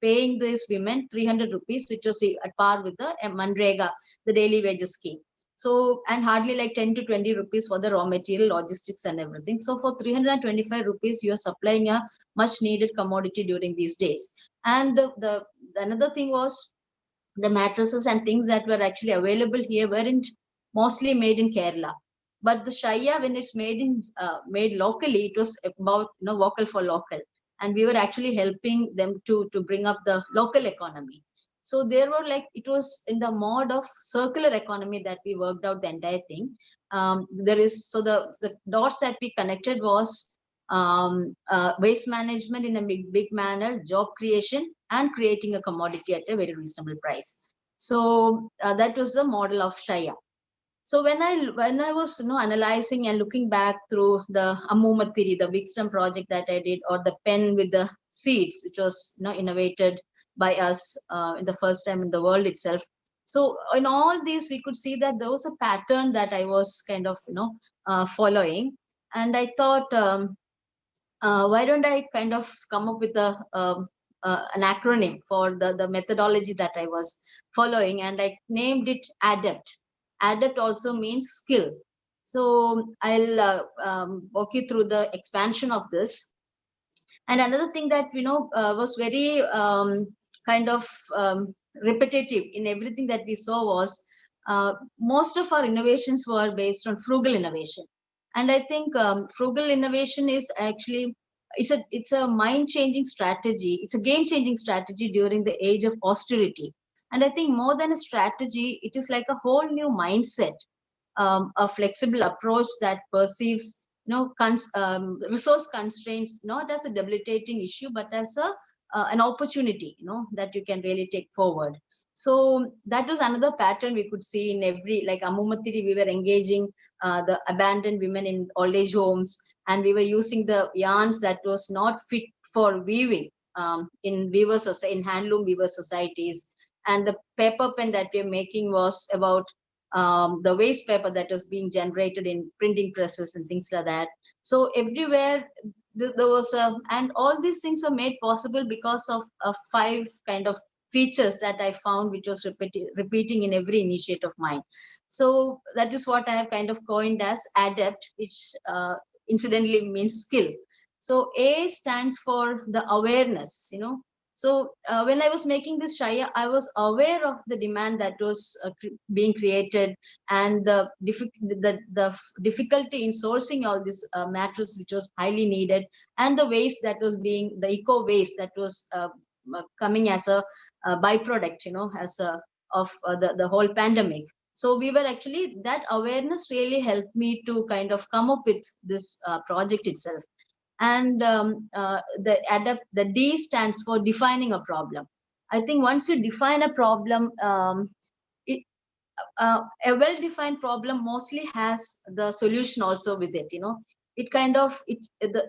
paying these women 300 rupees, which was at par with the Manrega, the daily wages scheme. So, and hardly like 10 to 20 rupees for the raw material, logistics and everything. So for 325 rupees, you are supplying a much needed commodity during these days. And the another thing was the mattresses and things that were actually available here weren't mostly made in Kerala. But the Shaya, when it's made locally, it was about vocal for local. And we were actually helping them to bring up the local economy. So there were it was in the mode of circular economy that we worked out the entire thing. The dots that we connected was waste management in a big manner, job creation, and creating a commodity at a very reasonable price. So that was the model of Shaya. So when I was analyzing and looking back through the Ammumathiri, the Wigstem project that I did, or the pen with the seeds, which was innovated by us in the first time in the world itself. So in all these, we could see that there was a pattern that I was kind of following, and I thought, why don't I kind of come up with an acronym for the methodology that I was following, and I named it ADAPT. ADAPT also means skill. So I'll walk you through the expansion of this. And another thing that was very repetitive in everything that we saw was most of our innovations were based on frugal innovation. And I think frugal innovation is actually it's a mind-changing strategy. It's a game-changing strategy during the age of austerity. And I think more than a strategy, it is like a whole new mindset, a flexible approach that perceives resource constraints not as a debilitating issue, but as an opportunity, that you can really take forward. So that was another pattern we could see in every, like Ammumathiri, we were engaging the abandoned women in old age homes, and we were using the yarns that was not fit for weaving in handloom weaver societies. And the paper pen that we are making was about the waste paper that was being generated in printing presses and things like that. So everywhere there was and all these things were made possible because of 5 kind of features that I found, which was repeating in every initiative of mine. So that is what I have kind of coined as ADAPT, which incidentally means skill. So A stands for the awareness, So when I was making this Shaya, I was aware of the demand that was being created, and the difficulty in sourcing all this mattress, which was highly needed, and the waste that was the eco waste that was coming as a byproduct, of the whole pandemic. So we were actually, that awareness really helped me to kind of come up with this project itself. And the D stands for defining a problem. I think once you define a problem, a well-defined problem mostly has the solution also with it. It kind of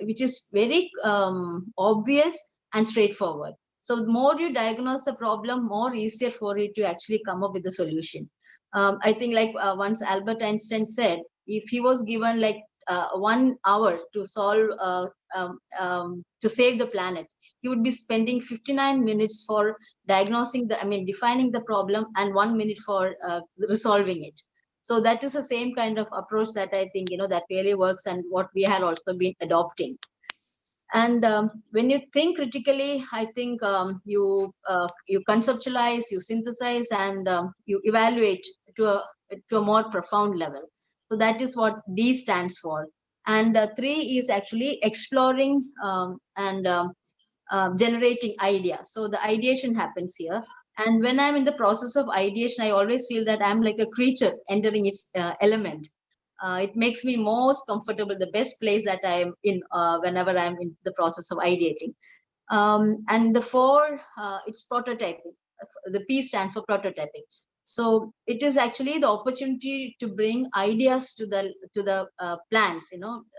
which is very obvious and straightforward. So the more you diagnose the problem, more easier for you to actually come up with the solution. I think once Albert Einstein said, if he was given 1 hour to solve to save the planet, he would be spending 59 minutes for defining the problem, and 1 minute for resolving it. So that is the same kind of approach that I think that really works, and what we had also been adopting. And when you think critically, I think you conceptualize, you synthesize, and you evaluate to a more profound level. So that is what D stands for. And 3 is actually exploring and generating ideas. So the ideation happens here. And when I'm in the process of ideation, I always feel that I'm like a creature entering its element. It makes me most comfortable, the best place that I am in whenever I'm in the process of ideating. And the 4, it's prototyping. The P stands for prototyping. So it is actually the opportunity to bring ideas to the plans.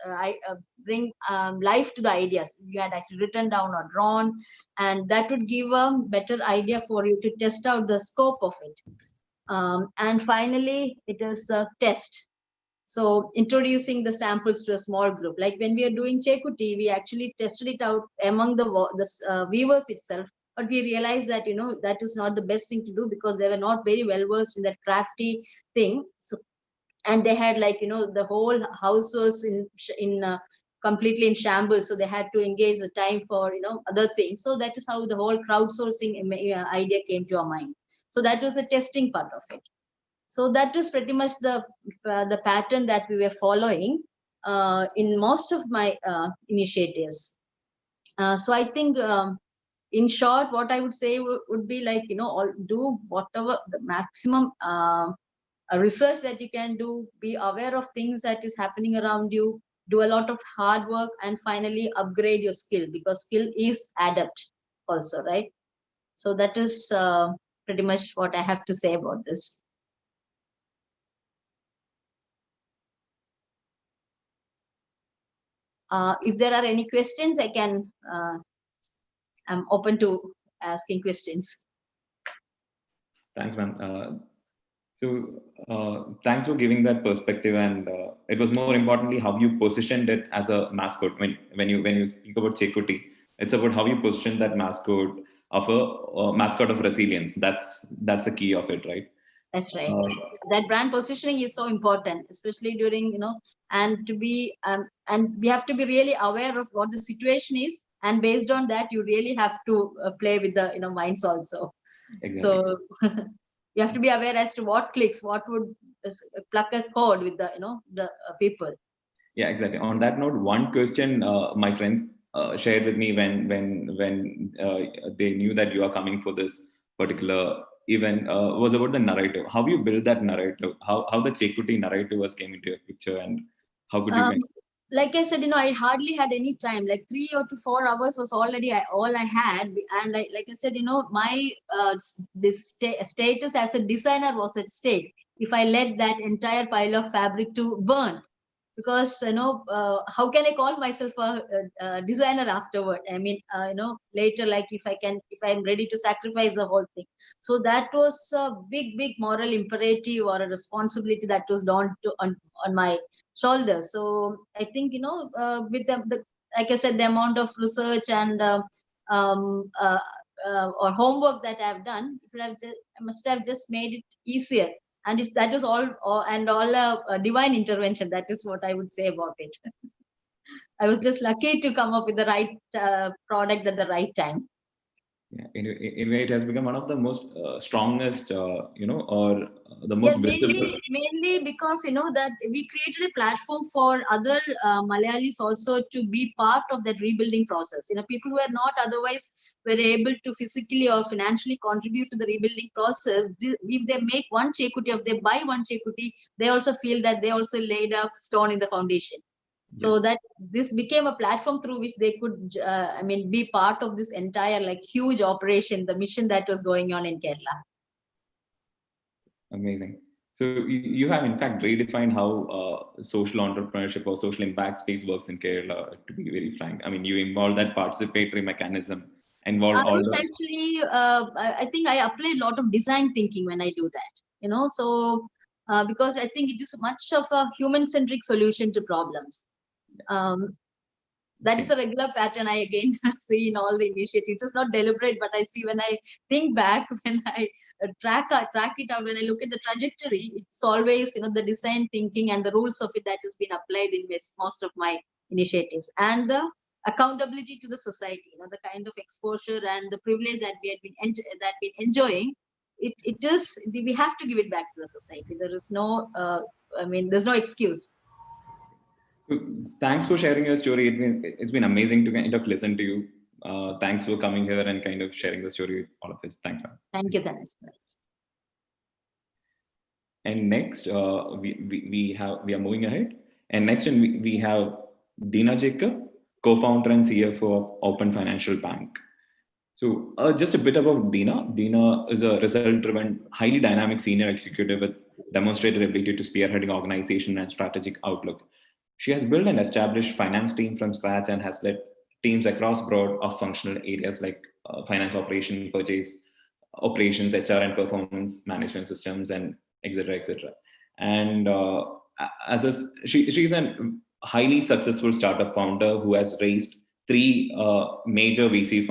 I bring life to the ideas you had actually written down or drawn, and that would give a better idea for you to test out the scope of it. And finally, it is a test. So introducing the samples to a small group, like when we are doing Chekuti, we actually tested it out among the viewers itself, but we realized that that is not the best thing to do, because they were not very well versed in that crafty thing. So, and they had the whole house was in completely in shambles, so they had to engage the time for other things. So that is how the whole crowdsourcing idea came to our mind. So that was the testing part of it. So that is pretty much the pattern that we were following in most of my initiatives. So I think, in short, what I would say would be like, do whatever the maximum research that you can do, be aware of things that is happening around you, do a lot of hard work, and finally upgrade your skill, because skill is adapt also, right? So that is pretty much what I have to say about this. If there are any questions, I'm open to asking questions. Thanks, ma'am. Thanks for giving that perspective, and it was more importantly how you positioned it as a mascot. When you speak about Chekuti, it's about how you position that mascot of a mascot of resilience. That's the key of it, right? That's right. That brand positioning is so important, especially during and to be and we have to be really aware of what the situation is, and based on that, you really have to play with the minds also. Exactly. So you have to be aware as to what clicks, what would pluck a chord with the people. Yeah, exactly. On that note, one question my friends shared with me when they knew that you are coming for this particular event was about the narrative. How you build that narrative? How the Chekuti narrative was came into your picture, and how could you? Like I said, I hardly had any time. Like 3 or 4 hours was already all I had, and like I said, my this status as a designer was at stake if I let that entire pile of fabric to burn. Because how can I call myself a designer afterward? I mean, later, like if I'm ready to sacrifice the whole thing. So that was a big moral imperative or a responsibility that was dawned on my shoulders. So I think with the like I said, the amount of research and or homework that I've done, I must have just made it easier. And that was all a divine intervention. That is what I would say about it. I was just lucky to come up with the right product at the right time. Yeah, in a way, it has become one of the most strongest, or the most visible. Mainly because that we created a platform for other Malayalis also to be part of that rebuilding process. People who are not otherwise were able to physically or financially contribute to the rebuilding process. If they make one Chekuti, if they buy one Chekuti, they also feel that they also laid a stone in the foundation. So that this became a platform through which they could, be part of this entire huge operation, the mission that was going on in Kerala. Amazing. So you have in fact redefined how social entrepreneurship or social impact space works in Kerala. To be very frank, I mean, you involve that participatory mechanism, involve all the. Actually, I think I apply a lot of design thinking when I do that. So because I think it is much of a human-centric solution to problems. That is a regular pattern I again see in all the initiatives. It's not deliberate, but I see when I think back, when I track it out, when I look at the trajectory, it's always the design thinking and the rules of it that has been applied in most of my initiatives. And the accountability to the society, the kind of exposure and the privilege that we had been enjoying. It just, we have to give it back to the society. There is no, there's no excuse. So thanks for sharing your story. It's been amazing to kind of listen to you. Thanks for coming here and kind of sharing the story with all of us. Thanks, man. Thank you, Tanesh. And next, we are moving ahead. And next, we have Dina Jacob, co-founder and CFO of Open Financial Bank. So just a bit about Dina. Dina is a result-driven, highly dynamic senior executive with demonstrated ability to spearheading organization and strategic outlook. She has built and established finance team from scratch and has led teams across broad of functional areas like finance operation, purchase, operations, HR and performance management systems, and etc. And she's a highly successful startup founder who has raised 3 major VC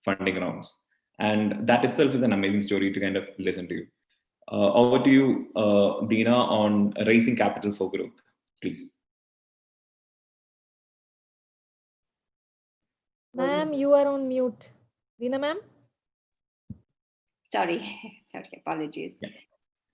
funding rounds. And that itself is an amazing story to kind of listen to. Over to you, Dina, on raising capital for growth, please. Ma'am, you are on mute. Dina, ma'am? Sorry, apologies. Yeah.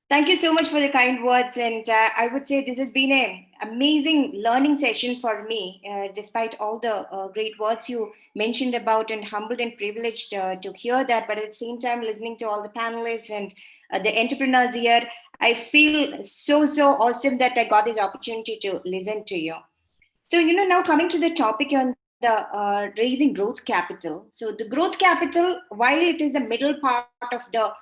Thank you so much for the kind words. And I would say this has been an amazing learning session for me, despite all the great words you mentioned about, and humbled and privileged to hear that. But at the same time, listening to all the panelists and the entrepreneurs here, I feel so awesome that I got this opportunity to listen to you. So, now coming to the topic on the raising growth capital. So the growth capital, while it is the middle part of the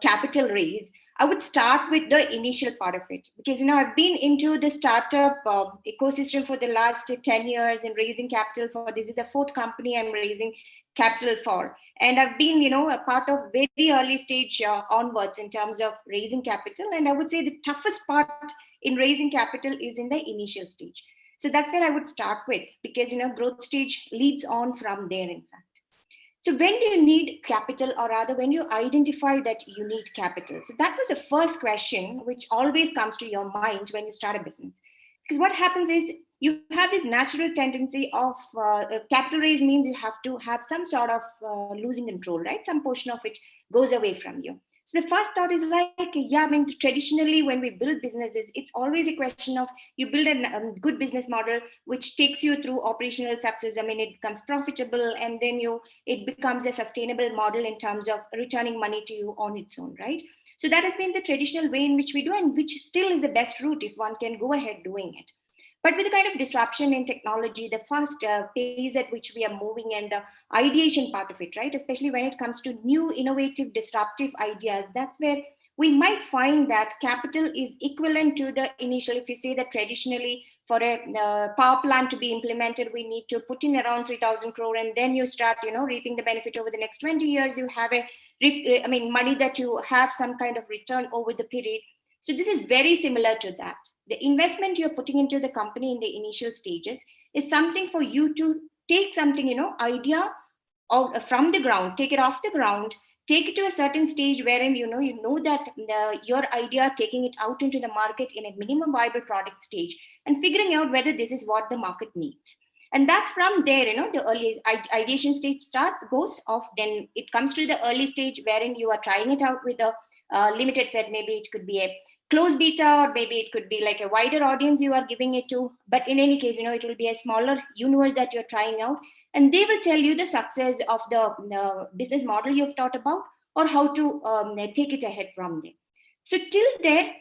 capital raise, I would start with the initial part of it, because I've been into the startup ecosystem for the last 10 years and raising capital for, this is the 4th company I'm raising capital for, and I've been a part of very early stage onwards in terms of raising capital. And I would say the toughest part in raising capital is in the initial stage. So that's where I would start with, because growth stage leads on from there, in fact. So when do you need capital, or rather when you identify that you need capital? So that was the first question which always comes to your mind when you start a business. Because what happens is you have this natural tendency of capital raise means you have to have some sort of losing control, right? Some portion of it goes away from you. So the first thought is like, traditionally when we build businesses, it's always a question of you build a good business model, which takes you through operational success. It becomes profitable, and then it becomes a sustainable model in terms of returning money to you on its own, right? So that has been the traditional way in which we do, and which still is the best route if one can go ahead doing it. But with the kind of disruption in technology, the fast pace at which we are moving, and the ideation part of it, right? Especially when it comes to new, innovative, disruptive ideas, that's where we might find that capital is equivalent to the initial. If you say that traditionally for a power plant to be implemented, we need to put in around 3,000 crore, and then you start, reaping the benefit over the next 20 years. You have money that you have some kind of return over the period. So this is very similar to that. The investment you're putting into the company in the initial stages is something for you to take something, idea from the ground, take it off the ground, take it to a certain stage wherein you know that your idea, taking it out into the market in a minimum viable product stage, and figuring out whether this is what the market needs. And that's from there, the early ideation stage goes off. Then it comes to the early stage wherein you are trying it out with a limited set. Maybe it could be a closed beta, or maybe it could be like a wider audience you are giving it to. But in any case, it will be a smaller universe that you're trying out, and they will tell you the success of the business model you've thought about, or how to take it ahead from there. So till there,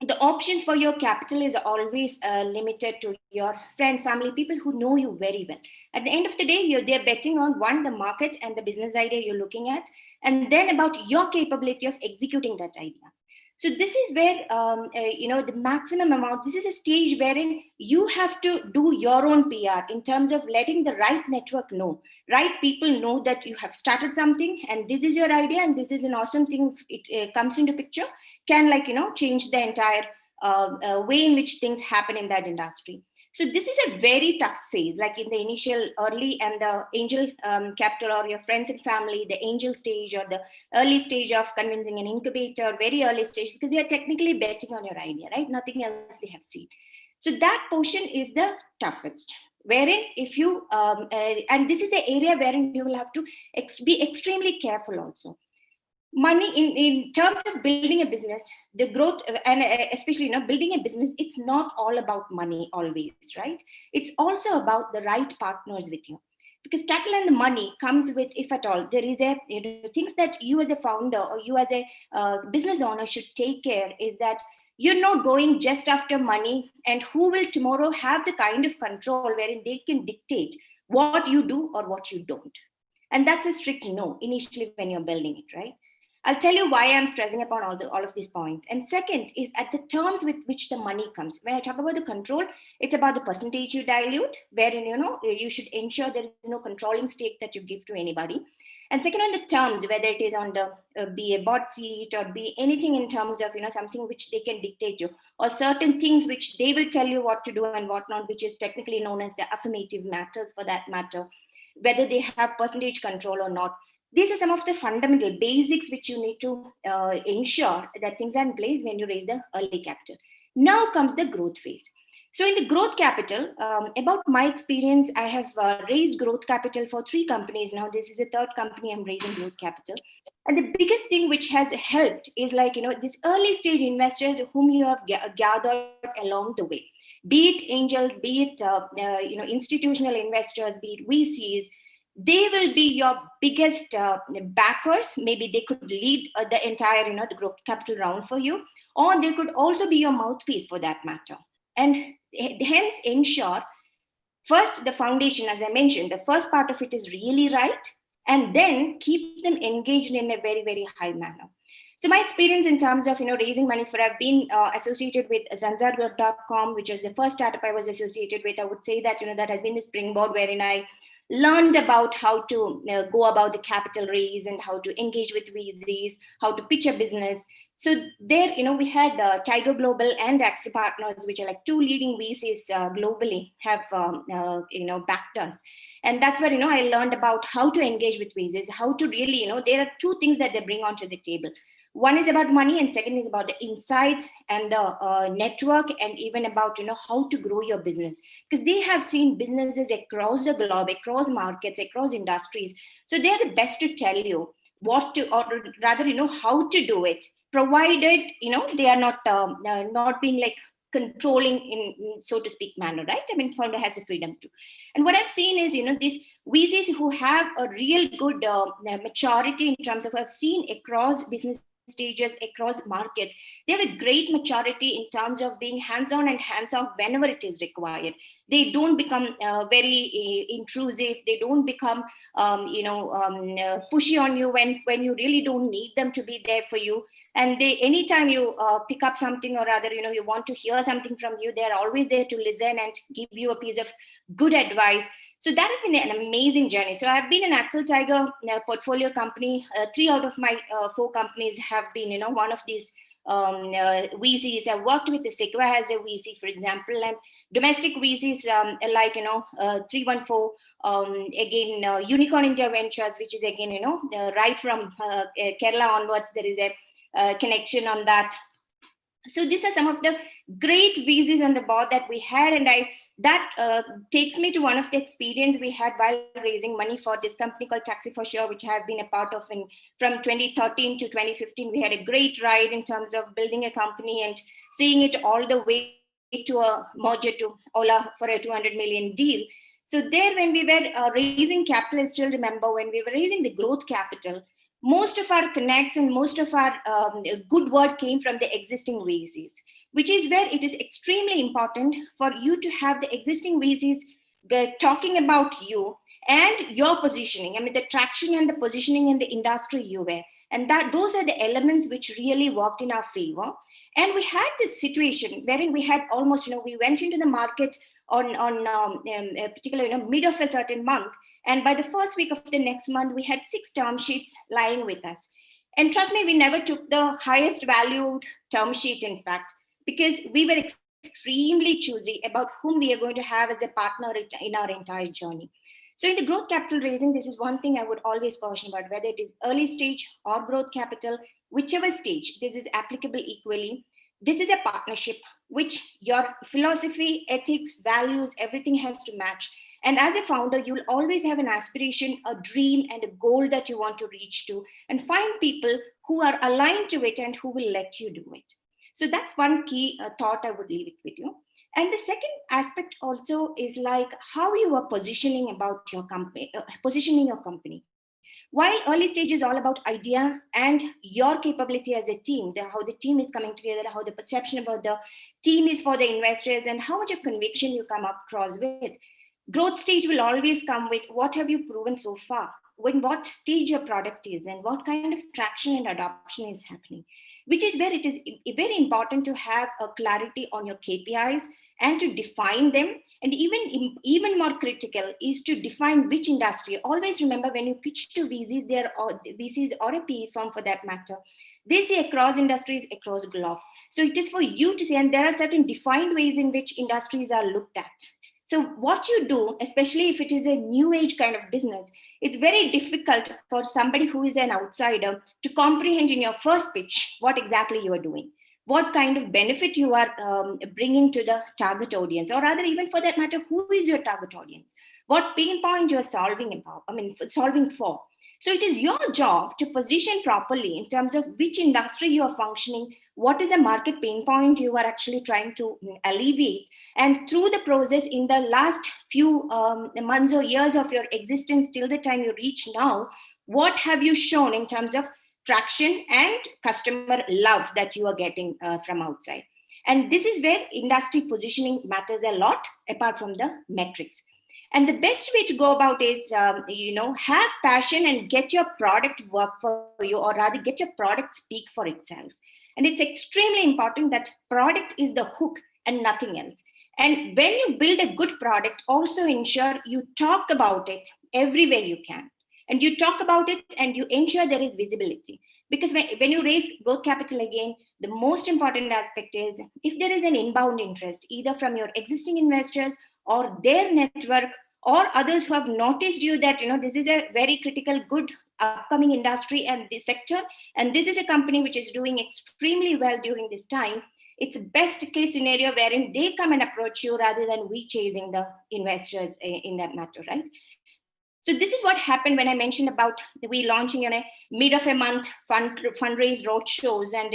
the options for your capital is always limited to your friends, family, people who know you very well. At the end of the day, they're betting on one, the market and the business idea you're looking at, and then about your capability of executing that idea. So this is where, the maximum amount, this is a stage wherein you have to do your own PR in terms of letting the right network know, right people know that you have started something, and this is your idea, and this is an awesome thing. It comes into picture, can change the entire way in which things happen in that industry. So this is a very tough phase, like in the initial early and the angel capital, or your friends and family, the angel stage, or the early stage of convincing an incubator, very early stage, because they are technically betting on your idea, right? Nothing else they have seen. So that portion is the toughest. wherein if you, and this is the area wherein you will have to be extremely careful also. Money in terms of building a business, the growth, and especially, building a business, it's not all about money always, right? It's also about the right partners with you, because capital and the money comes with, if at all there is a, things that you as a founder or you as a business owner should take care is that you're not going just after money, and who will tomorrow have the kind of control wherein they can dictate what you do or what you don't. And that's a strict no initially when you're building it, right? I'll tell you why I'm stressing upon all of these points. And second is at the terms with which the money comes. When I talk about the control, it's about the percentage you dilute, wherein, you should ensure there is no controlling stake that you give to anybody. And second, on the terms, whether it is on the be a bot seat or be anything in terms of, something which they can dictate you, or certain things which they will tell you what to do and what not, which is technically known as the affirmative matters for that matter, whether they have percentage control or not. These are some of the fundamental basics which you need to ensure that things are in place when you raise the early capital. Now comes the growth phase. So in the growth capital, about my experience, I have raised growth capital for 3 companies. Now this is the 3rd company I'm raising growth capital. And the biggest thing which has helped is this early stage investors whom you have gathered along the way, be it angels, be it institutional investors, be it VCs. They will be your biggest backers. Maybe they could lead the entire, the growth capital round for you, or they could also be your mouthpiece for that matter. And hence ensure first the foundation, as I mentioned, the first part of it is really right, and then keep them engaged in a very, very high manner. So my experience in terms of, raising money for, I've been associated with zanzad.com, which is the first startup I was associated with. I would say that, that has been the springboard wherein I learned about how to go about the capital raise and how to engage with VCs, how to pitch a business. So there, we had Tiger Global and Axie Partners, which are like 2 leading VCs globally, have, backed us. And that's where, I learned about how to engage with VCs, how to really, there are 2 things that they bring onto the table. One is about money, and second is about the insights and the network, and even about, how to grow your business, because they have seen businesses across the globe, across markets, across industries. So they're the best to tell you what to, or rather, how to do it, provided, they are not being like controlling in so to speak manner, right? I mean, founder has the freedom to. And what I've seen is, these VCs who have a real good maturity in terms of, I've seen across business stages, across markets, they have a great maturity in terms of being hands-on and hands-off whenever it is required. They don't become very intrusive. They don't become pushy on you when you really don't need them to be there for you. And they, anytime you pick up something, or rather, you want to hear something from you, they're always there to listen and give you a piece of good advice. So that has been an amazing journey. So I've been an Axel Tiger portfolio company. 3 out of my 4 companies have been, one of these VCs. I've worked with the Sequoia as a VC, for example, and domestic VCs like, 314, again, Unicorn India Ventures, which is again, right from Kerala onwards, there is a connection on that. So these are some of the great VCs on the board that we had, and that takes me to one of the experience we had while raising money for this company called Taxi for Sure, which I have been a part of from 2013 to 2015. We had a great ride in terms of building a company and seeing it all the way to a merger to Ola for a 200 million deal. So there, when we were raising capital, I still remember when we were raising the growth capital, most of our connects and most of our good word came from the existing VCs, which is where it is extremely important for you to have the existing VCs talking about you and your positioning. I mean, the traction and the positioning in the industry you were. And that those are the elements which really worked in our favor. And we had this situation wherein we had almost, we went into the market on a particular, mid of a certain month. And by the first week of the next month, we had 6 term sheets lying with us. And trust me, we never took the highest valued term sheet, in fact, because we were extremely choosy about whom we are going to have as a partner in our entire journey. So in the growth capital raising, this is one thing I would always caution about, whether it is early stage or growth capital, whichever stage, this is applicable equally. This is a partnership. which your philosophy, ethics, values, everything has to match. And as a founder, you'll always have an aspiration, a dream, and a goal that you want to reach to, and find people who are aligned to it and who will let you do it. So that's one key thought I would leave it with you. And the second aspect also is like how you are positioning about your company, positioning your company. While early stage is all about idea and your capability as a team, how the team is coming together, how the perception about the team is for the investors, and how much of conviction you come across with. Growth stage will always come with what have you proven so far, when what stage your product is, and what kind of traction and adoption is happening, which is where it is very important to have a clarity on your KPIs and to define them. And even more critical is to define which industry. Always remember, when you pitch to VCs, VCs or a PE firm for that matter, they say across industries, across globe. So it is for you to say, and there are certain defined ways in which industries are looked at. So what you do, especially if it is a new age kind of business, it's very difficult for somebody who is an outsider to comprehend in your first pitch what exactly you are doing, what kind of benefit you are bringing to the target audience, or rather, even for that matter, who is your target audience, what pain point you are solving for. So it is your job to position properly in terms of which industry you are functioning, what is a market pain point you are actually trying to alleviate. And through the process, in the last few months or years of your existence till the time you reach now, what have you shown in terms of traction and customer love that you are getting from outside? And this is where industry positioning matters a lot, apart from the metrics. And the best way to go about is, have passion and get your product work for you, or rather get your product speak for itself. And it's extremely important that product is the hook and nothing else. And when you build a good product, also ensure you talk about it everywhere you can. And you talk about it and you ensure there is visibility. Because when you raise growth capital again, the most important aspect is if there is an inbound interest, either from your existing investors or their network, or others who have noticed you that, this is a very critical, good upcoming industry and this sector, and this is a company which is doing extremely well during this time, it's a best case scenario wherein they come and approach you rather than we chasing the investors in that matter, right? So this is what happened when I mentioned about we launching mid of a month fundraise road shows, and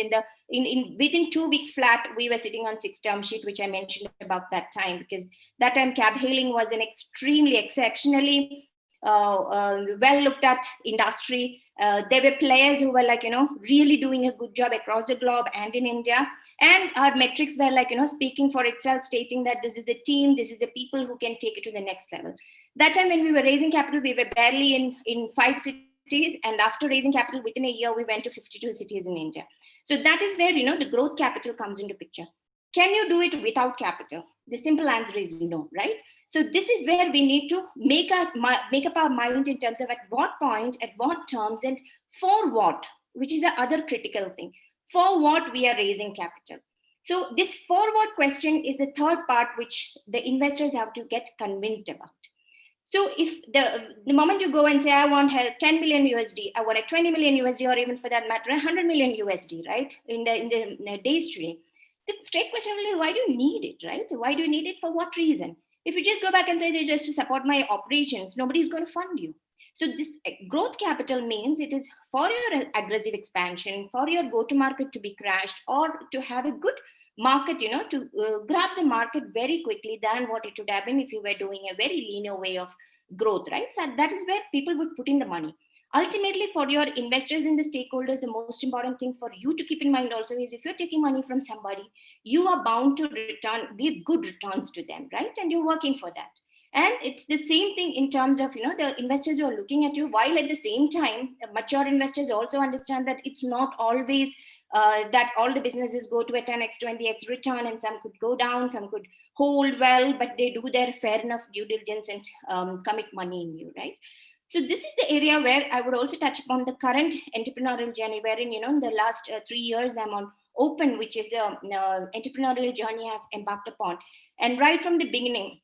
within 2 weeks flat, we were sitting on 6 term sheet, which I mentioned about that time, because that time cab hailing was an extremely exceptionally well looked at industry. There were players who were really doing a good job across the globe and in India, and our metrics were speaking for itself, stating that this is a team, this is a people who can take it to the next level. That time when we were raising capital, we were barely in 5 cities, and after raising capital within a year, we went to 52 cities in India. So that is where the growth capital comes into picture. Can you do it without capital? The simple answer is no, right? So this is where we need to make up our mind in terms of at what point, at what terms, and for what, which is the other critical thing. For what we are raising capital. So this for what question is the third part which the investors have to get convinced about. So if the moment you go and say, I want 10 million USD, I want a 20 million USD, or even for that matter, 100 million USD, right? In the day stream, the straight question will be, why do you need it, right? Why do you need it? For what reason? If you just go back and say, just to support my operations, nobody's going to fund you. So this growth capital means it is for your aggressive expansion, for your go-to-market to be crashed, or to have a good market, to grab the market very quickly than what it would have been if you were doing a very linear way of growth, right? So that is where people would put in the money. Ultimately, for your investors and the stakeholders, the most important thing for you to keep in mind also is if you're taking money from somebody, you are bound to give good returns to them, right? And you're working for that. And it's the same thing in terms of, the investors who are looking at you, while at the same time, mature investors also understand that it's not always that all the businesses go to a 10x, 20x return, and some could go down, some could hold well, but they do their fair enough due diligence and commit money in you, right? So this is the area where I would also touch upon the current entrepreneurial journey, wherein, in the last 3 years, I'm on Open, which is the entrepreneurial journey I've embarked upon. And right from the beginning,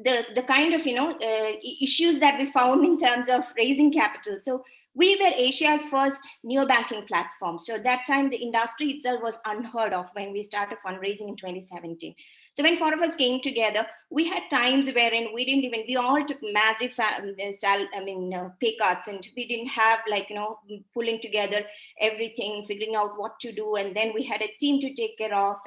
the kind of issues that we found in terms of raising capital. So we were Asia's first neobanking platform. So that time the industry itself was unheard of when we started fundraising in 2017. So when four of us came together, we had times wherein we all took massive pay cuts, and we didn't have pulling together everything, figuring out what to do, and then we had a team to take care of.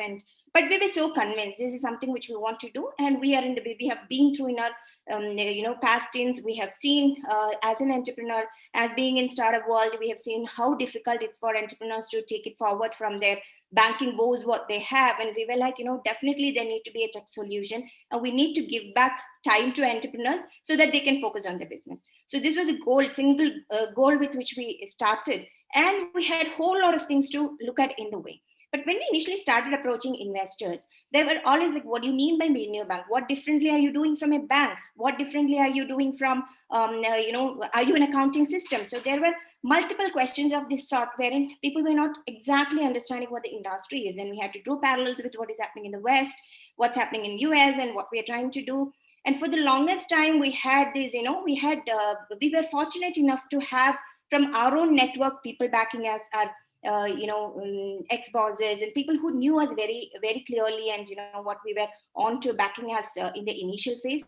But we were so convinced this is something which we want to do, and we have been through in our past tense. We have seen as an entrepreneur, as being in startup world, we have seen how difficult it's for entrepreneurs to take it forward from their banking woes what they have, and we were like, definitely there need to be a tech solution, and we need to give back time to entrepreneurs so that they can focus on their business. So this was a single goal with which we started, and we had a whole lot of things to look at in the way. But when we initially started approaching investors, they were always like, what do you mean by neobank? What differently are you doing from a bank? What differently are you doing from, are you an accounting system? So there were multiple questions of this sort wherein people were not exactly understanding what the industry is. Then we had to draw parallels with what is happening in the West, what's happening in US, and what we are trying to do. And for the longest time, we had this, we were fortunate enough to have from our own network people backing us, our ex-bosses and people who knew us very, very clearly, and what we were on to backing us in the initial phase.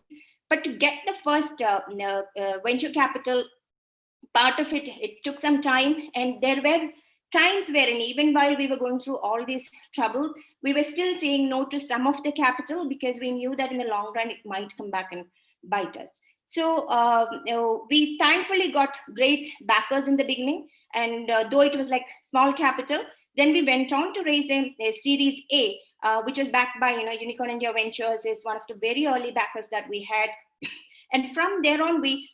But to get the first venture capital part of it, it took some time, and there were times wherein even while we were going through all these trouble, we were still saying no to some of the capital because we knew that in the long run it might come back and bite us. So we thankfully got great backers in the beginning, and though it was like small capital, then we went on to raise a Series A, which was backed by Unicorn India Ventures, is one of the very early backers that we had. And from there on, we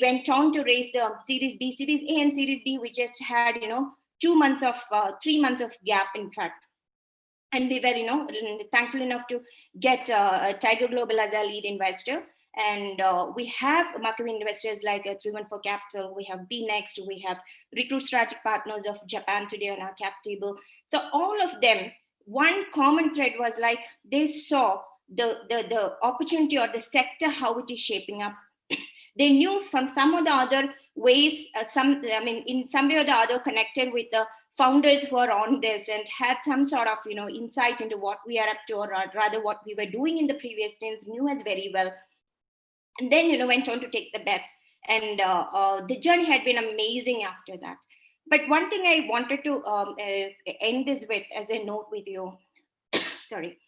went on to raise the Series B, Series A, and Series B. We just had 3 months of gap, in fact. And we were thankful enough to get Tiger Global as our lead investor. And we have market investors like 314 Capital, we have BNext, we have Recruit Strategic Partners of Japan today on our cap table. So all of them, one common thread was like they saw the opportunity or the sector, how it is shaping up. They knew from some or the other ways, in some way or the other connected with the founders who are on this and had some sort of insight into what we are up to, or rather what we were doing in the previous days, knew us very well. And then, went on to take the bet. And the journey had been amazing after that. But one thing I wanted to end this with as a note with you, sorry,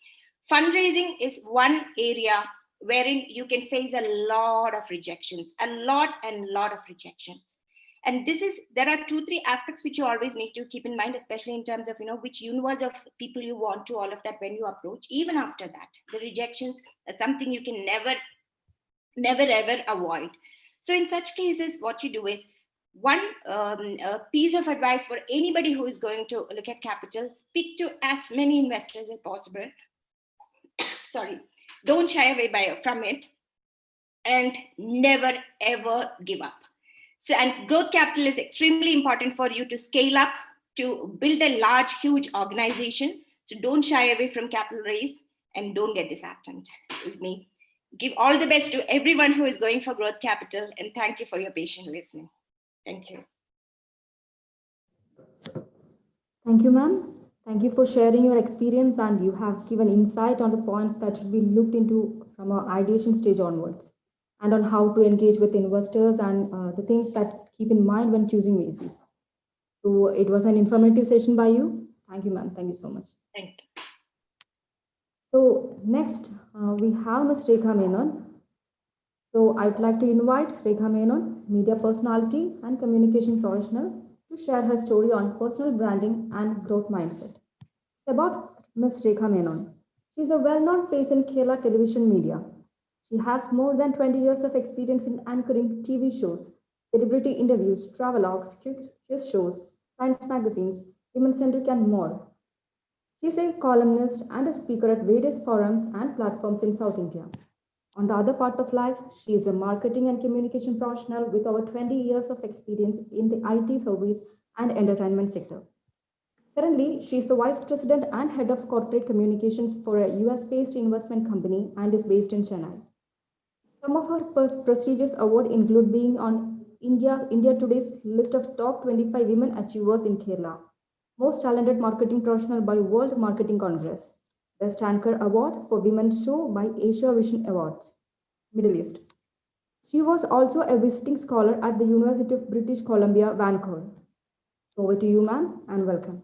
fundraising is one area wherein you can face a lot of rejections, a lot of rejections. And there are 2-3 aspects which you always need to keep in mind, especially in terms of, which universe of people you want to, all of that when you approach. Even after that, the rejections are something you can never ever avoid. So in such cases, what you do is one piece of advice for anybody who is going to look at capital: speak to as many investors as possible. Sorry, don't shy away from it, and never ever give up. So, and growth capital is extremely important for you to scale up, to build a large, huge organization. So don't shy away from capital raise, and don't get disheartened. With me. Give all the best to everyone who is going for growth capital, and thank you for your patient listening. Thank you. Thank you, ma'am. Thank you for sharing your experience, and you have given insight on the points that should be looked into from our ideation stage onwards, and on how to engage with investors and the things that keep in mind when choosing VCs. So it was an informative session by you. Thank you, ma'am. Thank you so much. Thank you. So next, we have Ms. Rekha Menon. So I'd like to invite Rekha Menon, media personality and communication professional, to share her story on personal branding and growth mindset. It's about Ms. Rekha Menon. She's a well-known face in Kerala television media. She has more than 20 years of experience in anchoring TV shows, celebrity interviews, travelogues, quiz shows, science magazines, women-centric, and more. She's a columnist and a speaker at various forums and platforms in South India. On the other part of life, she is a marketing and communication professional with over 20 years of experience in the IT service and entertainment sector. Currently, she is the Vice President and Head of Corporate Communications for a US-based investment company and is based in Chennai. Some of her prestigious awards include being on India Today's list of top 25 women achievers in Kerala, most talented marketing professional by World Marketing Congress, Best Anchor Award for Women's Show by Asia Vision Awards, Middle East. She was also a visiting scholar at the University of British Columbia, Vancouver. So over to you, ma'am, and welcome.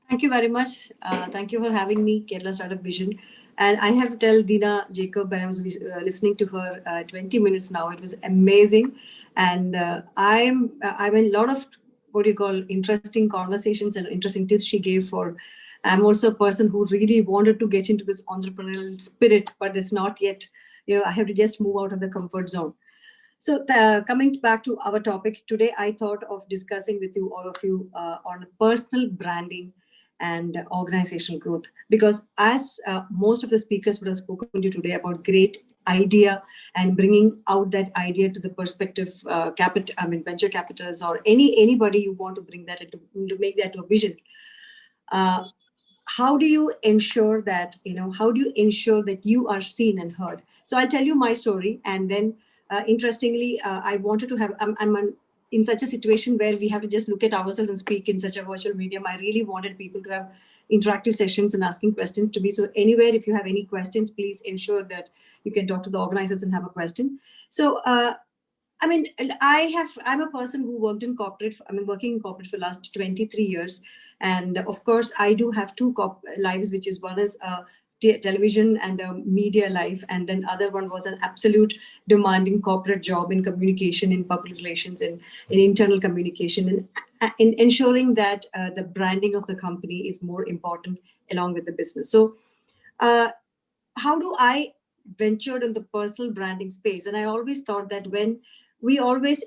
Thank you very much. Thank you for having me, Kerala Startup Vision. And I have to tell Dina Jacob, I was listening to her 20 minutes now. It was amazing. And I'm a lot of what you call interesting conversations and interesting tips she gave for. I'm also a person who really wanted to get into this entrepreneurial spirit, but it's not yet, I have to just move out of the comfort zone. So coming back to our topic today, I thought of discussing with you, all of you, on personal branding and organizational growth, because as most of the speakers would have spoken to you today about great idea and bringing out that idea to the perspective venture capitalists or anybody you want to bring that into, to make that a vision. How do you ensure that you are seen and heard? So I'll tell you my story, and then interestingly, I wanted to have, in such a situation where we have to just look at ourselves and speak in such a virtual medium. I really wanted people to have interactive sessions and asking questions to me. So anywhere, if you have any questions, please ensure that you can talk to the organizers and have a question. So, I'm a person who worked in corporate. Working in corporate for the last 23 years. And of course, I do have two lives, which is one is television and media life, and then other one was an absolute demanding corporate job in communication, in public relations, and in internal communication, and in ensuring that the branding of the company is more important along with the business. So how do I ventured in the personal branding space? And I always thought that when we always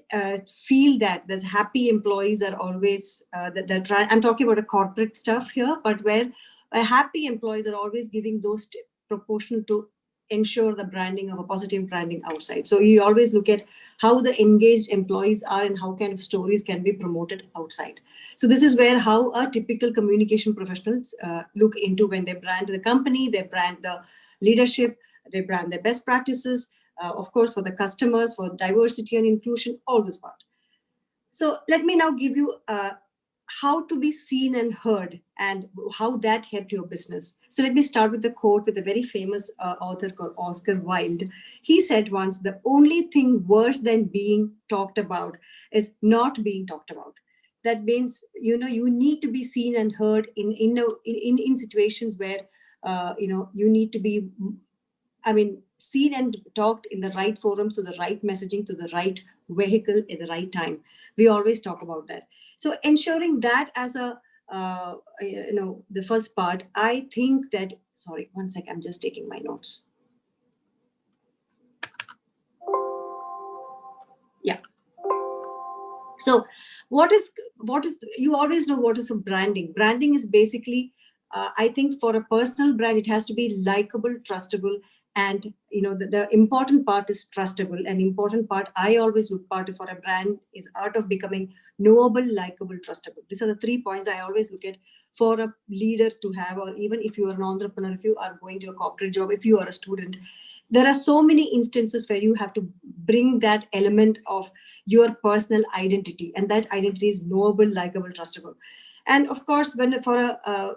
feel that there's happy employees are always I'm talking about a corporate stuff here, but where happy employees are always giving those proportional to ensure the branding of a positive branding outside. So you always look at how the engaged employees are and how kind of stories can be promoted outside. So this is where how a typical communication professionals look into when they brand the company, they brand the leadership, they brand their best practices, of course, for the customers, for diversity and inclusion, all this part. So let me now give you how to be seen and heard and how that helped your business. So let me start with the quote with a very famous author called Oscar Wilde. He said once, the only thing worse than being talked about is not being talked about. That means, you need to be seen and heard in situations where, you need to be, seen and talked in the right forum, so the right messaging to the right vehicle at the right time. We always talk about that. So ensuring that as a, the first part, I think that, sorry, one sec, I'm just taking my notes. Yeah. So what is, you always know what is a branding. Branding is basically, I think for a personal brand, it has to be likable, trustable, and the important part is trustable. An important part I always look for a brand is art of becoming knowable, likable, trustable. These are the 3 points I always look at for a leader to have, or even if you are an entrepreneur, if you are going to a corporate job, if you are a student. There are so many instances where you have to bring that element of your personal identity, and that identity is knowable, likable, trustable. And of course, when for a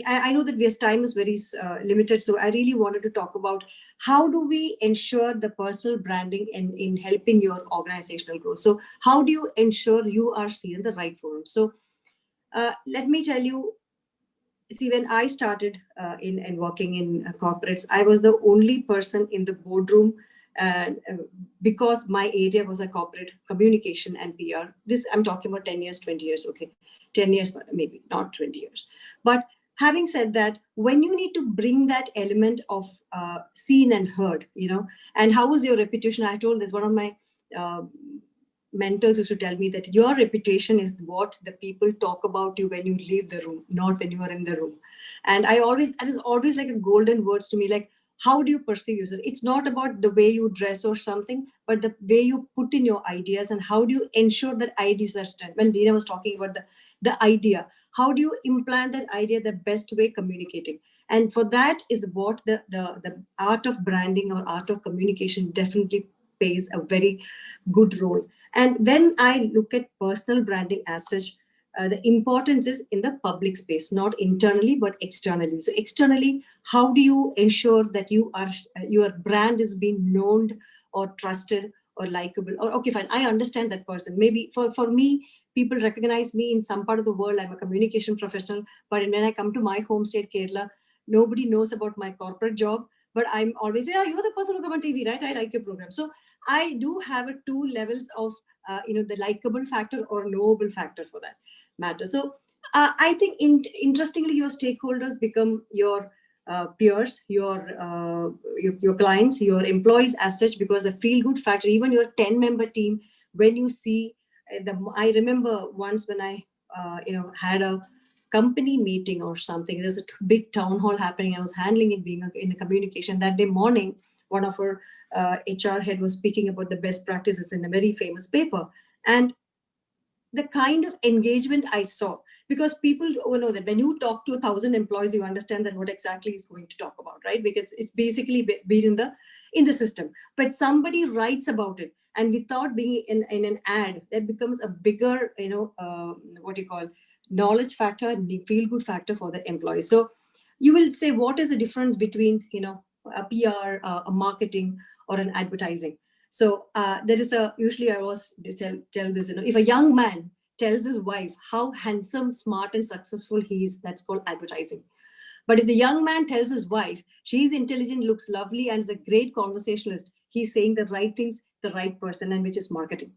I know that time is very limited, so I really wanted to talk about how do we ensure the personal branding in helping your organizational growth. So how do you ensure you are seen in the right forum? So let me tell you, see, when I started in working in corporates, I was the only person in the boardroom because my area was a corporate communication and PR. This I'm talking about 10 years, 20 years, okay. 10 years, maybe not 20 years. But having said that, when you need to bring that element of seen and heard, and how was your reputation? I told this, one of my mentors used to tell me that your reputation is what the people talk about you when you leave the room, not when you are in the room. And that is always like a golden words to me, like, how do you perceive yourself? It's not about the way you dress or something, but the way you put in your ideas, and how do you ensure that ideas are stand. When Dina was talking about the idea, how do you implant that idea the best way communicating? And for that is what the art of branding or art of communication definitely plays a very good role. And when I look at personal branding as such, the importance is in the public space, not internally, but externally. So externally, how do you ensure that your brand is being known or trusted or likable? Or, okay, fine, I understand that person. Maybe for me, people recognize me in some part of the world. I'm a communication professional, but when I come to my home state, Kerala, nobody knows about my corporate job, but I'm always, yeah, you're the person who come on TV, right? I like your program. So I do have two levels of, the likable factor or knowable factor for that matter. So I think interestingly, your stakeholders become your peers, your clients, your employees as such, because the feel good factor, even your 10-member team, when you see I remember once when I, had a company meeting or something, there's a big town hall happening. I was handling it being in a communication. That day morning, one of our HR head was speaking about the best practices in a very famous paper. And the kind of engagement I saw, because people know that when you talk to 1,000 employees, you understand that what exactly is going to talk about, right? Because it's basically been in the system. But somebody writes about it, and without being in an ad, that becomes a bigger, knowledge factor and feel good factor for the employee. So you will say, what is the difference between, a PR, a marketing, or an advertising? So there is usually I always tell this, if a young man tells his wife how handsome, smart, and successful he is, that's called advertising. But if the young man tells his wife, she's intelligent, looks lovely, and is a great conversationalist, he's saying the right things, the right person, and which is marketing.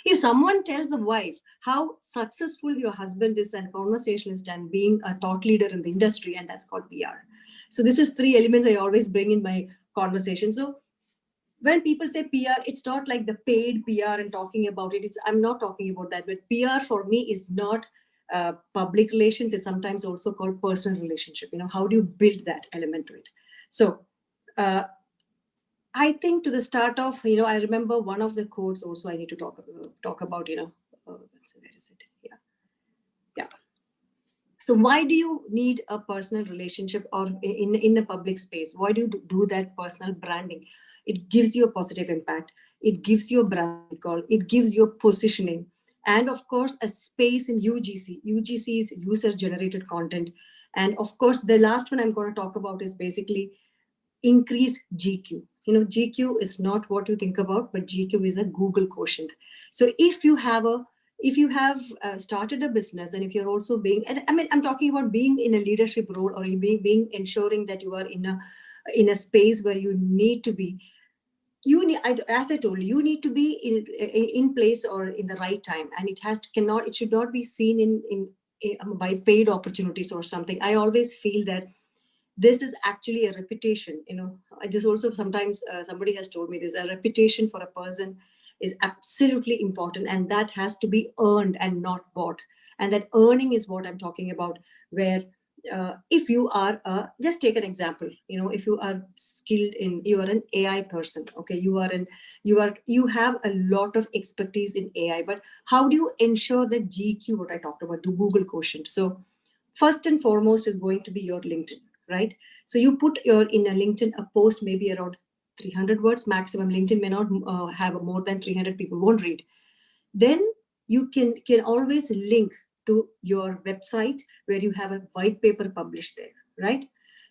If someone tells the wife how successful your husband is and conversationalist and being a thought leader in the industry, and that's called PR. So this is 3 elements I always bring in my conversation. So when people say PR, it's not like the paid PR and talking about it. I'm not talking about that. But PR for me is not public relations. It's sometimes also called personal relationship. How do you build that element to it? So I think to the start of, I remember one of the quotes also I need to talk about, where is it? Yeah. So why do you need a personal relationship or in a public space? Why do you do that personal branding? It gives you a positive impact. It gives you a brand recall. It gives you a positioning. And of course, a space in UGC. UGC is user-generated content. And of course, the last one I'm going to talk about is basically increase GQ. GQ is not what you think about, but GQ is a Google quotient. So if you have started a business, and if you're also I'm talking about being in a leadership role, or you being ensuring that you are in a space where you need to be, as I told you need to be in place or in the right time, and it should not be seen in by paid opportunities or something. I always feel that this is actually a reputation. This also sometimes somebody has told me this, a reputation for a person is absolutely important, and that has to be earned and not bought. And that earning is what I'm talking about, where if you are just take an example, if you are skilled you are an AI person, okay, you have a lot of expertise in AI, but how do you ensure that GQ, what I talked about, the Google quotient? So first and foremost is going to be your LinkedIn, right? So you put in a LinkedIn, a post maybe around 300 words maximum. LinkedIn may not have more than 300 people won't read. Then you can always link to your website where you have a white paper published there, right?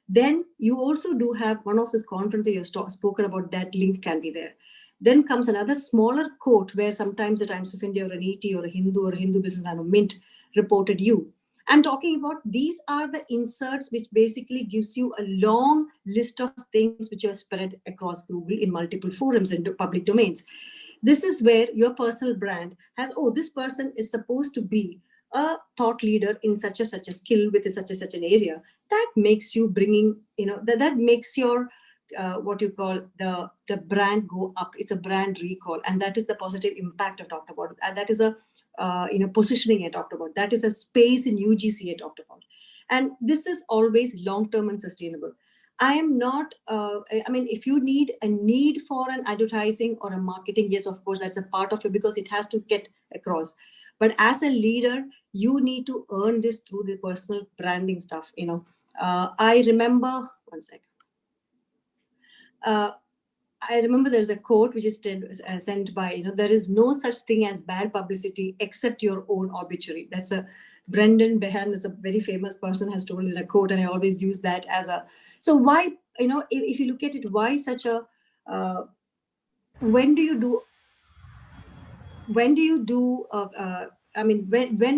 Then you also do have one of this conferences you spoken about, that link can be there. Then comes another smaller quote where sometimes the Times of India or an ET or a Hindu Business and a Mint reported you. I'm talking about these are the inserts which basically gives you a long list of things which are spread across Google in multiple forums and public domains. This is where your personal brand has, this person is supposed to be a thought leader in such a skill with such an area. That makes you bringing, that makes your what you call the brand go up. It's a brand recall, and that is the positive impact I talked about. That is a positioning I talked about. That is a space in UGC I talked about. And this is always long-term and sustainable. I am not, if you need a need for an advertising or a marketing, yes, of course, that's a part of it because it has to get across. But as a leader, you need to earn this through the personal branding stuff. I remember, one second. I remember there's a quote which is sent by, there is no such thing as bad publicity except your own obituary. That's a Brendan Behan is a very famous person has told us a quote, and I always use that as a. So why, if you look at it, why such a, when do you do, when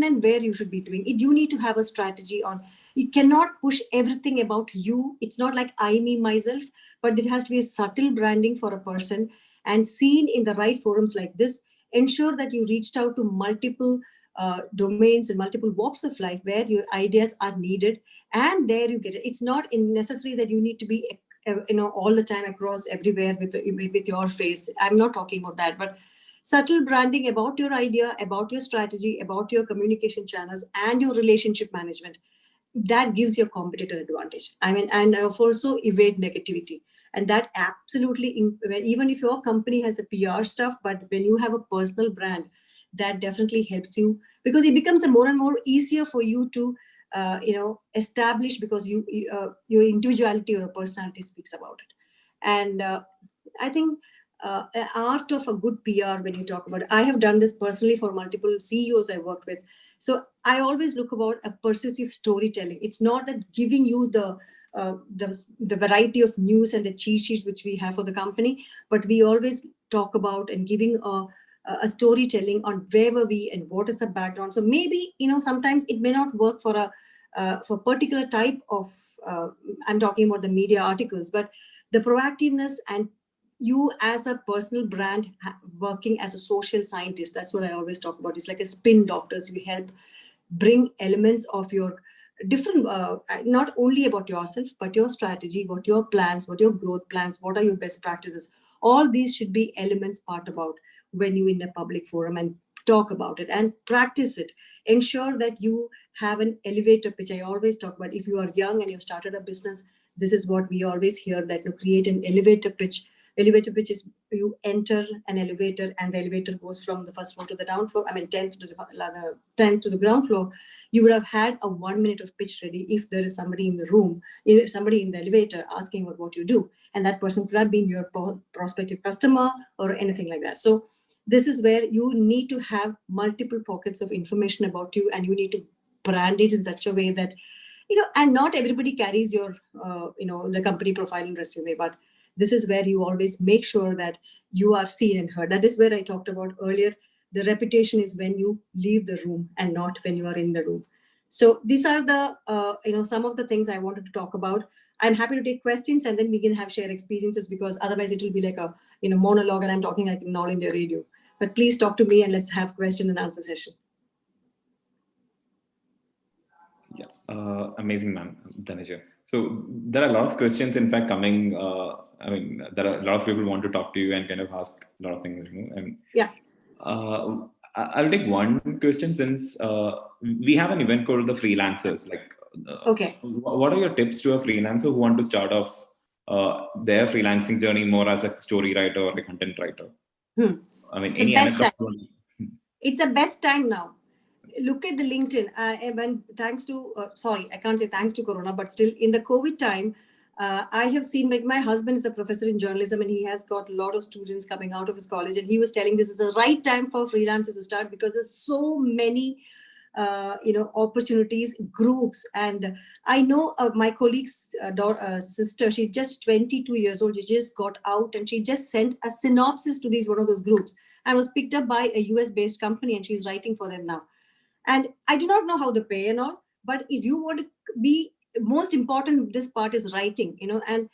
and where you should be doing it, you need to have a strategy on, you cannot push everything about you. It's not like I, me, myself, but it has to be a subtle branding for a person and seen in the right forums like this. Ensure that you reached out to multiple domains and multiple walks of life where your ideas are needed, and there you get it. It's not necessary that you need to be all the time across everywhere with your face. I'm not talking about that, but subtle branding about your idea, about your strategy, about your communication channels and your relationship management, that gives your competitor advantage. And also evade negativity. And that absolutely, even if your company has a PR stuff, but when you have a personal brand, that definitely helps you, because it becomes a more and more easier for you to establish, because your individuality or personality speaks about it. And I think art of a good PR, when you talk about it, I have done this personally for multiple CEOs I worked with. So I always look about a persuasive storytelling. It's not that giving you the variety of news and the cheat sheets which we have for the company, but we always talk about and giving a storytelling on where were we and what is the background. So maybe sometimes it may not work for a particular type of I'm talking about the media articles, but the proactiveness and you as a personal brand working as a social scientist, that's what I always talk about. It's like a spin doctors. You help bring elements of your different, not only about yourself, but your strategy, what your plans, what your growth plans, what are your best practices. All these should be elements part about when you're in a public forum, and talk about it and practice it. Ensure that you have an elevator pitch. I always talk about, if you are young and you've started a business, this is what we always hear, that you create an elevator pitch. Elevator pitch is you enter an elevator and the elevator goes from the first floor to the down floor. 10th to the ground floor. You would have had a 1 minute of pitch ready if there is somebody in the room, somebody in the elevator asking about what you do. And that person could have been your prospective customer or anything like that. So this is where you need to have multiple pockets of information about you, and you need to brand it in such a way that, and not everybody carries your, the company profile and resume, but this is where you always make sure that you are seen and heard. That is where I talked about earlier. The reputation is when you leave the room and not when you are in the room. So these are the, some of the things I wanted to talk about. I'm happy to take questions, and then we can have share experiences, because otherwise it will be like a monologue and I'm talking like an all India radio. But please talk to me and let's have question and answer session. Yeah, amazing, ma'am, Dhananjay. So there are a lot of questions, in fact, coming. There are a lot of people want to talk to you and kind of ask a lot of things. And yeah, I'll take one question, since we have an event called the freelancers. Like, okay, what are your tips to a freelancer who want to start off their freelancing journey more as a story writer or a content writer? Any anecdotes? It's the best time now. Look at the LinkedIn. Thanks to, sorry, I can't say thanks to Corona, but still in the COVID time, I have seen, like, my husband is a professor in journalism, and he has got a lot of students coming out of his college, and he was telling this is the right time for freelancers to start, because there's so many opportunities, groups. And I know my colleague's sister, she's just 22 years old. She just got out and she just sent a synopsis to one of those groups, and was picked up by a US based company, and she's writing for them now. And I do not know how they pay and all, but if you want to be, most important, this part is writing, and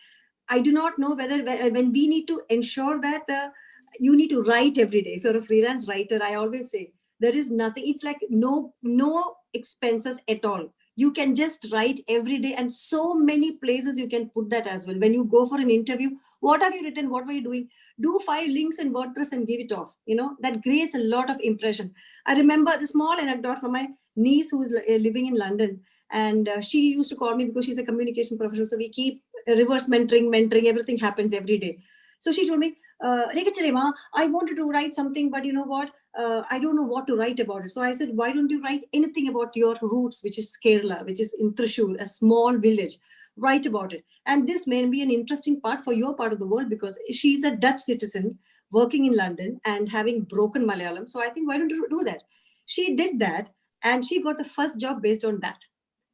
I do not know whether when we need to ensure that you need to write every day. If you're a freelance writer, I always say there is nothing. It's like no expenses at all. You can just write every day, and so many places you can put that as well. When you go for an interview, what have you written? What were you doing? Do 5 links in WordPress and give it off. That creates a lot of impression. I remember the small anecdote from my niece who is living in London, and she used to call me because she's a communication professional. So we keep reverse mentoring, everything happens every day. So she told me, I wanted to write something, but you know what? I don't know what to write about it. So I said, why don't you write anything about your roots, which is Kerala, which is in Thrissur, a small village. Write about it. And this may be an interesting part for your part of the world, because she's a Dutch citizen working in London and having broken Malayalam. So I think, why don't you do that? She did that, and she got the first job based on that.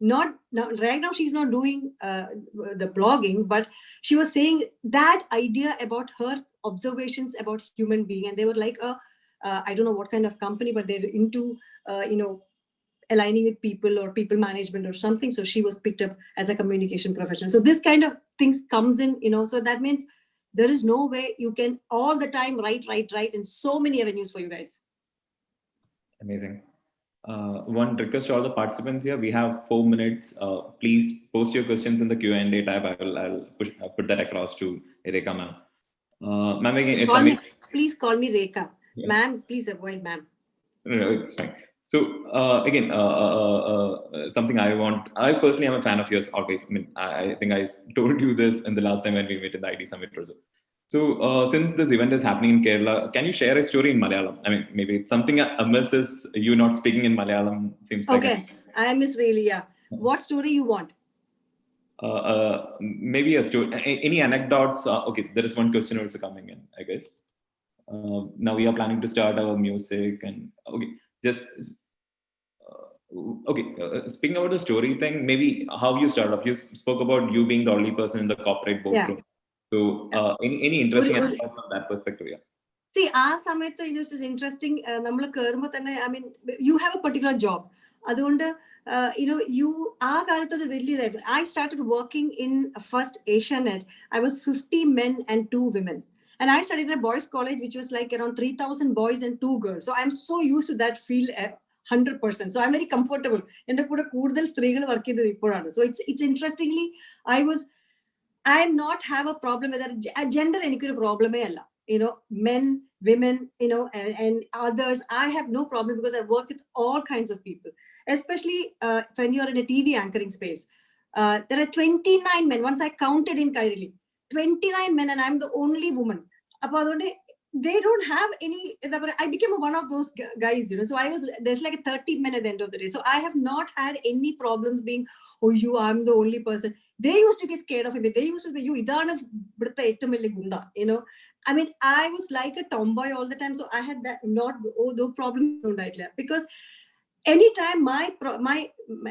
Not now, right now she's not doing the blogging, but she was saying that idea about her observations about human being, and they were like I don't know what kind of company, but they're into aligning with people or people management or something. So she was picked up as a communication professional. So this kind of things comes in, so that means there is no way you can all the time write, and so many avenues for you guys. Amazing. One request to all the participants here. We have 4 minutes. Please post your questions in the Q&A tab. I'll put that across to Rekha ma'am. Ma'am, again, it's amazing. Please call me Rekha. Yeah. Ma'am, please avoid ma'am. No, it's fine. So again, something I personally am a fan of yours always. I mean, I think I told you this in the last time when we met in the ID Summit also. So since this event is happening in Kerala, can you share a story in Malayalam? I mean, maybe it's something amiss is you not speaking in Malayalam seems like. Okay, I miss really, yeah. What story you want? Maybe a story, any anecdotes? Okay, there is one question also coming in, I guess. Now we are planning to start our music and okay, just speaking about the story thing, maybe how you start off. You spoke about you being the only person in the corporate boardroom. Yeah. So any interesting anecdotes from that perspective? Yeah. See, it is interesting. I mean, you have a particular job. I started working in first Asianet. I was 50 men and 2 women. And I studied in a boys' college, which was like around 3,000 boys and 2 girls. So I'm so used to that field 100%. So I'm very comfortable. So it's interestingly, I not have a problem with that. Gender any problem. Men, women, and others. I have no problem because I work with all kinds of people, especially when you're in a TV anchoring space. There are 29 men. Once I counted in Kairili, 29 men, and I'm the only woman. They don't have any. I became one of those guys, So there's like 30 men at the end of the day. So I have not had any problems being, I'm the only person. They used to get scared of me. They used to be, I mean, I was like a tomboy all the time. So I had that no problem because anytime my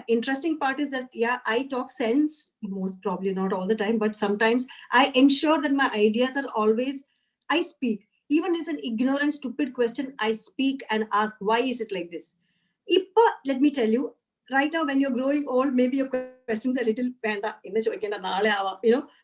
interesting part is that, yeah, I talk sense, most probably not all the time, but sometimes I ensure that my ideas are always, I speak. Even if it's an ignorant, stupid question, I speak and ask, why is it like this? Let me tell you, right now, when you're growing old, maybe your questions are a little panda,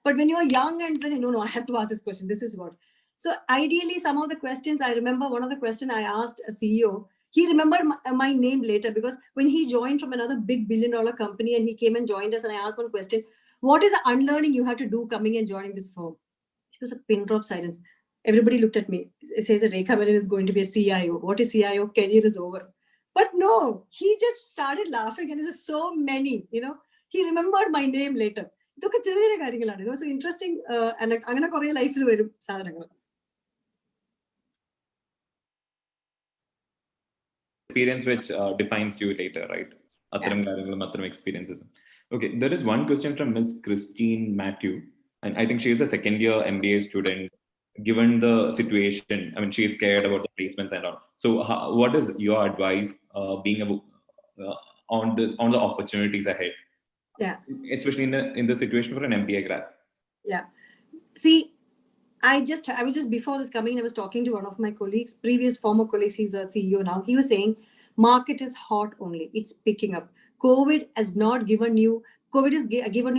but when you're young and then, no, I have to ask this question. This is what. So ideally, some of the questions, I remember one of the questions I asked a CEO, he remembered my name later because when he joined from another big billion-dollar company and he came and joined us and I asked one question, what is the unlearning you had to do coming and joining this firm? It was a pin drop silence. Everybody looked at me. It says, Rekha Menon is going to be a CIO. What is CIO? Career is over. But no, he just started laughing and there's so many, he remembered my name later. So interesting. And I'm going to life experience which defines you later, right? Experiences. Okay, there is one question from Ms. Christine Matthew, and I think she is a second year MBA student. Given the situation, I mean, she is scared about the placements and all. So, what is your advice, being on the opportunities ahead? Yeah, especially in the situation for an MBA grad. Yeah, see, I was just before this coming, I was talking to one of my colleagues, former colleagues. He's a CEO now. He was saying, market is hot only. It's picking up. COVID has given you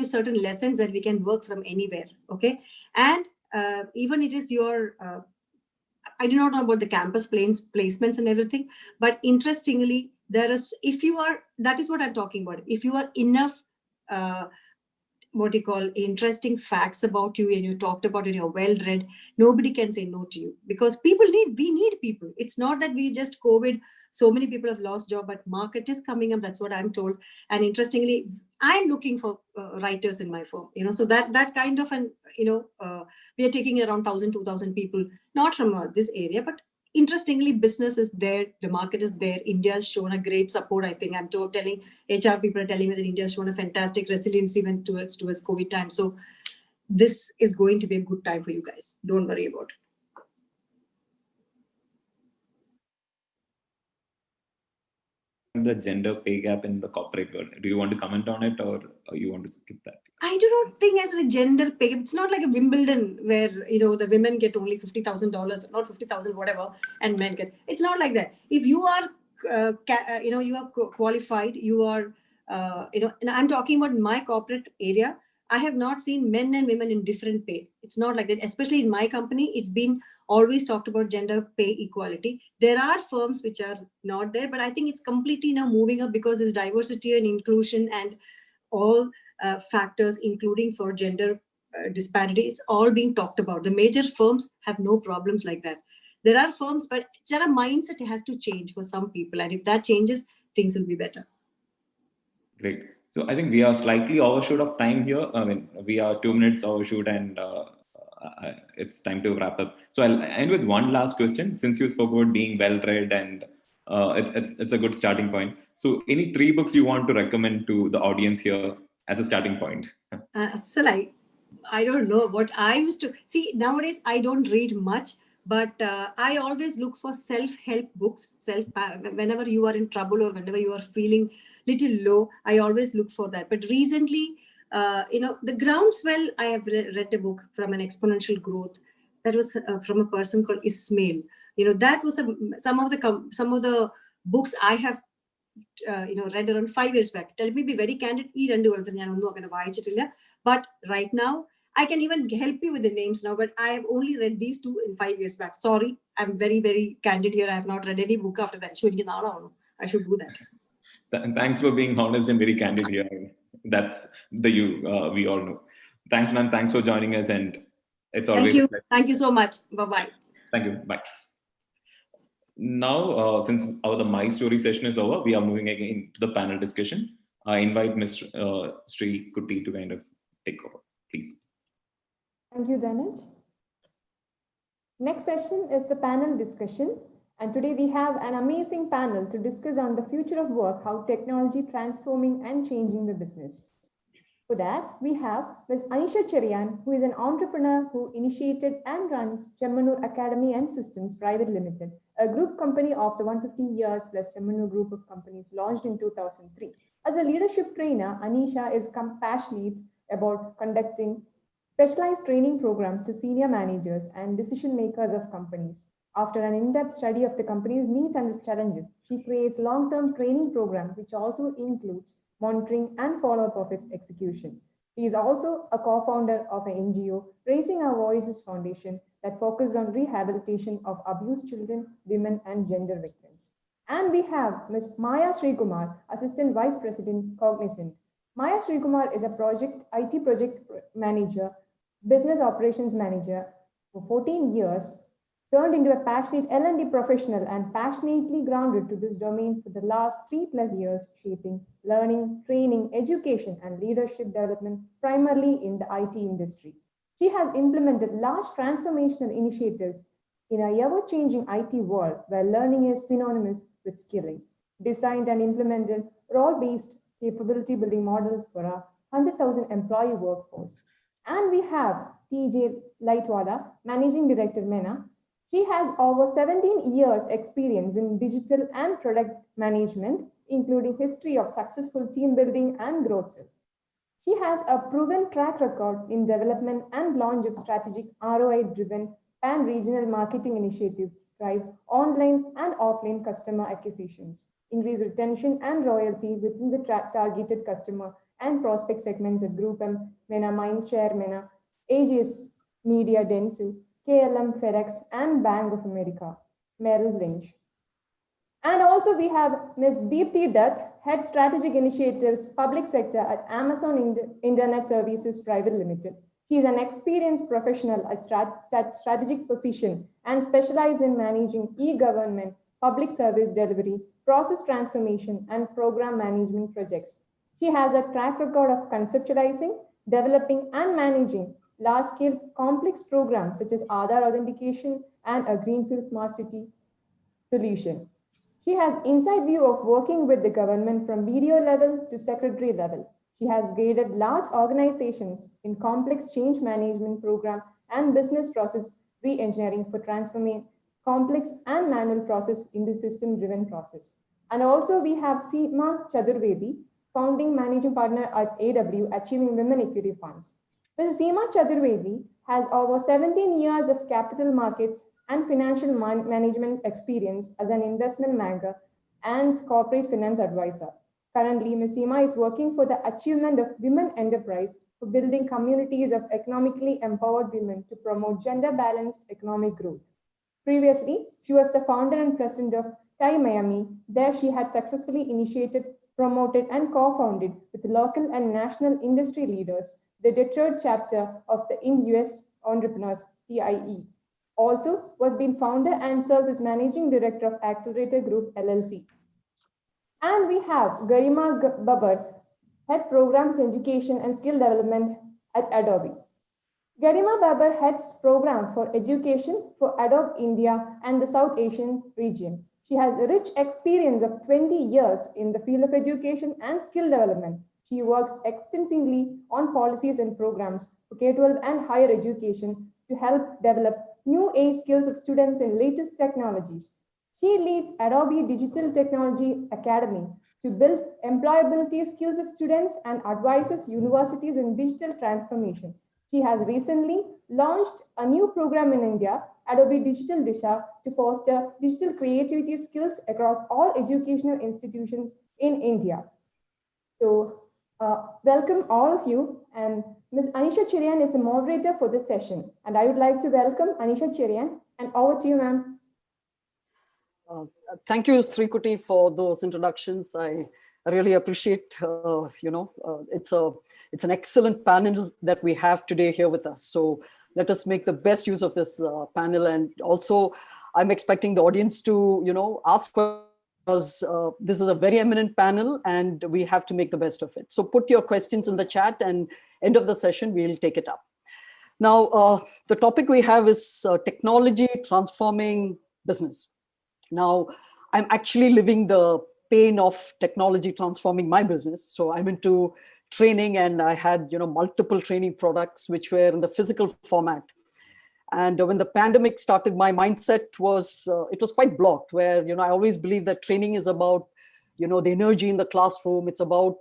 certain lessons that we can work from anywhere. Okay, and even it is your. I do not know about the campus placements and everything, but interestingly, that is what I'm talking about. If you are enough what you call interesting facts about you and you talked about it, you're well read, nobody can say no to you, because we need people. It's not that we just COVID, so many people have lost job, but market is coming up. That's what I'm told. And interestingly, I'm looking for writers in my firm, so that kind of an, we are taking around 1,000, 2,000 people, not from this area, but interestingly, business is there, the market is there. India has shown a great support. I think I'm telling HR people are telling me that India has shown a fantastic resiliency when towards COVID time. So this is going to be a good time for you guys. Don't worry about it. The gender pay gap in the corporate world. Do you want to comment on it, or you want to skip that? I do not think as a gender pay. It's not like a Wimbledon where the women get only $50,000, not 50,000, whatever, and men get. It's not like that. If you are, you are qualified, you are, and I'm talking about my corporate area. I have not seen men and women in different pay. It's not like that. Especially in my company, it's been always talked about gender pay equality. There are firms which are not there, but I think it's completely now moving up because there's diversity and inclusion and all factors, including for gender disparity, it's all being talked about. The major firms have no problems like that. There are firms, but there are mindset has to change for some people. And if that changes, things will be better. Great. So I think we are slightly overshoot of time here. I mean, we are 2 minutes overshoot and it's time to wrap up. So I'll end with one last question. Since you spoke about being well-read and it's a good starting point. So any 3 books you want to recommend to the audience here as a starting point? So I don't know what I used to see. Nowadays, I don't read much, but I always look for self-help books. Whenever you are in trouble or whenever you are feeling little low, I always look for that. But recently, the Groundswell, I have read a book from an exponential growth that was from a person called Ismail. That was some of the books I have read around 5 years back. Tell me, be very candid. But right now, I can even help you with the names now, but I have only read these 2 in 5 years back. Sorry, I'm very, very candid here. I have not read any book after that. I should do that. Thanks for being honest and very candid here. That's the you we all know. Thanks, man. Thanks for joining us, and it's always thank you. Thank you so much. Bye-bye. Thank you. Bye. Now, since the My Story session is over, we are moving again to the panel discussion. I invite Ms. Sri Kuti to kind of take over, please. Thank you, Dhanaj. Next session is the panel discussion. And today we have an amazing panel to discuss on the future of work, how technology transforming and changing the business. For that, we have Ms. Anisha Cherian, who is an entrepreneur who initiated and runs Chemanur Academy and Systems Private Limited, a group company of the 150 years plus Chemanur group of companies launched in 2003. As a leadership trainer, Anisha is passionate about conducting specialized training programs to senior managers and decision makers of companies. After an in-depth study of the company's needs and its challenges, she creates long-term training programs, which also includes monitoring and follow-up of its execution. She is also a co-founder of an NGO, Raising Our Voices Foundation, that focuses on rehabilitation of abused children, women, and gender victims. And we have Ms. Maya Srikumar, Assistant Vice President, Cognizant. Maya Srikumar is a IT project manager, business operations manager for 14 years, turned into a passionate L&D professional and passionately grounded to this domain for the last 3+ years, shaping learning, training, education, and leadership development primarily in the IT industry. She has implemented large transformational initiatives in a ever-changing IT world where learning is synonymous with skilling, designed and implemented role-based capability building models for a 100,000 employee workforce. And we have TJ Lightwala, Managing Director, MENA. She has over 17 years experience in digital and product management, including history of successful team building and growth. She has a proven track record in development and launch of strategic ROI-driven pan-regional marketing initiatives, drive online and offline customer acquisitions, increase retention and loyalty within the targeted customer and prospect segments at Group M, MENA Mindshare, MENA, AGS Media Dentsu, KLM, FedEx, and Bank of America, Merrill Lynch. And also we have Ms. Deepthi Dutt, Head Strategic Initiatives, Public Sector at Amazon Internet Services Private Limited. She is an experienced professional at strategic position and specializes in managing e-government, public service delivery, process transformation, and program management projects. She has a track record of conceptualizing, developing, and managing large-scale complex programs such as Aadhaar authentication and a Greenfield Smart City solution. She has inside view of working with the government from BDO level to secretary level. She has guided large organizations in complex change management program and business process re-engineering for transforming complex and manual process into system-driven process. And also we have Seema Chaturvedi, founding managing partner at AW, Achieving Women Equity Funds. Ms. Seema Chaturvedi has over 17 years of capital markets and financial management experience as an investment banker and corporate finance advisor. Currently, Ms. Seema is working for the achievement of women enterprise for building communities of economically empowered women to promote gender-balanced economic growth. Previously, she was the founder and president of TIE Miami. There she had successfully initiated, promoted, and co-founded with local and national industry leaders the Detroit chapter of the US Entrepreneurs, TIE. Also was being founder and serves as managing director of Accelerator Group LLC. And we have Garima Babar, head programs education and skill development at Adobe. Garima Babar heads program for education for Adobe India and the South Asian region. She has a rich experience of 20 years in the field of education and skill development. She works extensively on policies and programs for K-12 and higher education to help develop new age skills of students in latest technologies. She leads Adobe Digital Technology Academy to build employability skills of students and advises universities in digital transformation. She has recently launched a new program in India, Adobe Digital Disha, to foster digital creativity skills across all educational institutions in India. So, welcome all of you, and Ms. Anisha Chirian is the moderator for this session, and I would like to welcome Anisha Chirian, and over to you, ma'am. Thank you, Srikuti, for those introductions. I really appreciate, it's an excellent panel that we have today here with us. So let us make the best use of this panel. And also, I'm expecting the audience to, ask questions, because this is a very eminent panel and we have to make the best of it. So put your questions in the chat, and end of the session, we'll take it up. Now, the topic we have is technology transforming business. Now, I'm actually living the pain of technology transforming my business. So I'm into training, and I had multiple training products which were in the physical format. And when the pandemic started, my mindset was, it was quite blocked, where, I always believe that training is about, the energy in the classroom. It's about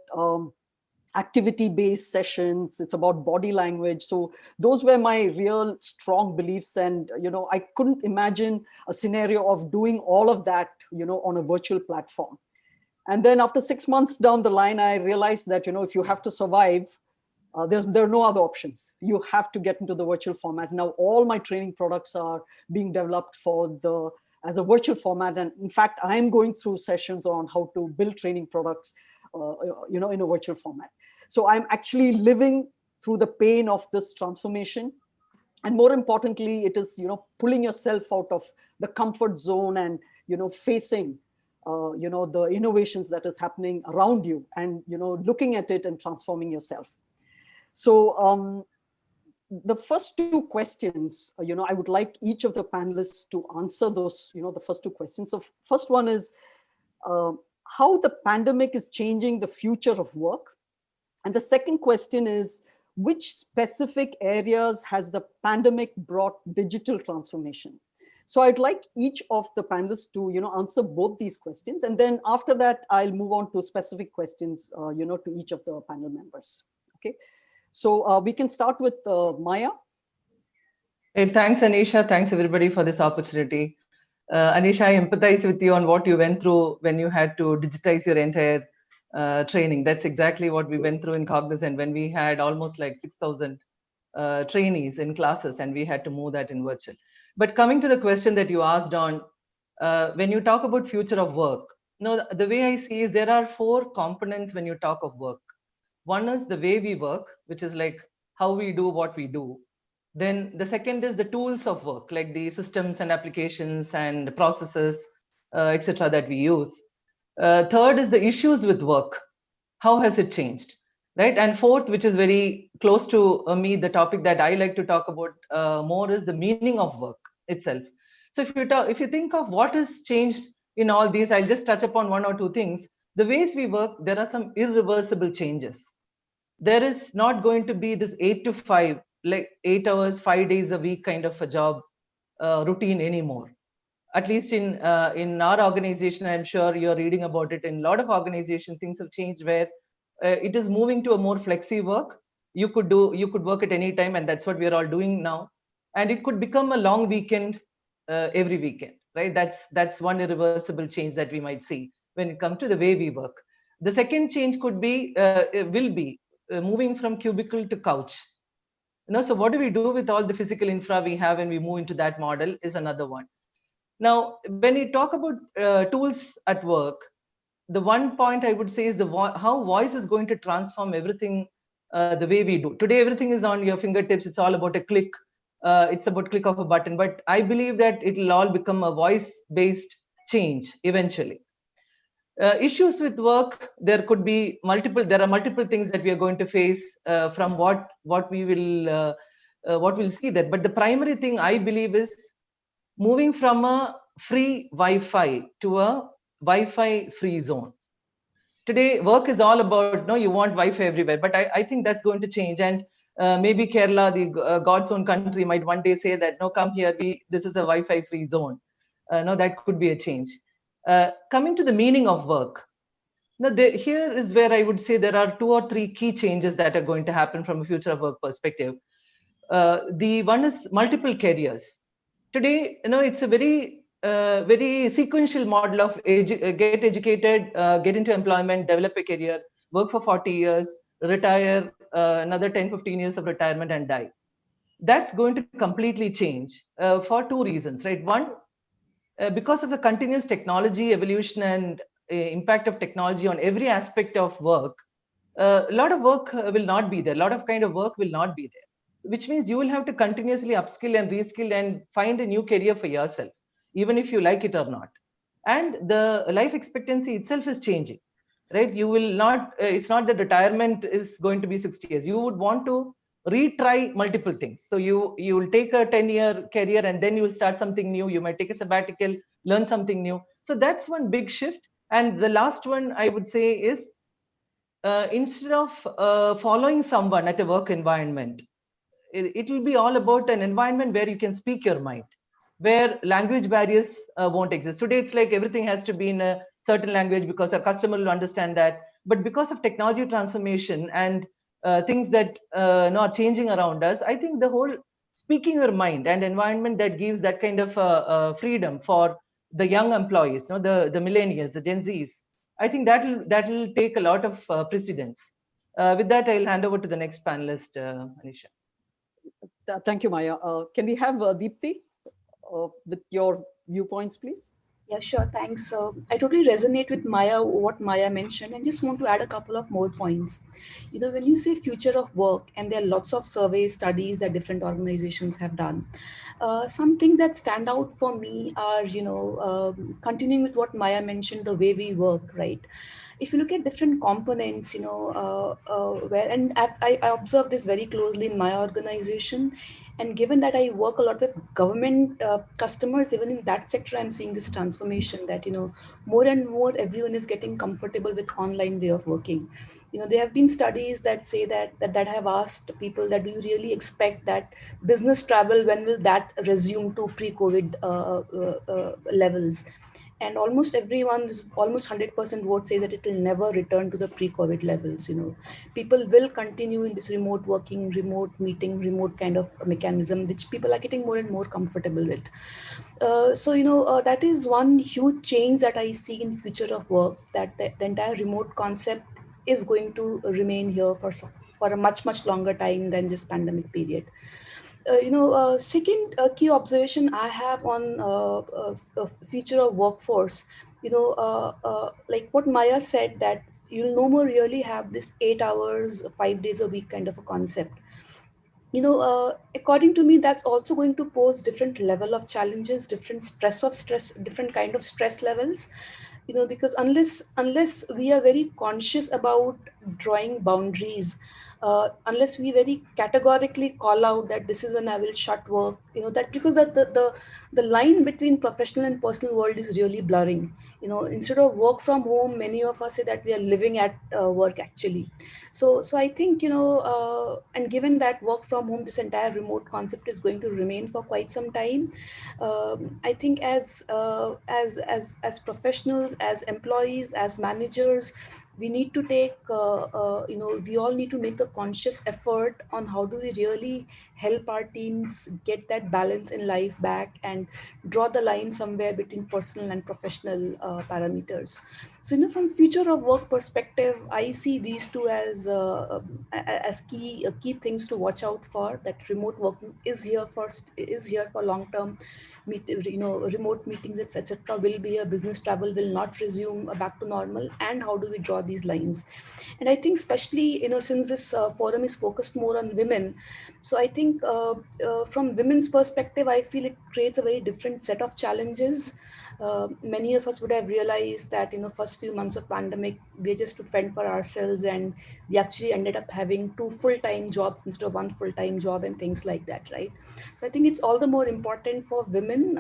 activity-based sessions. It's about body language. So those were my real strong beliefs. And, I couldn't imagine a scenario of doing all of that, on a virtual platform. And then after 6 months down the line, I realized that, if you have to survive, there are no other options. You have to get into the virtual format. Now, all my training products are being developed as a virtual format. And in fact, I'm going through sessions on how to build training products, in a virtual format. So I'm actually living through the pain of this transformation. And more importantly, it is, pulling yourself out of the comfort zone and, facing, the innovations that is happening around you, and, looking at it and transforming yourself. So the first two questions, I would like each of the panelists to answer those, the first two questions. So first one is how the pandemic is changing the future of work. And the second question is, which specific areas has the pandemic brought digital transformation? So I'd like each of the panelists to, answer both these questions. And then after that, I'll move on to specific questions, to each of the panel members. Okay. So we can start with Maya. Hey, thanks, Anisha. Thanks, everybody, for this opportunity. Anisha, I empathize with you on what you went through when you had to digitize your entire training. That's exactly what we went through in Cognizant when we had almost like 6,000 trainees in classes, and we had to move that in virtual. But coming to the question that you asked on when you talk about future of work, no, the way I see is there are 4 components when you talk of work. One is the way we work, which is like how we do what we do. Then the second is the tools of work, like the systems and applications and processes, etc. that we use. Third is the issues with work. How has it changed, right? And fourth, which is very close to me, the topic that I like to talk about more is the meaning of work itself. So if you think of what has changed in all these, I'll just touch upon 1 or 2 things. The ways we work, there are some irreversible changes. There is not going to be this 8 to 5, like 8 hours, 5 days a week kind of a job routine anymore. At least in our organization, I'm sure you're reading about it. In a lot of organizations, things have changed where it is moving to a more flexi work. You could work at any time, and that's what we're all doing now. And it could become a long weekend every weekend, right? That's one irreversible change that we might see when it comes to the way we work. The second change will be moving from cubicle to couch. So what do we do with all the physical infra we have when we move into that model is another one. Now, when you talk about tools at work, the one point I would say is how voice is going to transform everything the way we do. Today, everything is on your fingertips. It's all about a click. It's about click of a button. But I believe that it will all become a voice-based change eventually. Issues with work, there are multiple things that we are going to face from what we'll see that. But the primary thing I believe is moving from a free Wi-Fi to a Wi-Fi free zone. Today, work is all about, no, you want Wi-Fi everywhere, but I think that's going to change. And maybe Kerala, the God's own country, might one day say that, no, come here, this is a Wi-Fi free zone. No, that could be a change. Coming to the meaning of work. Now, here is where I would say there are 2 or 3 key changes that are going to happen from a future of work perspective. The one is multiple careers. Today, it's a very sequential model of get educated, get into employment, develop a career, work for 40 years, retire, another 10, 15 years of retirement and die. That's going to completely change for 2 reasons, right? One, because of the continuous technology evolution and impact of technology on every aspect of work, a lot of work will not be there. A lot of kind of work will not be there, which means you will have to continuously upskill and reskill and find a new career for yourself, even if you like it or not. And the life expectancy itself is changing, right? You will not, it's not that retirement is going to be 60 years. You would want to retry multiple things. So you will take a 10-year career and then you will start something new. You might take a sabbatical, learn something new. So that's one big shift. And the last one I would say is, instead of following someone at a work environment, it will be all about an environment where you can speak your mind, where language barriers won't exist. Today, it's like everything has to be in a certain language because our customer will understand that. But because of technology transformation and things that are changing around us, I think the whole speaking your mind and environment that gives that kind of freedom for the young employees, the millennials, the Gen Zs, I think that will take a lot of precedence. With that, I'll hand over to the next panelist, Anisha. Thank you, Maya. Can we have Deepthi with your viewpoints, please? Yeah, sure. Thanks. I totally resonate with what Maya mentioned, and just want to add a couple of more points. When you say future of work, and there are lots of surveys, studies that different organizations have done, some things that stand out for me are, continuing with what Maya mentioned, the way we work, right? If you look at different components, and I observe this very closely in my organization. And given that I work a lot with government customers, even in that sector, I'm seeing this transformation that, more and more everyone is getting comfortable with online way of working. There have been studies that say that have asked people that, do you really expect that business travel, when will that resume to pre-COVID levels? And almost everyone, almost 100% vote say that it will never return to the pre-COVID levels. People will continue in this remote working, remote meeting, remote kind of mechanism, which people are getting more and more comfortable with. That is one huge change that I see in future of work, that the entire remote concept is going to remain here for a much, much longer time than just pandemic period. Second key observation I have on future of workforce, like what Maya said, that you'll no more really have this 8 hours, 5 days a week kind of a concept. According to me, that's also going to pose different level of challenges, different different kind of stress levels, because unless we are very conscious about drawing boundaries, unless we very categorically call out that this is when I will shut work, that because that the line between professional and personal world is really blurring. Instead of work from home, many of us say that we are living at work actually. So I think, and given that work from home, this entire remote concept is going to remain for quite some time. I think as professionals, as employees, as managers, we need to take, we all need to make a conscious effort on how do we really help our teams get that balance in life back and draw the line somewhere between personal and professional parameters. So, from future of work perspective, I see these two as key things to watch out for. That remote work is here for long term. Remote meetings, etc. will be a business travel will not resume back to normal. And how do we draw these lines? And I think, especially since this forum is focused more on women, so I think from women's perspective, I feel it creates a very different set of challenges. Many of us would have realized that first few months of pandemic, we're just to fend for ourselves, and we actually ended up having 2 full-time jobs instead of 1 full-time job and things like that, right? So I think it's all the more important for women.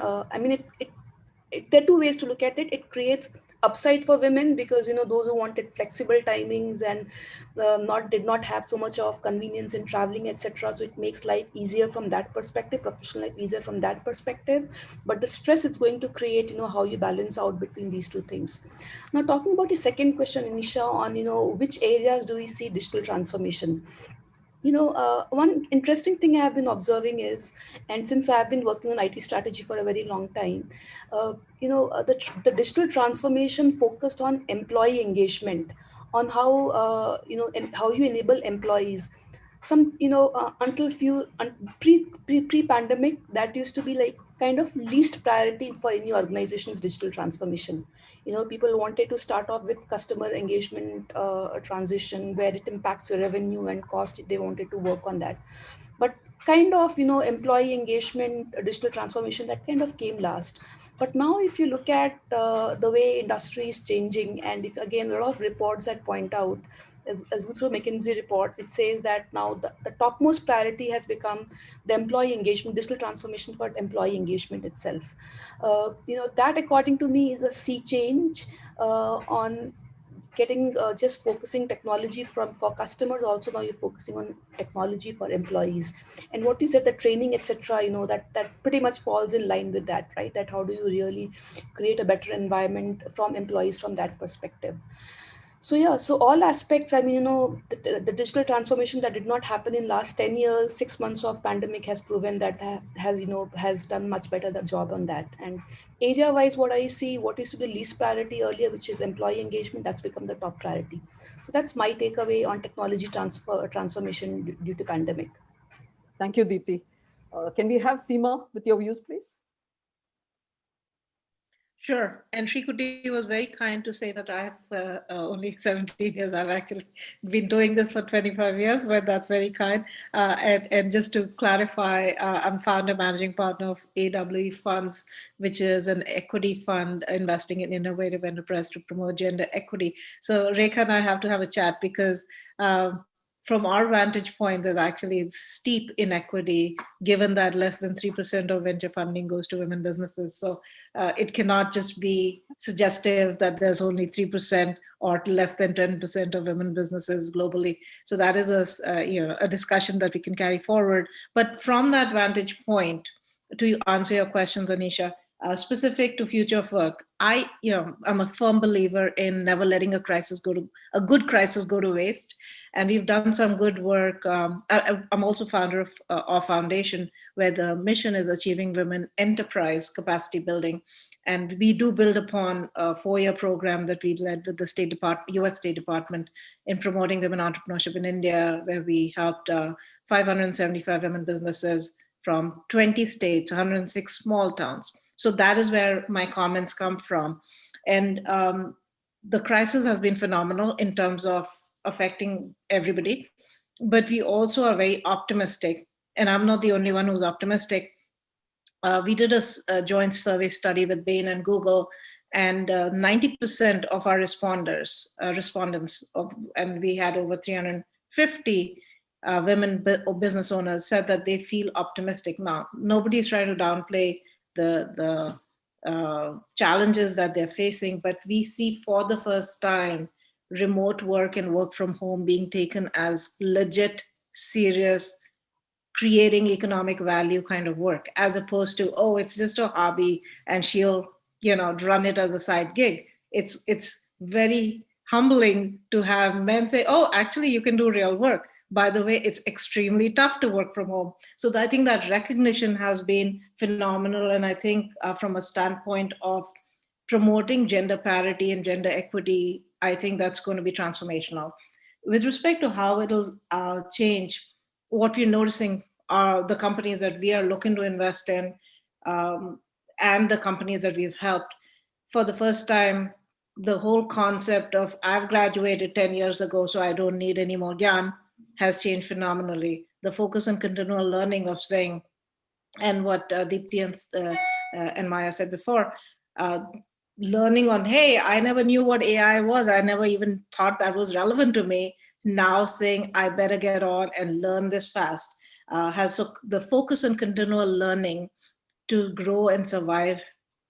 There are two ways to look at it. It creates upside for women because those who wanted flexible timings and did not have so much of convenience in traveling, etc. So it makes life easier from that perspective, professional life easier from that perspective. But the stress it's going to create, how you balance out between these two things. Now, talking about the second question, Anisha, on which areas do we see digital transformation? One interesting thing I have been observing is, and since I have been working on IT strategy for a very long time, the digital transformation focused on employee engagement, on how, and how you enable employees. Until pre-pandemic, that used to be like kind of least priority for any organization's digital transformation. People wanted to start off with customer engagement transition where it impacts your revenue and cost. They wanted to work on that. But kind of, employee engagement, digital transformation, that kind of came last. But now if you look at the way industry is changing, and if again, a lot of reports that point out, as through McKinsey report, which says that now the topmost priority has become the employee engagement, digital transformation for employee engagement itself. That according to me is a sea change on getting just focusing technology for customers. Also now you're focusing on technology for employees, and what you said, the training, etc. That pretty much falls in line with that, right? That how do you really create a better environment from employees from that perspective. So yeah, so all aspects, the digital transformation that did not happen in last 10 years, 6 months of pandemic has proven that has done much better the job on that. And area wise, what I see, what used to be least priority earlier, which is employee engagement, that's become the top priority. So that's my takeaway on technology transformation due to pandemic. Thank you, Deepthi. Can we have Seema with your views, please? Sure. And Shrikuti was very kind to say that I have only 17 years. I've actually been doing this for 25 years, but that's very kind. And just to clarify, I'm founder managing partner of AWE Funds, which is an equity fund investing in innovative enterprise to promote gender equity. So Rekha and I have to have a chat because from our vantage point, there's actually steep inequity, given that less than 3% of venture funding goes to women businesses. So it cannot just be suggestive that there's only 3% or less than 10% of women businesses globally. So that is a discussion that we can carry forward. But from that vantage point, to answer your questions, Anisha, specific to future of work, I'm a firm believer in never letting a good crisis go to waste. And we've done some good work. I'm also founder of our foundation, where the mission is achieving women enterprise capacity building. And we do build upon a 4-year program that we led with the US State Department in promoting women entrepreneurship in India, where we helped 575 women businesses from 20 states, 106 small towns. So that is where my comments come from. And the crisis has been phenomenal in terms of affecting everybody, but we also are very optimistic. And I'm not the only one who's optimistic. We did a joint survey study with Bain and Google, and 90% of our respondents, and we had over 350 women or business owners, said that they feel optimistic now. Nobody's trying to downplay the challenges that they're facing, but we see for the first time remote work and work from home being taken as legit, serious, creating economic value kind of work, as opposed to, oh, it's just a hobby and she'll, run it as a side gig. It's very humbling to have men say, oh, actually you can do real work. By the way, it's extremely tough to work from home. So I think that recognition has been phenomenal. And I think from a standpoint of promoting gender parity and gender equity, I think that's going to be transformational. With respect to how it'll change, what we're noticing are the companies that we are looking to invest in, and the companies that we've helped. For the first time, the whole concept of I've graduated 10 years ago, so I don't need any more gyan, has changed phenomenally. The focus on continual learning of saying, and what Deepti and Maya said before, learning on, hey, I never knew what AI was. I never even thought that was relevant to me. Now saying, I better get on and learn this fast. So the focus on continual learning to grow and survive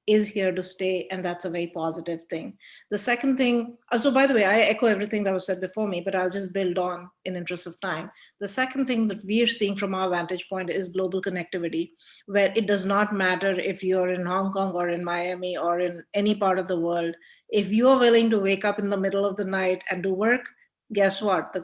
is here to stay, and that's a very positive thing. The second thing, so by the way, I echo everything that was said before me, but I'll just build on in interest of time. The second thing that we are seeing from our vantage point is global connectivity, where it does not matter if you're in Hong Kong or in Miami or in any part of the world. If you're willing to wake up in the middle of the night and do work, guess what?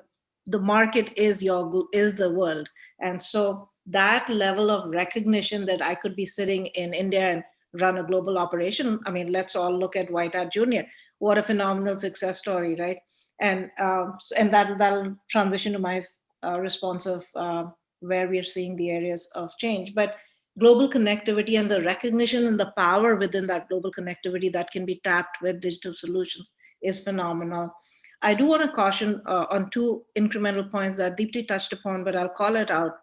The market is the world. And so that level of recognition that I could be sitting in India and run a global operation. I mean, let's all look at White Hat Junior. What a phenomenal success story, right? And that'll transition to my response of where we are seeing the areas of change. But global connectivity and the recognition and the power within that global connectivity that can be tapped with digital solutions is phenomenal. I do want to caution on two incremental points that Deepti touched upon, but I'll call it out.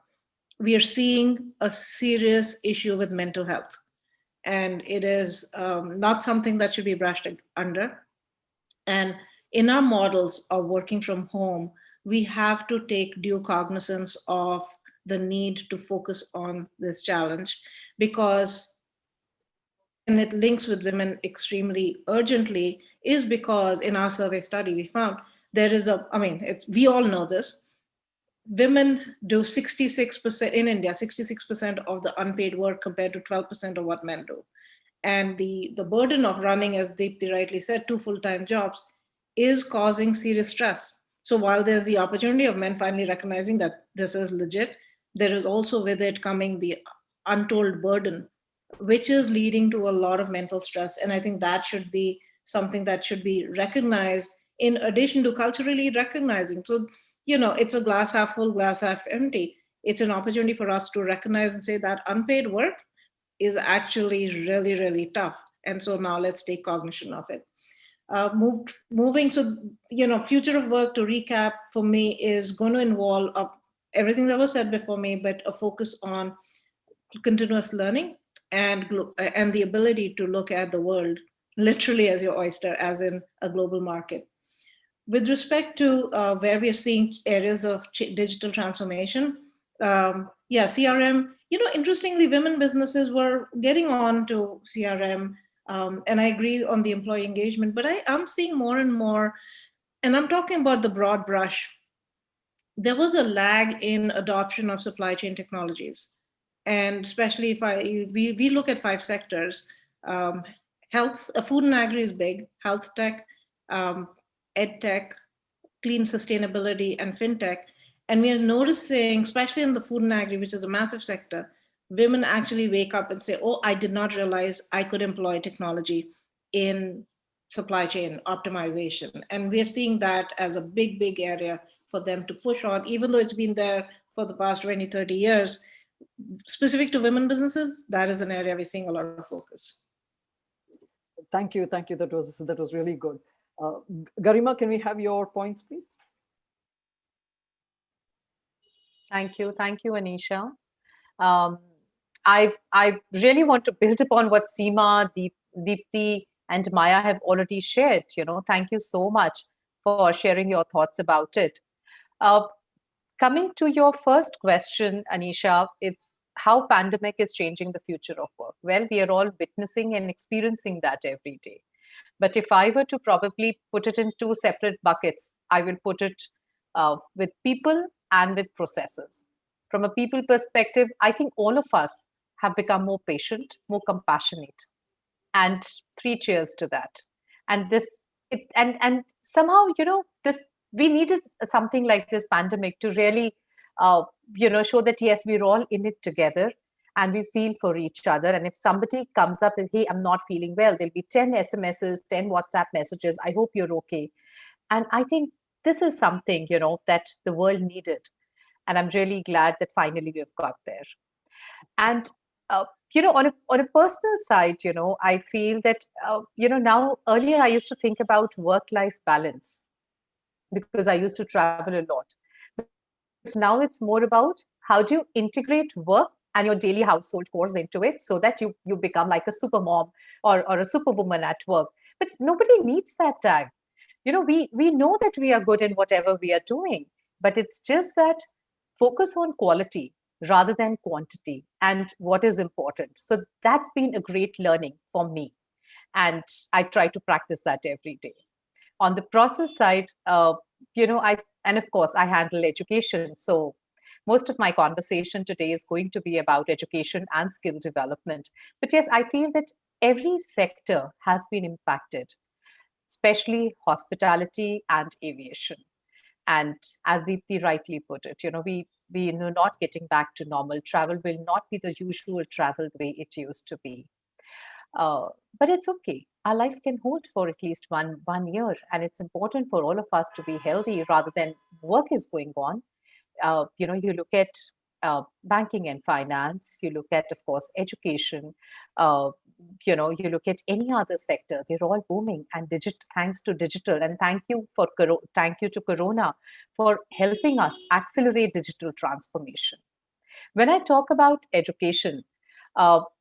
We are seeing a serious issue with mental health. And it is not something that should be brushed under. And in our models of working from home, we have to take due cognizance of the need to focus on this challenge, because, and it links with women extremely urgently, is because in our survey study, we found there is we all know this, women do 66% in India, 66% of the unpaid work compared to 12% of what men do. And the burden of running, as Deepti rightly said, 2 full-time jobs is causing serious stress. So while there's the opportunity of men finally recognizing that this is legit, there is also with it coming the untold burden, which is leading to a lot of mental stress. And I think that should be something that should be recognized in addition to culturally recognizing. So, it's a glass half full, glass half empty. It's an opportunity for us to recognize and say that unpaid work is actually really, really tough. And so now let's take cognition of it. Moving, so, future of work, to recap, for me is going to involve everything that was said before me, but a focus on continuous learning and the ability to look at the world literally as your oyster, as in a global market. With respect to where we are seeing areas of digital transformation, CRM, interestingly, women businesses were getting on to CRM, and I agree on the employee engagement, but I'm seeing more and more, and I'm talking about the broad brush. There was a lag in adoption of supply chain technologies. And especially if we look at 5 sectors, health, food and agri is big, health tech, ed tech, clean sustainability, and fintech. And we are noticing, especially in the food and agri, which is a massive sector, women actually wake up and say, oh, I did not realize I could employ technology in supply chain optimization. And we're seeing that as a big, big area for them to push on, even though it's been there for the past 20, 30 years. specific to women businesses, that is an area we're seeing a lot of focus. Thank you. That was really good. Garima, can we have your points, please? Thank you, Anisha. I really want to build upon what Seema, Deepti, and Maya have already shared. Thank you so much for sharing your thoughts about it. Coming to your first question, Anisha, it's how pandemic is changing the future of work. Well, we are all witnessing and experiencing that every day. But if I were to probably put it in two separate buckets, I will put it with people and with processes. From a people perspective, I think all of us have become more patient, more compassionate, and three cheers to that. And and somehow, this we needed something like this pandemic to really, show that yes, we're all in it together and we feel for each other. And if somebody comes up and, hey, I'm not feeling well, there'll be 10 SMSs, 10 WhatsApp messages. I hope you're okay. And I think this is something, that the world needed. And I'm really glad that finally we've got there. And, on a personal side, I feel that, now earlier I used to think about work-life balance because I used to travel a lot. But now it's more about how do you integrate work and your daily household chores into it so that you become like a super mom or a superwoman at work. But nobody needs that tag. We know that we are good in whatever we are doing, but it's just that focus on quality rather than quantity and what is important. So that's been a great learning for me. And I try to practice that every day. On the process side, and of course, I handle education. So most of my conversation today is going to be about education and skill development. But yes, I feel that every sector has been impacted, especially hospitality and aviation. And as Deepti rightly put it, we are not getting back to normal. Travel will not be the usual travel the way it used to be. But it's okay. Our life can hold for at least one year. And it's important for all of us to be healthy rather than work is going on. You look at banking and finance, you look at, of course, education, you look at any other sector, they're all booming. And thanks to digital, and thank you to Corona for helping us accelerate digital transformation. When I talk about education,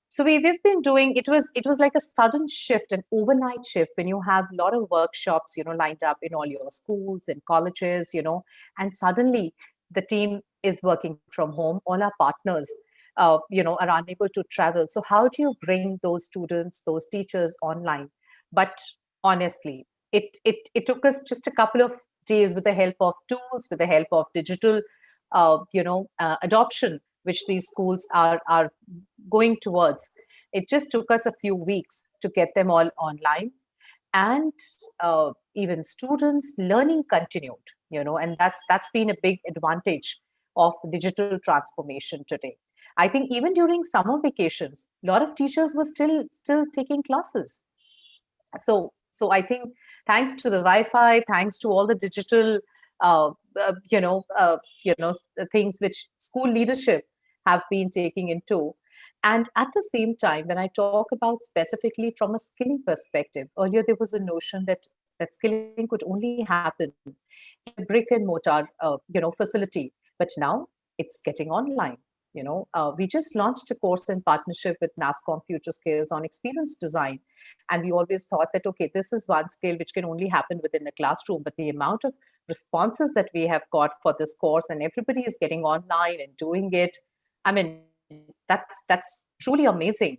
so we've been doing, it was like a sudden shift, an overnight shift when you have a lot of workshops, lined up in all your schools and colleges, and suddenly the team is working from home. All our partners, are unable to travel. So how do you bring those students, those teachers online? But honestly, it took us just a couple of days with the help of tools, with the help of digital, adoption, which these schools are going towards. It just took us a few weeks to get them all online. And even students learning continued, and that's been a big advantage of digital transformation today. I think even during summer vacations, a lot of teachers were still taking classes. So I think thanks to the Wi-Fi, thanks to all the digital, things which school leadership have been taking into. And at the same time, when I talk about specifically from a skilling perspective, earlier there was a notion that skilling could only happen in a brick and mortar, facility. But now it's getting online. We just launched a course in partnership with NASCOM Future Skills on experience design. And we always thought that, okay, this is one skill which can only happen within a classroom. But the amount of responses that we have got for this course, and everybody is getting online and doing it, I mean, that's truly amazing.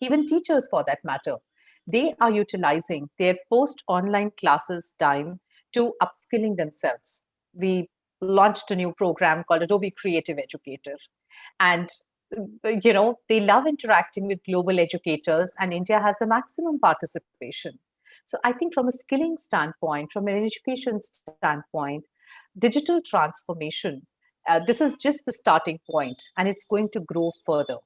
Even teachers, for that matter, they are utilizing their post-online classes time to upskilling themselves. We launched a new program called Adobe Creative Educator. And, they love interacting with global educators, and India has the maximum participation. So I think from a skilling standpoint, from an education standpoint, digital transformation, this is just the starting point, and it's going to grow further.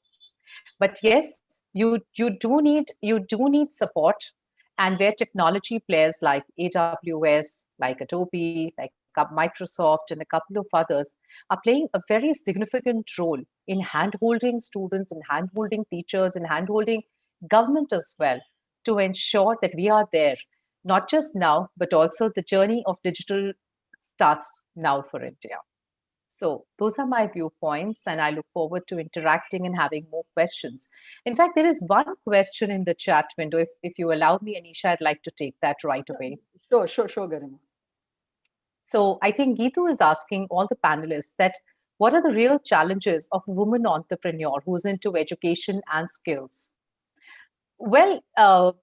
But yes, you do need support, and where technology players like AWS, like Adobe, like Microsoft, and a couple of others are playing a very significant role in hand-holding students and hand-holding teachers and hand-holding government as well to ensure that we are there, not just now, but also the journey of digital starts now for India. So those are my viewpoints, and I look forward to interacting and having more questions. In fact, there is one question in the chat window. If you allow me, Anisha, I'd like to take that right away. Sure, Garima. So I think Geetu is asking all the panelists that what are the real challenges of a woman entrepreneur who's into education and skills? Well, I'll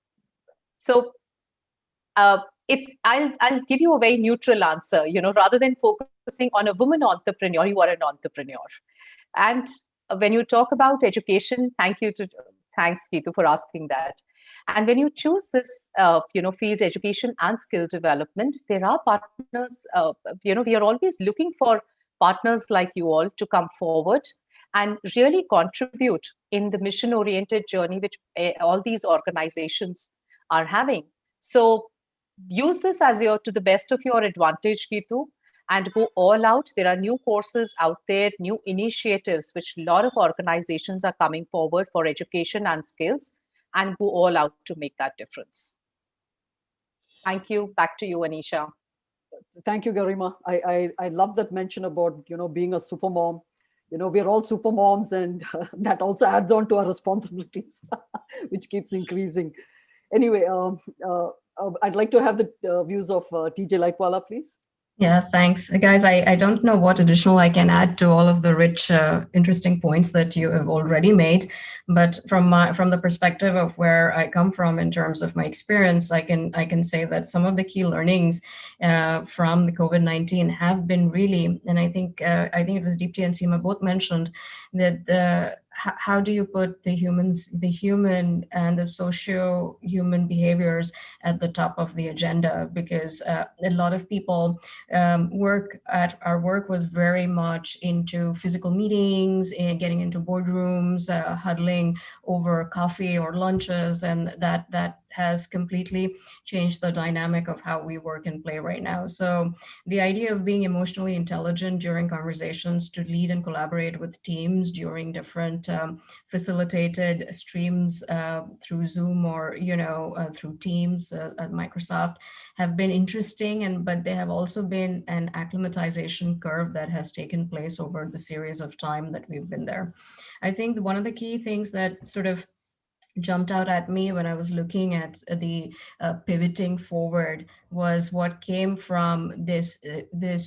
give you a very neutral answer. Rather than focusing on a woman entrepreneur, you are an entrepreneur. And when you talk about education, thanks Geetu for asking that. And when you choose this field, education and skill development, there are partners. We are always looking for partners like you all to come forward and really contribute in the mission-oriented journey which all these organizations are having. So use this as to the best of your advantage, Geetu, and go all out. There are new courses out there, new initiatives, which a lot of organizations are coming forward for education and skills, and go all out to make that difference. Thank you. Back to you, Anisha. Thank you, Garima. I love that mention about, being a super mom. We're all super moms, and that also adds on to our responsibilities, which keeps increasing. Anyway, I'd like to have the views of TJ Laikwala, please. Yeah, thanks. Guys, I don't know what additional I can add to all of the rich, interesting points that you have already made, but from the perspective of where I come from in terms of my experience, I can say that some of the key learnings from the COVID-19 have been really, and I think it was Deepti and Seema both mentioned that how do you put the human and the socio-human behaviors at the top of the agenda? Because a lot of people our work was very much into physical meetings and getting into boardrooms, huddling over coffee or lunches, and that has completely changed the dynamic of how we work and play right now. So the idea of being emotionally intelligent during conversations, to lead and collaborate with teams during different facilitated streams through Zoom or through Teams at Microsoft have been interesting, but they have also been an acclimatization curve that has taken place over the series of time that we've been there. I think one of the key things that sort of jumped out at me when I was looking at the pivoting forward was what came from this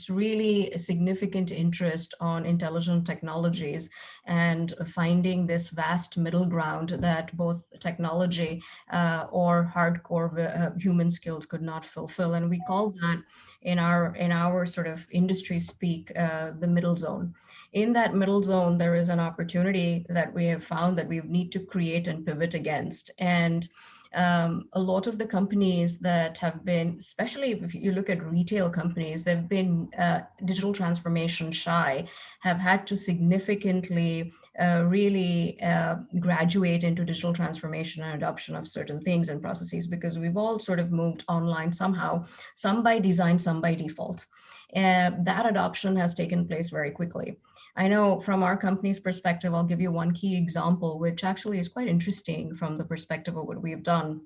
really significant interest on intelligent technologies and finding this vast middle ground that both technology or hardcore human skills could not fulfill. And we call that in our sort of industry speak, the middle zone. In that middle zone, there is an opportunity that we have found that we need to create and pivot against. And a lot of the companies that have been, especially if you look at retail companies, they've been digital transformation shy, have had to significantly really graduate into digital transformation and adoption of certain things and processes, because we've all sort of moved online somehow, some by design, some by default. And that adoption has taken place very quickly. I know from our company's perspective, I'll give you one key example, which actually is quite interesting from the perspective of what we've done.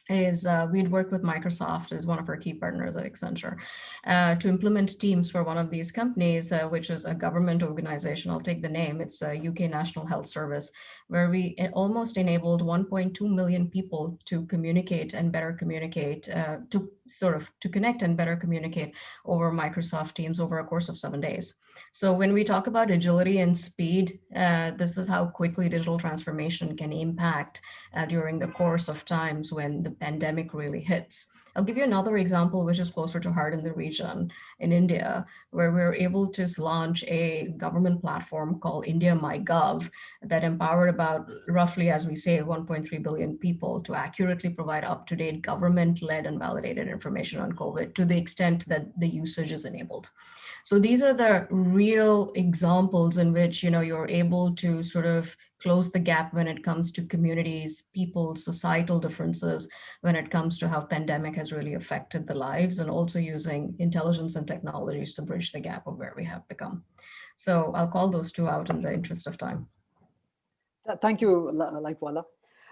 Is we'd worked with Microsoft as one of our key partners at Accenture to implement Teams for one of these companies, which is a government organization. I'll take the name. It's a UK National Health Service, where we almost enabled 1.2 million people to communicate and better communicate, to connect and better communicate over Microsoft Teams over a course of 7 days. So when we talk about agility and speed, this is how quickly digital transformation can impact during the course of times when the pandemic really hits. I'll give you another example, which is closer to heart in the region in India, where we're able to launch a government platform called India MyGov that empowered about roughly, as we say, 1.3 billion people to accurately provide up-to-date government-led and validated information on COVID to the extent that the usage is enabled. So these are the real examples in which you're able to sort of close the gap when it comes to communities, people, societal differences, when it comes to how pandemic has really affected the lives, and also using intelligence and technologies to bridge the gap of where we have become. So I'll call those two out in the interest of time. Thank you, Lightwala.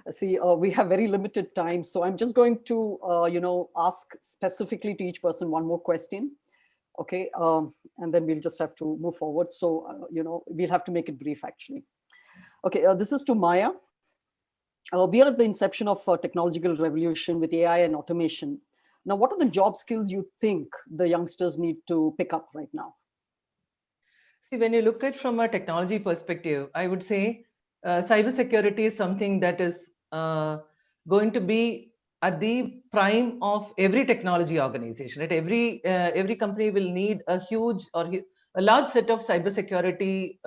See, we have very limited time, so I'm just going to, ask specifically to each person one more question. Okay, and then we'll just have to move forward. So, we'll have to make it brief, actually. Okay, this is to Maya. We are at the inception of a technological revolution with AI and automation. Now, what are the job skills you think the youngsters need to pick up right now? See, when you look at from a technology perspective, I would say cybersecurity is something that is going to be at the prime of every technology organization. Right? Every company will need a huge or a large set of cybersecurity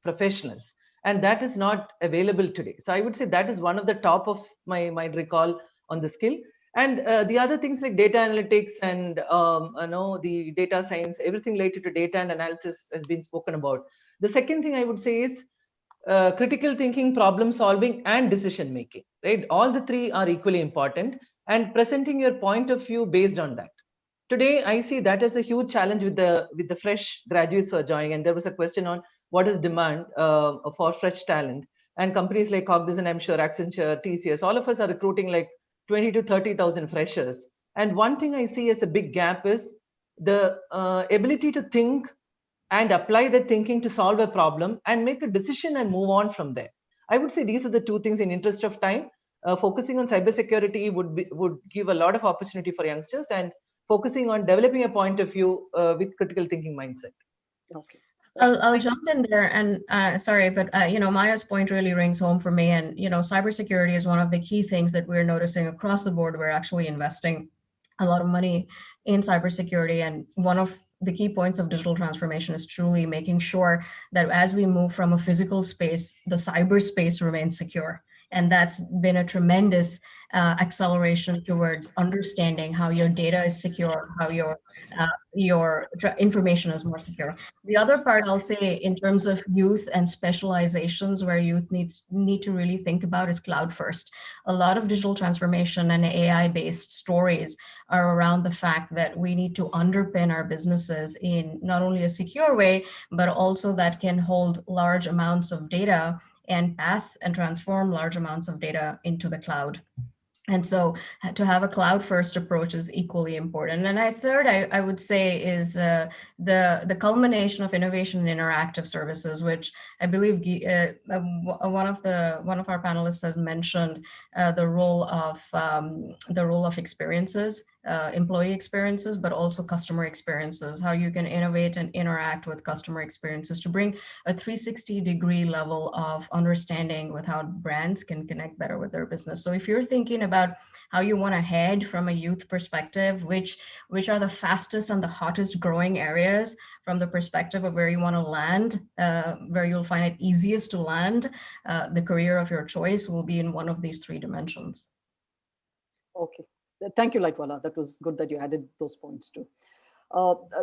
professionals, and that is not available today. So I would say that is one of the top of my recall on the skill. And the other things like data analytics and the data science, everything related to data and analysis has been spoken about. The second thing I would say is critical thinking, problem solving, and decision making. Right, all the three are equally important, and presenting your point of view based on that. Today, I see that as a huge challenge with the fresh graduates who are joining. And there was a question on what is demand for fresh talent. And companies like Cognizant, I'm sure, Accenture, TCS, all of us are recruiting like 20 to 30,000 freshers. And one thing I see as a big gap is the ability to think and apply that thinking to solve a problem and make a decision and move on from there. I would say these are the two things. In interest of time, focusing on cybersecurity would give a lot of opportunity for youngsters, and focusing on developing a point of view with critical thinking mindset. Okay. I'll jump in there, and sorry, but Maya's point really rings home for me. And cybersecurity is one of the key things that we're noticing across the board. We're actually investing a lot of money in cybersecurity, and one of the key points of digital transformation is truly making sure that as we move from a physical space, the cyberspace remains secure. And that's been a tremendous acceleration towards understanding how your data is secure, how your information is more secure. The other part I'll say in terms of youth and specializations where youth need to really think about is cloud first. A lot of digital transformation and AI-based stories are around the fact that we need to underpin our businesses in not only a secure way, but also that can hold large amounts of data and pass and transform large amounts of data into the cloud. And so to have a cloud first approach is equally important. And third, I would say is the culmination of innovation in interactive services, which I believe one of our panelists has mentioned the role of experiences, employee experiences, but also customer experiences, how you can innovate and interact with customer experiences to bring a 360-degree level of understanding with how brands can connect better with their business. So if you're thinking about how you want to head from a youth perspective, which are the fastest and the hottest growing areas from the perspective of where you want to land, where you'll find it easiest to land, the career of your choice will be in one of these three dimensions. Okay. Thank you, Lightwala. That was good that you added those points too.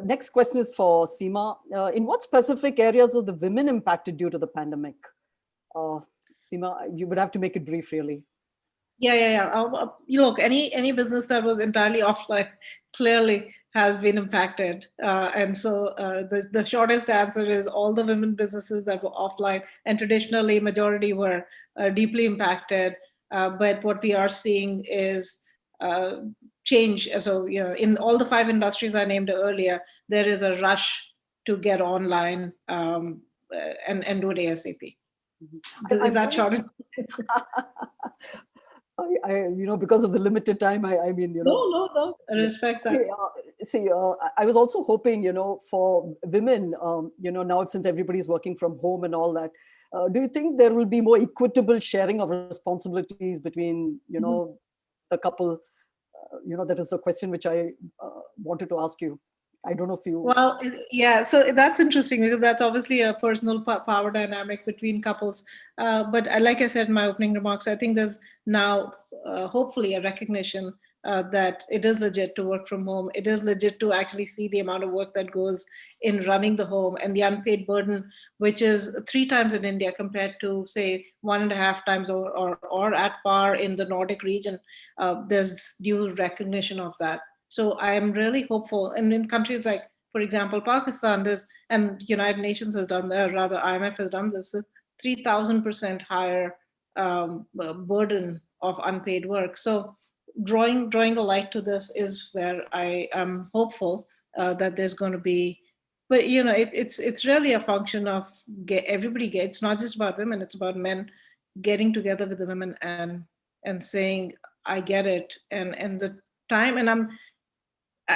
Next question is for Seema. In what specific areas are the women impacted due to the pandemic? Seema, you would have to make it brief, really. Yeah. Look, any business that was entirely offline clearly has been impacted. And so the shortest answer is all the women businesses that were offline, and traditionally majority were deeply impacted. But what we are seeing is change. So, in all the 5 industries I named earlier, there is a rush to get online and do it ASAP. Is that short? Because of the limited time, No, I respect that. I was also hoping, for women, now since everybody's working from home and all that, do you think there will be more equitable sharing of responsibilities between, the couple? That is a question which I wanted to ask you. I don't know if you. Well, yeah, so that's interesting because that's obviously a personal power dynamic between couples. But like I said in my opening remarks, I think there's now hopefully a recognition that it is legit to work from home. It is legit to actually see the amount of work that goes in running the home and the unpaid burden, which is 3 times in India compared to, say, 1.5 times or at par in the Nordic region. There's due recognition of that. So I am really hopeful. And in countries like, for example, Pakistan, and United Nations has done that, rather IMF has done this, 3,000% higher burden of unpaid work. So drawing a light to this is where I am hopeful that there's going to be, but it's really a function of it's not just about women, it's about men getting together with the women and saying, I get it. And the time, and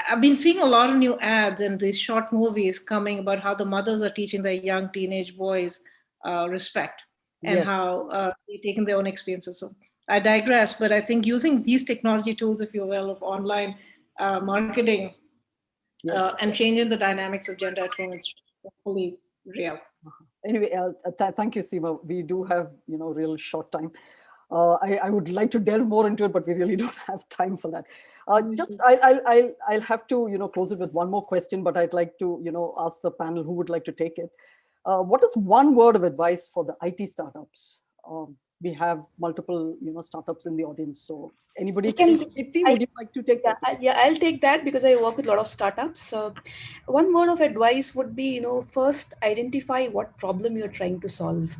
I've been seeing a lot of new ads and these short movies coming about how the mothers are teaching their young teenage boys respect and Yes. how they're taking their own experiences. So I digress, but I think using these technology tools, if you will, of online marketing and changing the dynamics of gender at home is hopefully real. Anyway, thank you, Seema. We do have, real short time. I would like to delve more into it, but we really don't have time for that. I'll have to, close it with one more question, but I'd like to, ask the panel who would like to take it. What is one word of advice for the IT startups? We have multiple, startups in the audience. So anybody, Deepti, would you like to take that? Yeah, I'll take that because I work with a lot of startups. One word of advice would be, first identify what problem you're trying to solve.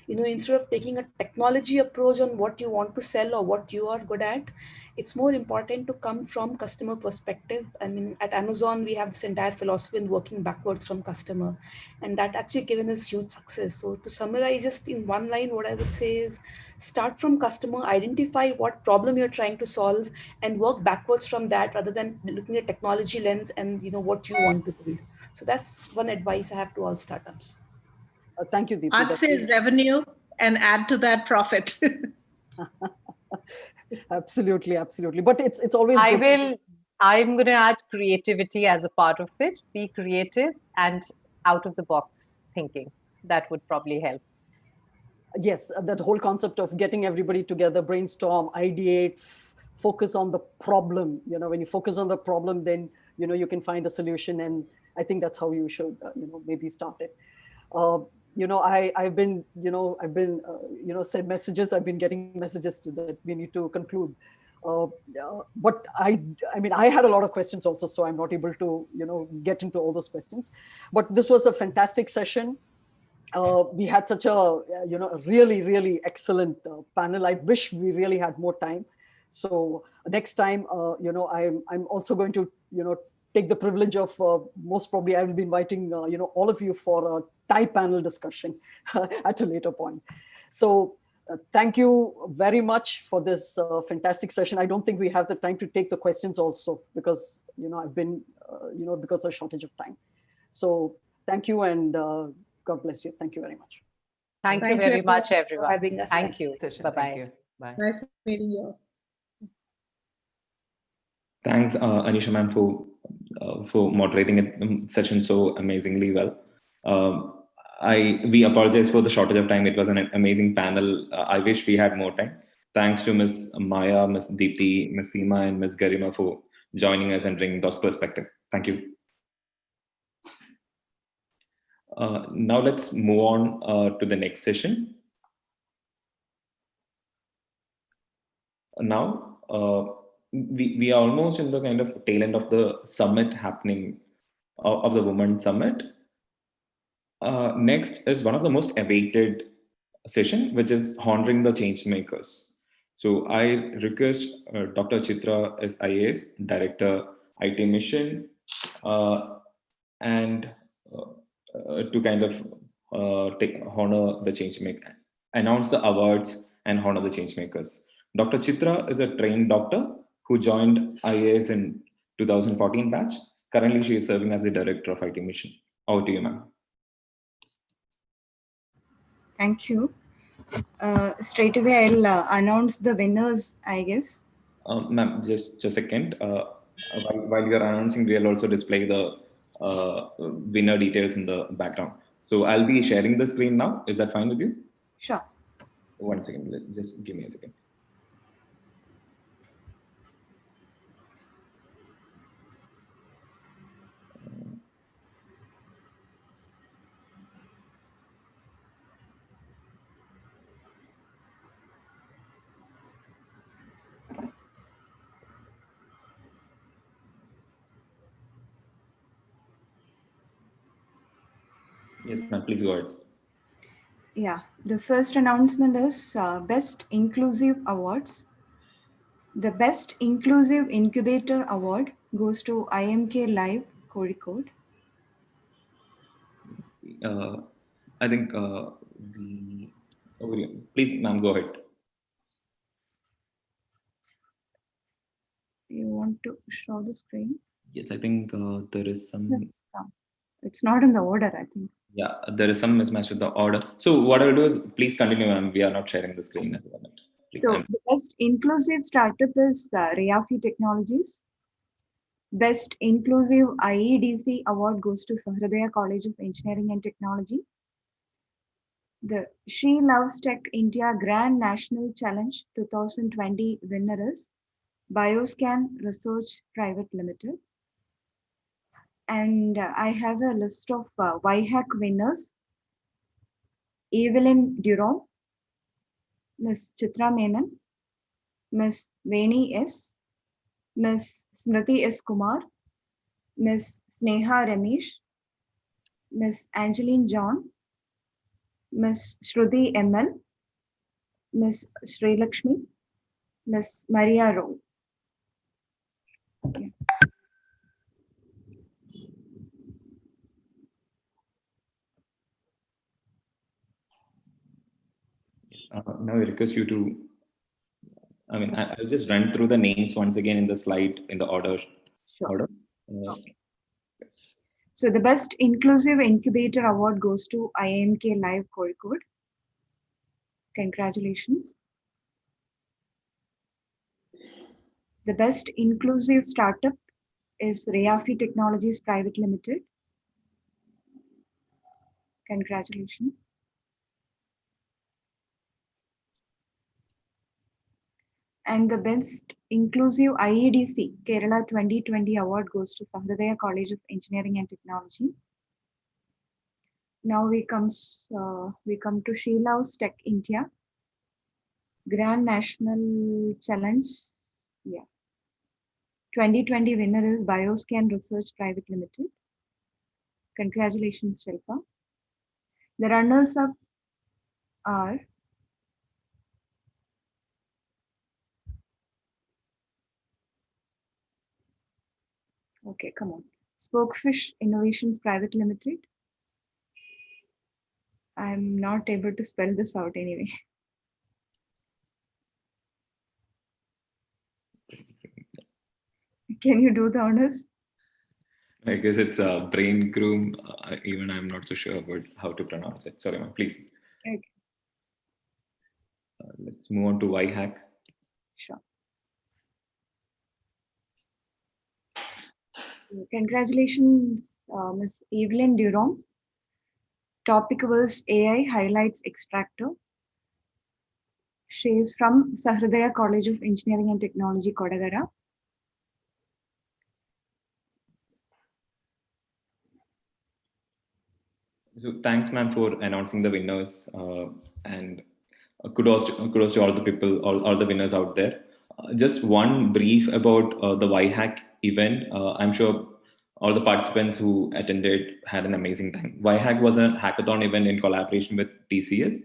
Instead of taking a technology approach on what you want to sell or what you are good at, it's more important to come from customer perspective. I mean, at Amazon, we have this entire philosophy in working backwards from customer, and that actually given us huge success. So to summarize just in one line, what I would say is start from customer, identify what problem you're trying to solve and work backwards from that rather than looking at technology lens and what you want to build. So that's one advice I have to all startups. Thank you, Deepti. I'd say revenue and add to that profit. Absolutely, absolutely. But it's always I'm going to add creativity as a part of it. Be creative and out of the box thinking. That would probably help. Yes, that whole concept of getting everybody together, brainstorm, ideate, focus on the problem. When you focus on the problem, then you can find a solution, and I think that's how you should maybe start it. I've been sent messages. I've been getting messages that we need to conclude. But I mean, I had a lot of questions also, so I'm not able to get into all those questions. But this was a fantastic session. We had such a really, really excellent panel. I wish we really had more time. So next time, I'm also going to take the privilege of most probably I will be inviting all of you for a Thai panel discussion at a later point. So thank you very much for this fantastic session. I don't think we have the time to take the questions also because I've been because of shortage of time. So thank you and God bless you. Thank you very much. Thank you very much, everyone. Having us. Thank you. Bye-bye. Bye. Nice meeting you. Thanks, Anisha ma'am, for moderating a session so amazingly well. We apologize for the shortage of time. It was an amazing panel. I wish we had more time. Thanks to Ms. Maya, Ms. Deepti, Ms. Seema, and Ms. Garima for joining us and bringing those perspectives. Thank you. Now let's move on to the next session. Now, we are almost in the kind of tail end of the summit happening, of the Women Summit. Next is one of the most awaited session, which is honoring the change makers. So I request Dr. Chitra as IAS, Director, IT Mission, and to kind of honor the change maker, announce the awards and honor the change makers. Dr. Chitra is a trained doctor who joined IAS in 2014 batch. Currently, she is serving as the Director of IT Mission. Over to you, ma'am. Thank you. Straight away, I'll announce the winners, I guess. Ma'am, just a second. While you're announcing, we'll also display the winner details in the background. So I'll be sharing the screen now. Is that fine with you? Sure. One second, just give me a second. Yes, ma'am, please go ahead. Yeah, the first announcement is Best Inclusive Awards. The Best Inclusive Incubator Award goes to IMK Live, Kozhikode. I think please, ma'am, go ahead. You want to show the screen? Yes, I think there is some. It's not in the order, I think. Yeah, there is some mismatch with the order. So what I will do is, please continue, ma'am. We are not sharing the screen at the moment. Please, So the Best Inclusive Startup is Reafi Technologies. Best Inclusive IEDC Award goes to Sahradaya College of Engineering and Technology. The She Loves Tech India Grand National Challenge 2020 winner is Bioscan Research Private Limited. And I have a list of YHAC winners. Evelyn Duron, Ms. Chitra Menon, Ms. Veni S., Ms. Smriti S. Kumar, Ms. Sneha Ramesh, Ms. Angeline John, Ms. Shruti ML, Ms. Sri Lakshmi, Ms. Maria Rowe. Okay. Now I request you to, I'll just run through the names once again in the slide in the order. Sure. Okay. So the Best Inclusive Incubator Award goes to IMK Live Kozhikode. Congratulations. The Best Inclusive Startup is Reafi Technologies Private Limited. Congratulations. And the Best Inclusive IEDC Kerala 2020 Award goes to Sahradaya College of Engineering and Technology. Now we come to She Loves Tech India Grand National Challenge. Yeah. 2020 winner is Bioscan Research Private Limited. Congratulations, Shilpa. The runners-up are Spokefish Innovations Private Limited. I'm not able to spell this out anyway. Can you do the honors? I guess it's a brain groom. Even I'm not so sure about how to pronounce it. Sorry, ma'am, please. Okay. Let's move on to YHAC. Sure. So, congratulations, Ms. Evelyn Duron. Topic was AI Highlights Extractor. She is from Sahradaya College of Engineering and Technology, Kodagara. So thanks, ma'am, for announcing the winners, and kudos to all the people, all the winners out there. Just one brief about the YHAC event. I'm sure all the participants who attended had an amazing time. YHAC was a hackathon event in collaboration with TCS,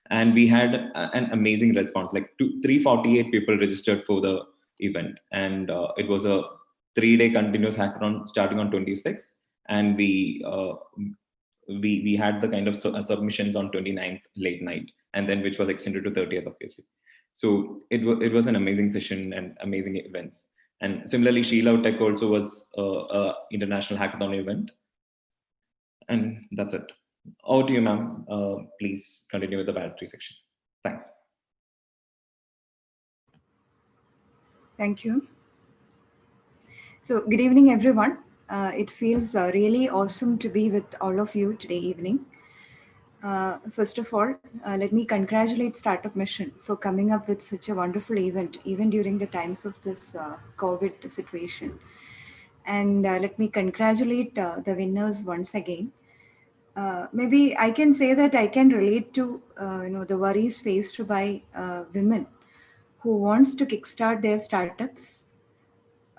and we had an amazing response. Like 348 people registered for the event, and it was a 3-day continuous hackathon starting on 26th, and we had the kind of submissions on 29th late night, and then which was extended to 30th, obviously. So it was an amazing session and amazing events. And similarly, She Loves Tech also was a international hackathon event. And that's it. Over to you, ma'am. Please continue with the battery section. Thanks. Thank you. So good evening, everyone. It feels really awesome to be with all of you today evening. First of all, let me congratulate Startup Mission for coming up with such a wonderful event, even during the times of this COVID situation. And let me congratulate the winners once again. Maybe I can say that I can relate to the worries faced by women who wants to kickstart their startups.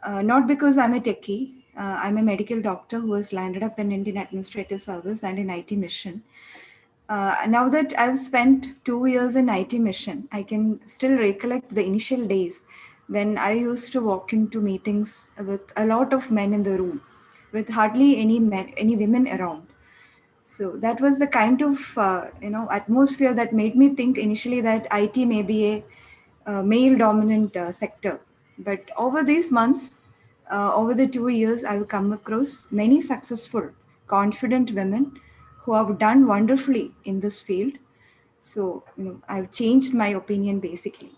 Not because I'm a techie. I'm a medical doctor who has landed up in Indian Administrative Service and in IT Mission. Now that I've spent 2 years in IT Mission, I can still recollect the initial days when I used to walk into meetings with a lot of men in the room, with hardly any men, any women around. So that was the kind of atmosphere that made me think initially that IT may be a male-dominant sector. But over these months, over the 2 years, I've come across many successful, confident women who have done wonderfully in this field. So I've changed my opinion basically.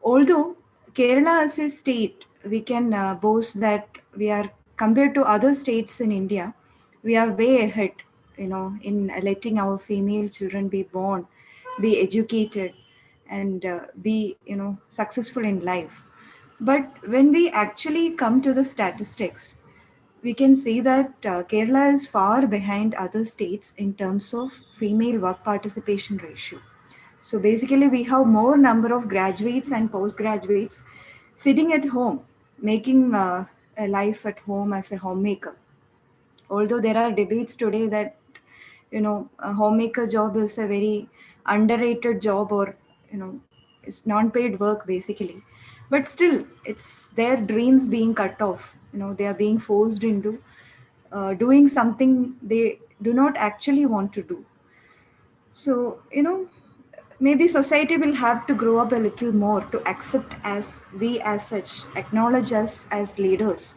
Although Kerala as a state, we can boast that we are, compared to other states in India, we are way ahead, in letting our female children be born, be educated, and be, successful in life. But when we actually come to the statistics, we can see that Kerala is far behind other states in terms of female work participation ratio. So basically, we have more number of graduates and postgraduates sitting at home, making a life at home as a homemaker. Although there are debates today that, a homemaker job is a very underrated job, or, it's non-paid work basically. But still, it's their dreams being cut off. They are being forced into doing something they do not actually want to do. So, maybe society will have to grow up a little more to accept as we as such, acknowledge us as leaders.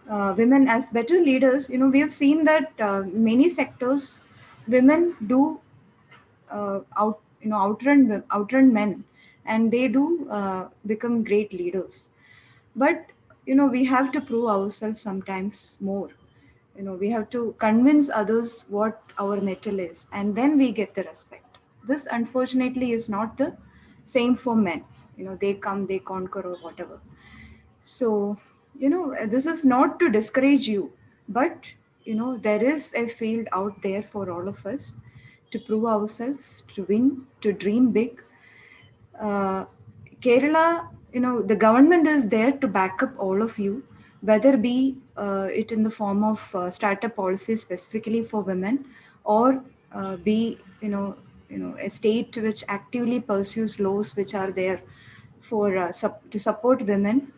Women as better leaders, we have seen that many sectors, women do outrun men, and they do become great leaders. But we have to prove ourselves sometimes more. We have to convince others what our mettle is, and then we get the respect. This unfortunately is not the same for men. They come, they conquer, or whatever. So this is not to discourage you, but there is a field out there for all of us to prove ourselves, to win, to dream big. Kerala, the government is there to back up all of you, whether be it in the form of startup policies specifically for women, or be a state which actively pursues laws which are there for to support women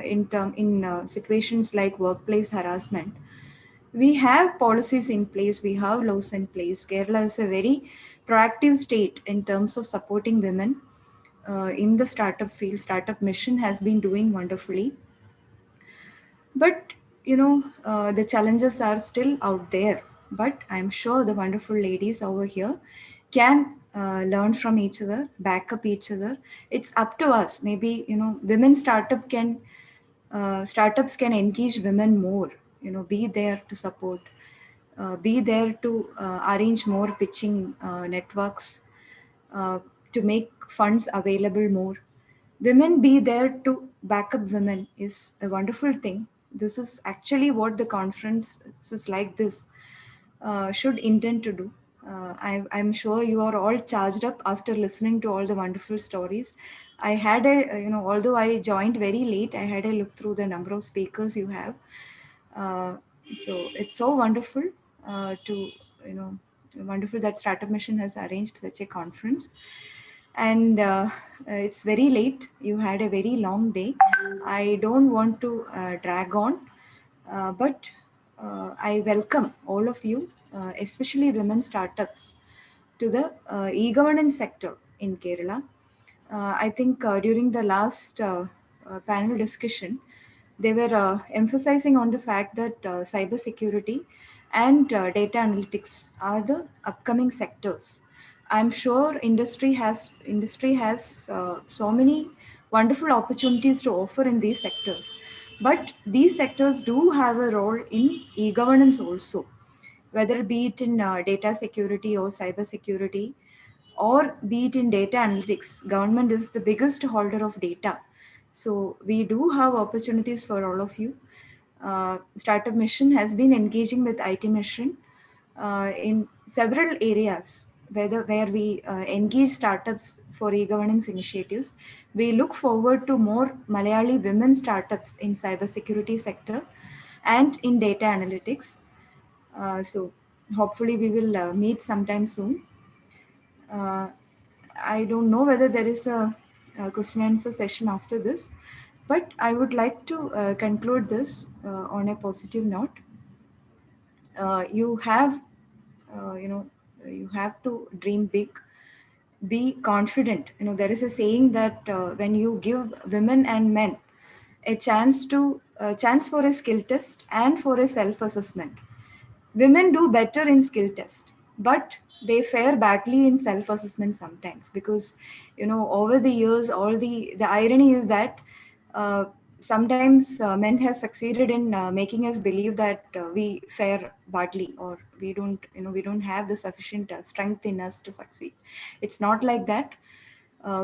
in situations like workplace harassment. We have policies in place, we have laws in place. Kerala is a very proactive state in terms of supporting women in the startup field. Startup Mission has been doing wonderfully. But, the challenges are still out there. But I'm sure the wonderful ladies over here can learn from each other, back up each other. It's up to us. Maybe, women startups can engage women more, be there to support, be there to arrange more pitching networks, to make funds available more. Women be there to back up women is a wonderful thing. This is actually what the conferences like this should intend to do. I'm sure you are all charged up after listening to all the wonderful stories. I had although I joined very late, I had a look through the number of speakers you have. So it's so wonderful wonderful that Startup Mission has arranged such a conference. And it's very late. You had a very long day. I don't want to drag on, but I welcome all of you, especially women startups, to the e-governance sector in Kerala. I think during the last panel discussion, they were emphasizing on the fact that cybersecurity and data analytics are the upcoming sectors. I'm sure industry has so many wonderful opportunities to offer in these sectors. But these sectors do have a role in e-governance also, whether be it in data security or cyber security, or be it in data analytics. Government is the biggest holder of data. So we do have opportunities for all of you. Startup Mission has been engaging with IT Mission in several areas, where we engage startups for e-governance initiatives. We look forward to more Malayali women startups in cybersecurity sector and in data analytics. So hopefully we will meet sometime soon. I don't know whether there is a question and answer session after this, but I would like to conclude this on a positive note. You have, you have to dream big, be confident. There is a saying that when you give women and men a chance for a skill test and for a self-assessment, women do better in skill test, but they fare badly in self-assessment sometimes, because over the years, the irony is that sometimes men have succeeded in making us believe that we fare badly, or we don't have the sufficient strength in us to succeed. It's not like that.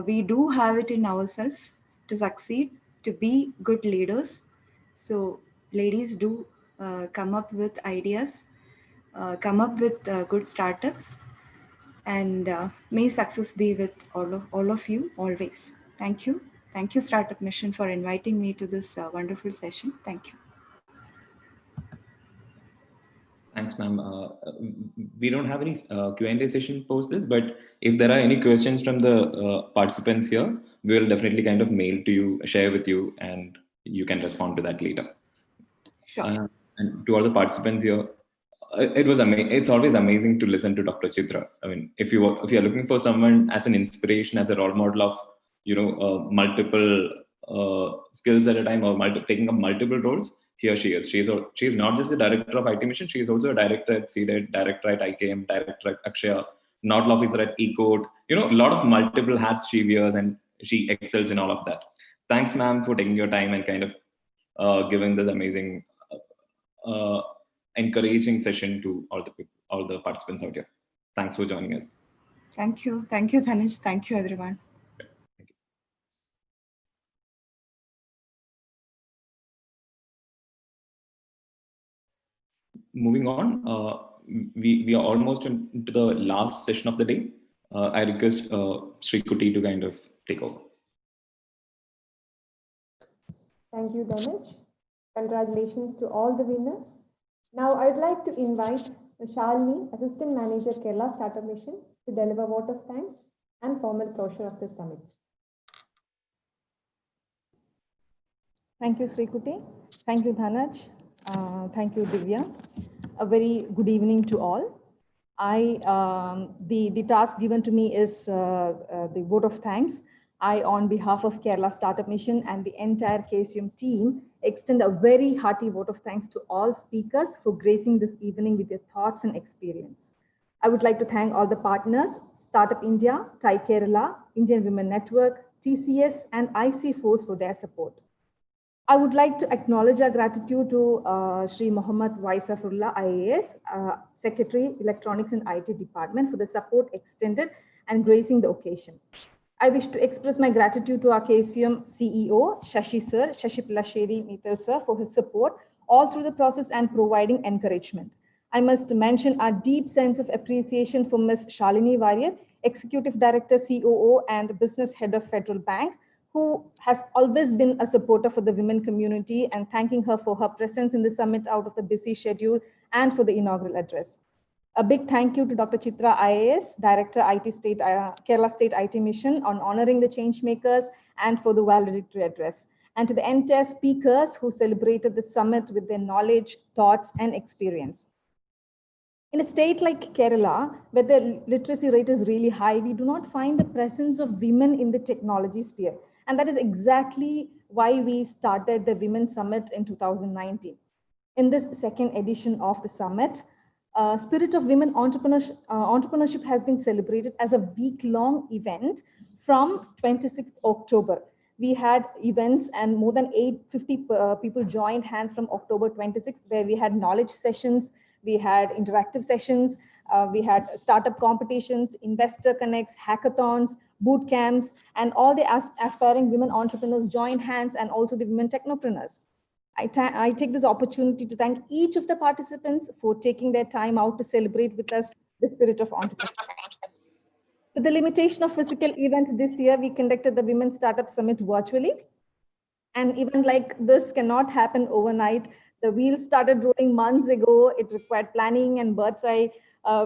We do have it in ourselves to succeed, to be good leaders. So ladies, do come up with ideas, come up with good startups, and may success be with all of you always. Thank you. Thank you, Startup Mission, for inviting me to this wonderful session. Thank you. Thanks, ma'am. We don't have any Q&A session post this, but if there are any questions from the participants here, we will definitely kind of mail to you, share with you, and you can respond to that later. Sure. And to all the participants here, it's always amazing to listen to Dr. Chitra. I mean, if you are looking for someone as an inspiration, as a role model of multiple skills at a time, or taking up multiple roles, here she is. She's not just a director of IT Mission, she is also a director at CDED, director at IKM, director at Akshaya, nodal officer at eCode. A lot of multiple hats she wears, and she excels in all of that. Thanks, ma'am, for taking your time and kind of giving this amazing encouraging session to all the participants out here. Thanks for joining us. Thank you. Thank you, Dhanish. Thank you, everyone. Moving on, we are almost into the last session of the day. I request Sri Kuti to kind of take over. Thank you, Dhanish. Congratulations to all the winners. Now, I'd like to invite Shalini, Assistant Manager, Kerala Startup Mission, to deliver vote of thanks and formal closure of the summit. Thank you, Sri Kuti. Thank you, Dhanaj. Thank you, Divya. A very good evening to all. The task given to me is the vote of thanks. I, on behalf of Kerala Startup Mission and the entire KSUM team, extend a very hearty vote of thanks to all speakers for gracing this evening with your thoughts and experience. I would like to thank all the partners, Startup India, TI Kerala, Indian Women Network, TCS, and IC Force for their support. I would like to acknowledge our gratitude to Sri Mohammad Y. Safrullah, IAS, Secretary, Electronics and IT Department, for the support extended and gracing the occasion. I wish to express my gratitude to our KSUM CEO, Shashi Sir, Shashi Pillasheri Mittal Sir, for his support all through the process and providing encouragement. I must mention our deep sense of appreciation for Ms. Shalini Warrier, Executive Director, COO, and Business Head of Federal Bank, who has always been a supporter for the women community, and thanking her for her presence in the summit out of the busy schedule and for the inaugural address. A big thank you to Dr. Chitra IAS, Director, Kerala State IT Mission, on honoring the change makers and for the valedictory address. And to the entire speakers who celebrated the summit with their knowledge, thoughts, and experience. In a state like Kerala, where the literacy rate is really high, we do not find the presence of women in the technology sphere. And that is exactly why we started the Women's Summit in 2019. In this second edition of the summit, Spirit of Women Entrepreneurship has been celebrated as a week-long event from 26th October. We had events and more than 850 people joined hands from October 26th, where we had knowledge sessions, we had interactive sessions, we had startup competitions, investor connects, hackathons, boot camps, and all the aspiring women entrepreneurs joined hands, and also the women technopreneurs. I take this opportunity to thank each of the participants for taking their time out to celebrate with us the spirit of entrepreneurship. With the limitation of physical event this year, we conducted the Women Startup Summit virtually. And even like this cannot happen overnight. The wheels started rolling months ago. It required planning and bird's eye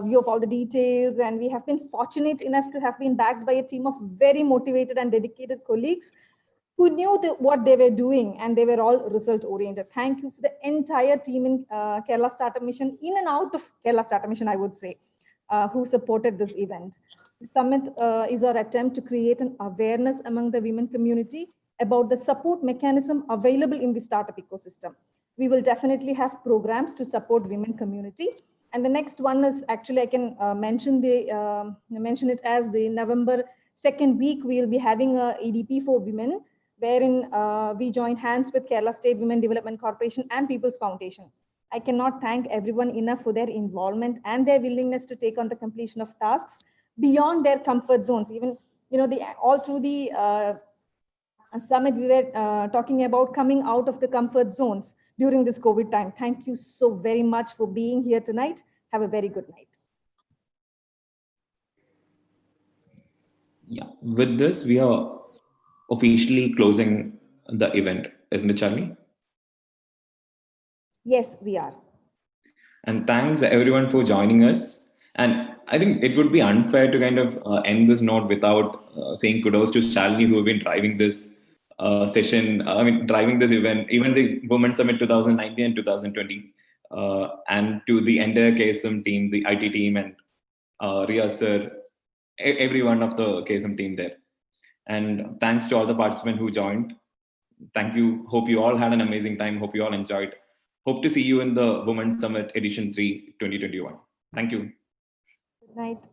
view of all the details. And we have been fortunate enough to have been backed by a team of very motivated and dedicated colleagues who knew what they were doing, and they were all result oriented. Thank you for the entire team in Kerala Startup Mission, in and out of Kerala Startup Mission, I would say, who supported this event. The summit is our attempt to create an awareness among the women community about the support mechanism available in the startup ecosystem. We will definitely have programs to support women community. And the next one is actually, I can mention it as the November 2nd week. We'll be having a ADP for women, wherein we join hands with Kerala State Women Development Corporation and People's Foundation. I cannot thank everyone enough for their involvement and their willingness to take on the completion of tasks beyond their comfort zones. Even, all through the summit, we were talking about coming out of the comfort zones during this COVID time. Thank you so very much for being here tonight. Have a very good night. Yeah, with this, we are officially closing the event, isn't it, Charlie? Yes, we are. And thanks everyone for joining us. And I think it would be unfair to kind of end this note without saying kudos to Shalini, who have been driving this session, driving this event, even the Women's Summit 2019 and 2020, and to the entire KSM team, the IT team, and Riya sir, every one of the KSM team there. And thanks to all the participants who joined. Thank you. Hope you all had an amazing time. Hope you all enjoyed. Hope to see you in the Women's Summit Edition 3 2021. Thank you. Good night.